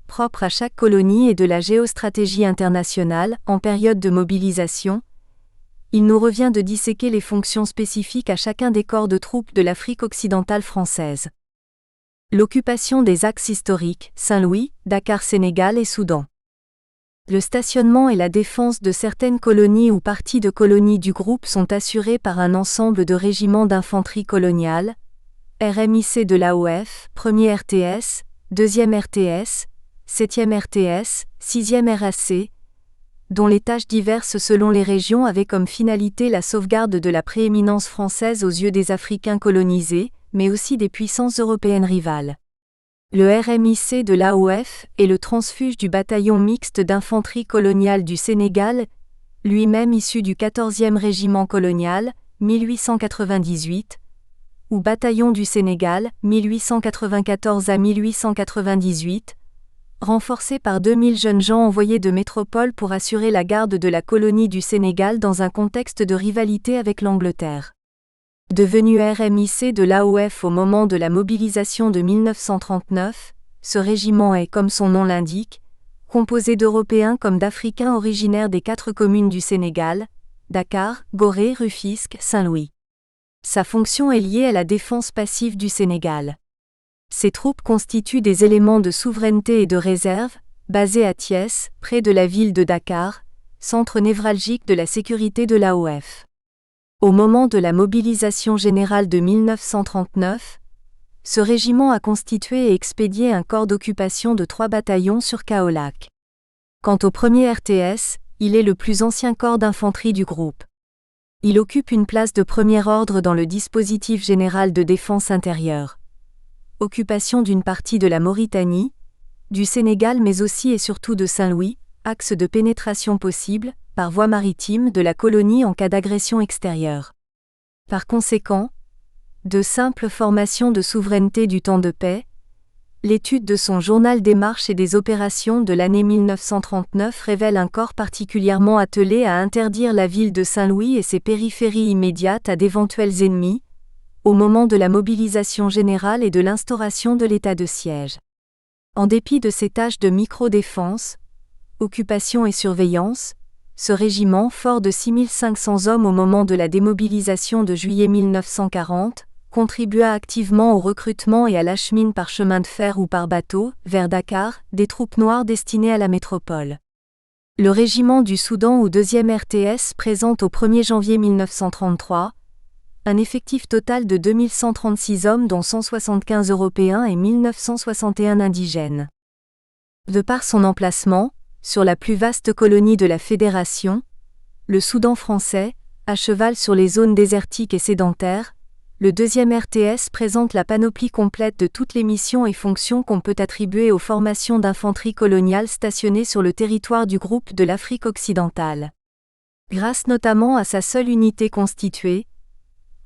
A: propre à chaque colonie et de la géostratégie internationale, en période de mobilisation, il nous revient de disséquer les fonctions spécifiques à chacun des corps de troupes de l'Afrique occidentale française. L'occupation des axes historiques, Saint-Louis, Dakar Sénégal et Soudan. Le stationnement et la défense de certaines colonies ou parties de colonies du groupe sont assurés par un ensemble de régiments d'infanterie coloniale, RMIC de l'AOF, 1er RTS, 2e RTS, 7e RTS, 6e RAC, dont les tâches diverses selon les régions avaient comme finalité la sauvegarde de la prééminence française aux yeux des Africains colonisés, mais aussi des puissances européennes rivales. Le RMIC de l'AOF est le transfuge du bataillon mixte d'infanterie coloniale du Sénégal, lui-même issu du 14e régiment colonial, 1898, ou bataillon du Sénégal, 1894 à 1898, renforcé par 2000 jeunes gens envoyés de métropole pour assurer la garde de la colonie du Sénégal dans un contexte de rivalité avec l'Angleterre. Devenu RMIC de l'AOF au moment de la mobilisation de 1939, ce régiment est, comme son nom l'indique, composé d'Européens comme d'Africains originaires des 4 communes du Sénégal, Dakar, Gorée, Rufisque, Saint-Louis. Sa fonction est liée à la défense passive du Sénégal. Ces troupes constituent des éléments de souveraineté et de réserve, basés à Thiès, près de la ville de Dakar, centre névralgique de la sécurité de l'AOF. Au moment de la mobilisation générale de 1939, ce régiment a constitué et expédié un corps d'occupation de 3 bataillons sur Kaolack. Quant au 1er RTS, il est le plus ancien corps d'infanterie du groupe. Il occupe une place de premier ordre dans le dispositif général de défense intérieure. Occupation d'une partie de la Mauritanie, du Sénégal mais aussi et surtout de Saint-Louis, axe de pénétration possible, par voie maritime de la colonie en cas d'agression extérieure. Par conséquent, de simples formations de souveraineté du temps de paix, l'étude de son journal des marches et des opérations de l'année 1939 révèle un corps particulièrement attelé à interdire la ville de Saint-Louis et ses périphéries immédiates à d'éventuels ennemis, au moment de la mobilisation générale et de l'instauration de l'état de siège. En dépit de ses tâches de micro-défense, occupation et surveillance, ce régiment, fort de 6500 hommes au moment de la démobilisation de juillet 1940, contribua activement au recrutement et à l'achemine par chemin de fer ou par bateau, vers Dakar, des troupes noires destinées à la métropole. Le régiment du Soudan ou 2e RTS présente au 1er janvier 1933 un effectif total de 2136 hommes dont 175 Européens et 1961 indigènes. De par son emplacement, sur la plus vaste colonie de la Fédération, le Soudan français, à cheval sur les zones désertiques et sédentaires, le 2e RTS présente la panoplie complète de toutes les missions et fonctions qu'on peut attribuer aux formations d'infanterie coloniale stationnées sur le territoire du groupe de l'Afrique occidentale. Grâce notamment à sa seule unité constituée,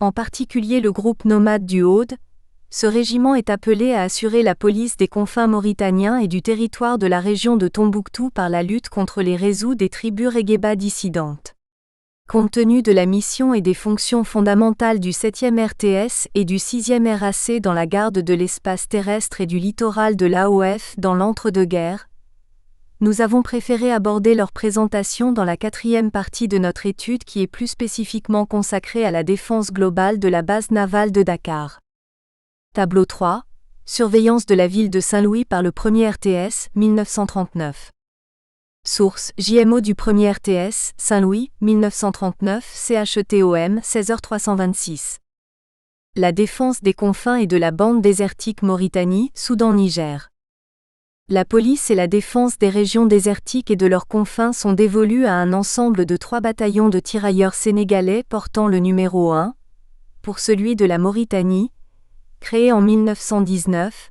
A: en particulier le groupe nomade du Aude, ce régiment est appelé à assurer la police des confins mauritaniens et du territoire de la région de Tombouctou par la lutte contre les réseaux des tribus Regeba dissidentes. Compte tenu de la mission et des fonctions fondamentales du 7e RTS et du 6e RAC dans la garde de l'espace terrestre et du littoral de l'AOF dans l'entre-deux-guerres, nous avons préféré aborder leur présentation dans la 4e partie de notre étude qui est plus spécifiquement consacrée à la défense globale de la base navale de Dakar. Tableau 3. Surveillance de la ville de Saint-Louis par le 1er RTS, 1939. Source: JMO du 1er RTS, Saint-Louis, 1939, CHETOM, 16h326. La défense des confins et de la bande désertique Mauritanie, Soudan-Niger. La police et la défense des régions désertiques et de leurs confins sont dévolues à un ensemble de 3 bataillons de tirailleurs sénégalais portant le numéro 1, pour celui de la Mauritanie, créé en 1919,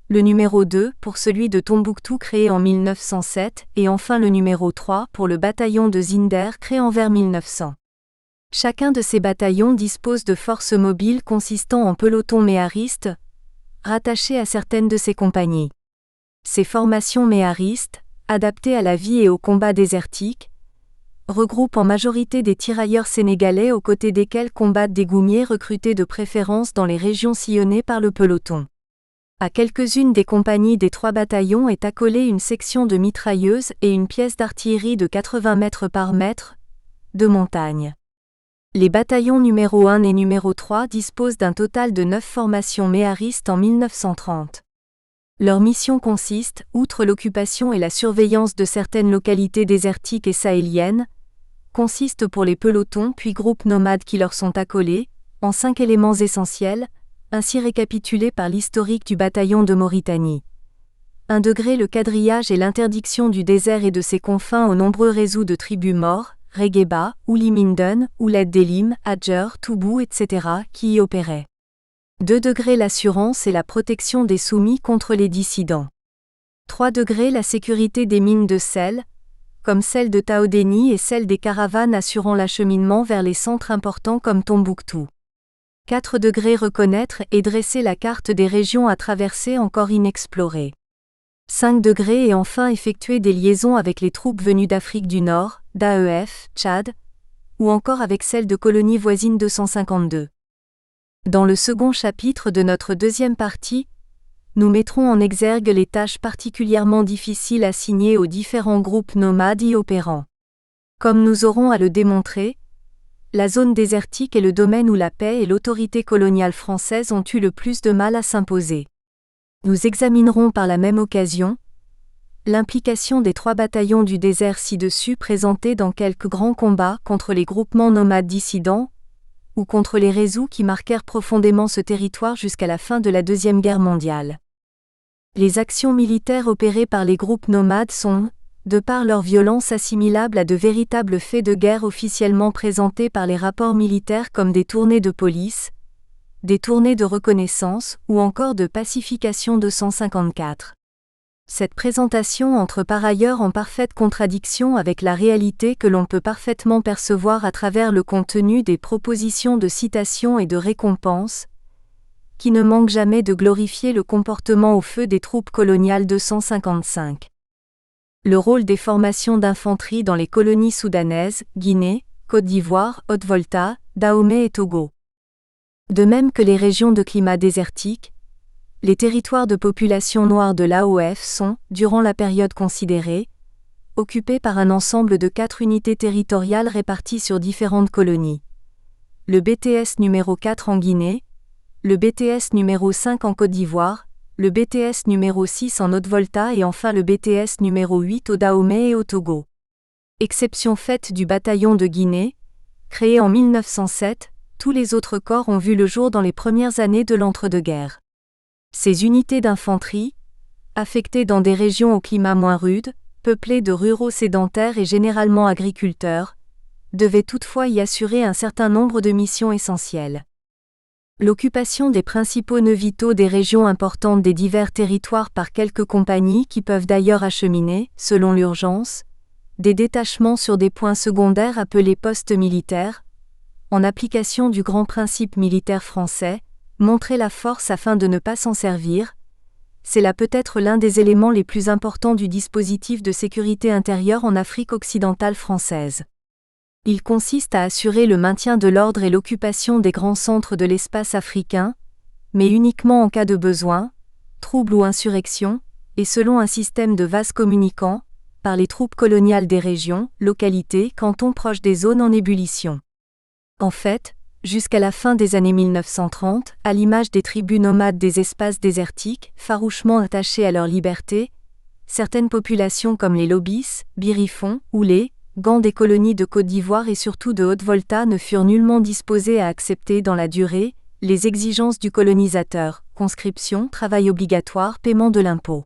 A: le numéro 2 pour celui de Tombouctou créé en 1907 et enfin le numéro 3 pour le bataillon de Zinder créé en vers 1900. Chacun de ces bataillons dispose de forces mobiles consistant en pelotons méharistes, rattachés à certaines de ces compagnies. Ces formations méharistes, adaptées à la vie et au combat désertique, regroupent en majorité des tirailleurs sénégalais aux côtés desquels combattent des goumiers recrutés de préférence dans les régions sillonnées par le peloton. À quelques-unes des compagnies des 3 bataillons est accolée une section de mitrailleuses et une pièce d'artillerie de 80 mètres par mètre, de montagne. Les bataillons numéro 1 et numéro 3 disposent d'un total de 9 formations méharistes en 1930. Leur mission consiste, outre l'occupation et la surveillance de certaines localités désertiques et sahéliennes, consiste pour les pelotons puis groupes nomades qui leur sont accolés, en 5 éléments essentiels, ainsi récapitulés par l'historique du bataillon de Mauritanie. 1 degré le quadrillage et l'interdiction du désert et de ses confins aux nombreux réseaux de tribus morts, Regueba, Ouli Minden, Ouled Delim, Adjer, Toubou, etc., qui y opéraient. 2 degrés l'assurance et la protection des soumis contre les dissidents. 3 degrés la sécurité des mines de sel, comme celle de Taodéni et celle des caravanes assurant l'acheminement vers les centres importants comme Tombouctou. 4 degrés reconnaître et dresser la carte des régions à traverser encore inexplorées. 5 degrés et enfin effectuer des liaisons avec les troupes venues d'Afrique du Nord, d'AEF, Tchad, ou encore avec celles de colonies voisines 252. Dans le second chapitre de notre deuxième partie, nous mettrons en exergue les tâches particulièrement difficiles assignées aux différents groupes nomades y opérant. Comme nous aurons à le démontrer, la zone désertique est le domaine où la paix et l'autorité coloniale française ont eu le plus de mal à s'imposer. Nous examinerons par la même occasion l'implication des 3 bataillons du désert ci-dessus présentés dans quelques grands combats contre les groupements nomades dissidents ou contre les réseaux qui marquèrent profondément ce territoire jusqu'à la fin de la Deuxième Guerre mondiale. Les actions militaires opérées par les groupes nomades sont, de par leur violence, assimilables à de véritables faits de guerre officiellement présentés par les rapports militaires comme des tournées de police, des tournées de reconnaissance ou encore de pacification 254. Cette présentation entre par ailleurs en parfaite contradiction avec la réalité que l'on peut parfaitement percevoir à travers le contenu des propositions de citation et de récompense, qui ne manquent jamais de glorifier le comportement au feu des troupes coloniales 255. Le rôle des formations d'infanterie dans les colonies soudanaises, Guinée, Côte d'Ivoire, Haute-Volta, Dahomey et Togo. De même que les régions de climat désertique, les territoires de population noire de l'AOF sont, durant la période considérée, occupés par un ensemble de 4 unités territoriales réparties sur différentes colonies. Le BTS numéro 4 en Guinée, le BTS numéro 5 en Côte d'Ivoire, le BTS numéro 6 en Haute-Volta et enfin le BTS numéro 8 au Dahomey et au Togo. Exception faite du bataillon de Guinée, créé en 1907, tous les autres corps ont vu le jour dans les premières années de l'entre-deux-guerres. Ces unités d'infanterie, affectées dans des régions au climat moins rude, peuplées de ruraux sédentaires et généralement agriculteurs, devaient toutefois y assurer un certain nombre de missions essentielles. L'occupation des principaux nœuds vitaux des régions importantes des divers territoires par quelques compagnies qui peuvent d'ailleurs acheminer, selon l'urgence, des détachements sur des points secondaires appelés postes militaires, en application du grand principe militaire français, montrer la force afin de ne pas s'en servir, c'est là peut-être l'un des éléments les plus importants du dispositif de sécurité intérieure en Afrique occidentale française. Il consiste à assurer le maintien de l'ordre et l'occupation des grands centres de l'espace africain, mais uniquement en cas de besoin, trouble ou insurrection, et selon un système de vases communicants, par les troupes coloniales des régions, localités, cantons proches des zones en ébullition. En fait, jusqu'à la fin des années 1930, à l'image des tribus nomades des espaces désertiques, farouchement attachées à leur liberté, certaines populations comme les Lobis, Birifons, Oulé, Gants des colonies de Côte d'Ivoire et surtout de Haute-Volta ne furent nullement disposées à accepter dans la durée les exigences du colonisateur, conscription, travail obligatoire, paiement de l'impôt.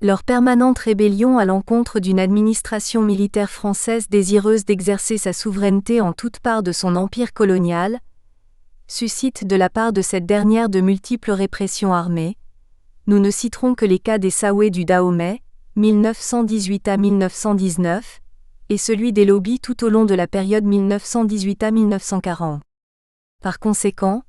A: Leur permanente rébellion à l'encontre d'une administration militaire française désireuse d'exercer sa souveraineté en toute part de son empire colonial, suscite de la part de cette dernière de multiples répressions armées. Nous ne citerons que les cas des Saoués du Dahomey, 1918 à 1919, et celui des Lobis tout au long de la période 1918 à 1940. Par conséquent,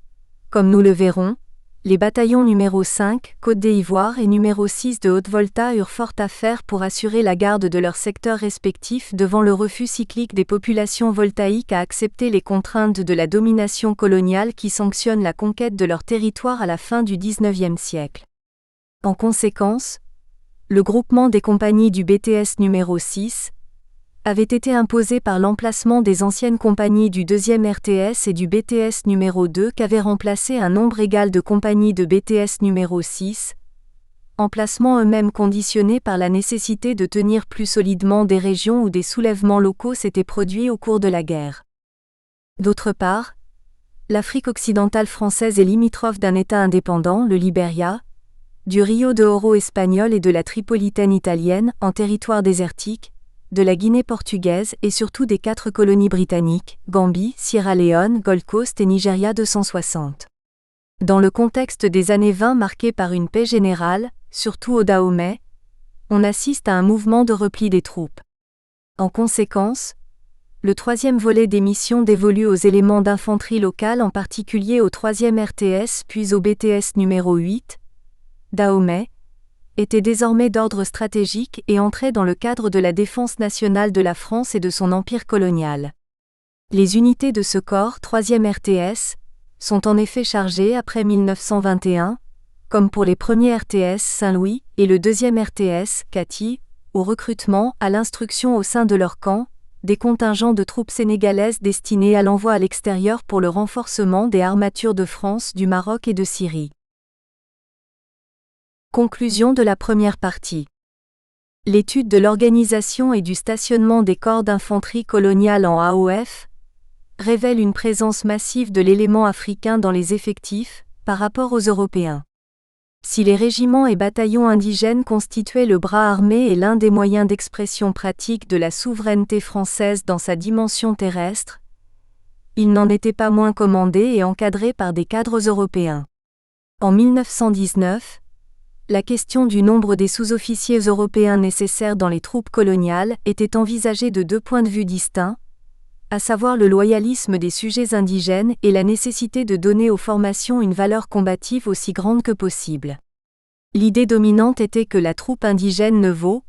A: comme nous le verrons, les bataillons numéro 5, Côte d'Ivoire et numéro 6 de Haute-Volta eurent fort à faire pour assurer la garde de leurs secteurs respectifs devant le refus cyclique des populations voltaïques à accepter les contraintes de la domination coloniale qui sanctionne la conquête de leur territoire à la fin du XIXe siècle. En conséquence, le groupement des compagnies du BTS numéro 6 avait été imposé par l'emplacement des anciennes compagnies du 2e RTS et du BTS numéro 2 qu'avait remplacé un nombre égal de compagnies de BTS numéro 6, emplacements eux-mêmes conditionnés par la nécessité de tenir plus solidement des régions où des soulèvements locaux s'étaient produits au cours de la guerre. D'autre part, l'Afrique occidentale française est limitrophe d'un État indépendant, le Libéria, du Rio de Oro espagnol et de la Tripolitaine italienne, en territoire désertique, de la Guinée portugaise et surtout des 4 colonies britanniques, Gambie, Sierra Leone, Gold Coast et Nigeria 260. Dans le contexte des années 20 marqué par une paix générale, surtout au Dahomey, on assiste à un mouvement de repli des troupes. En conséquence, le 3e volet des missions dévolu aux éléments d'infanterie locale, en particulier au 3e RTS puis au BTS numéro 8, Dahomey, était désormais d'ordre stratégique et entrait dans le cadre de la défense nationale de la France et de son empire colonial. Les unités de ce corps 3e RTS sont en effet chargées après 1921, comme pour les premiers RTS Saint-Louis et le 2e RTS Katy, au recrutement, à l'instruction au sein de leur camp, des contingents de troupes sénégalaises destinés à l'envoi à l'extérieur pour le renforcement des armatures de France, du Maroc et de Syrie. Conclusion de la première partie. L'étude de l'organisation et du stationnement des corps d'infanterie coloniale en AOF révèle une présence massive de l'élément africain dans les effectifs, par rapport aux Européens. Si les régiments et bataillons indigènes constituaient le bras armé et l'un des moyens d'expression pratique de la souveraineté française dans sa dimension terrestre, ils n'en étaient pas moins commandés et encadrés par des cadres européens. En 1919, la question du nombre des sous-officiers européens nécessaires dans les troupes coloniales était envisagée de 2 points de vue distincts, à savoir le loyalisme des sujets indigènes et la nécessité de donner aux formations une valeur combative aussi grande que possible. L'idée dominante était que la troupe indigène ne vaut,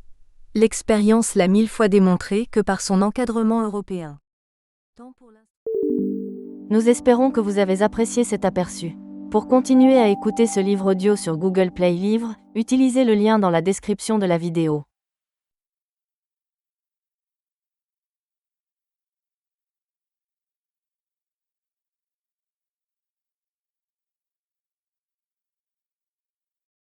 A: l'expérience l'a 1000 fois démontré, que par son encadrement européen.
B: Nous espérons que vous avez apprécié cet aperçu. Pour continuer à écouter ce livre audio sur Google Play Livres, utilisez le lien dans la description de la vidéo.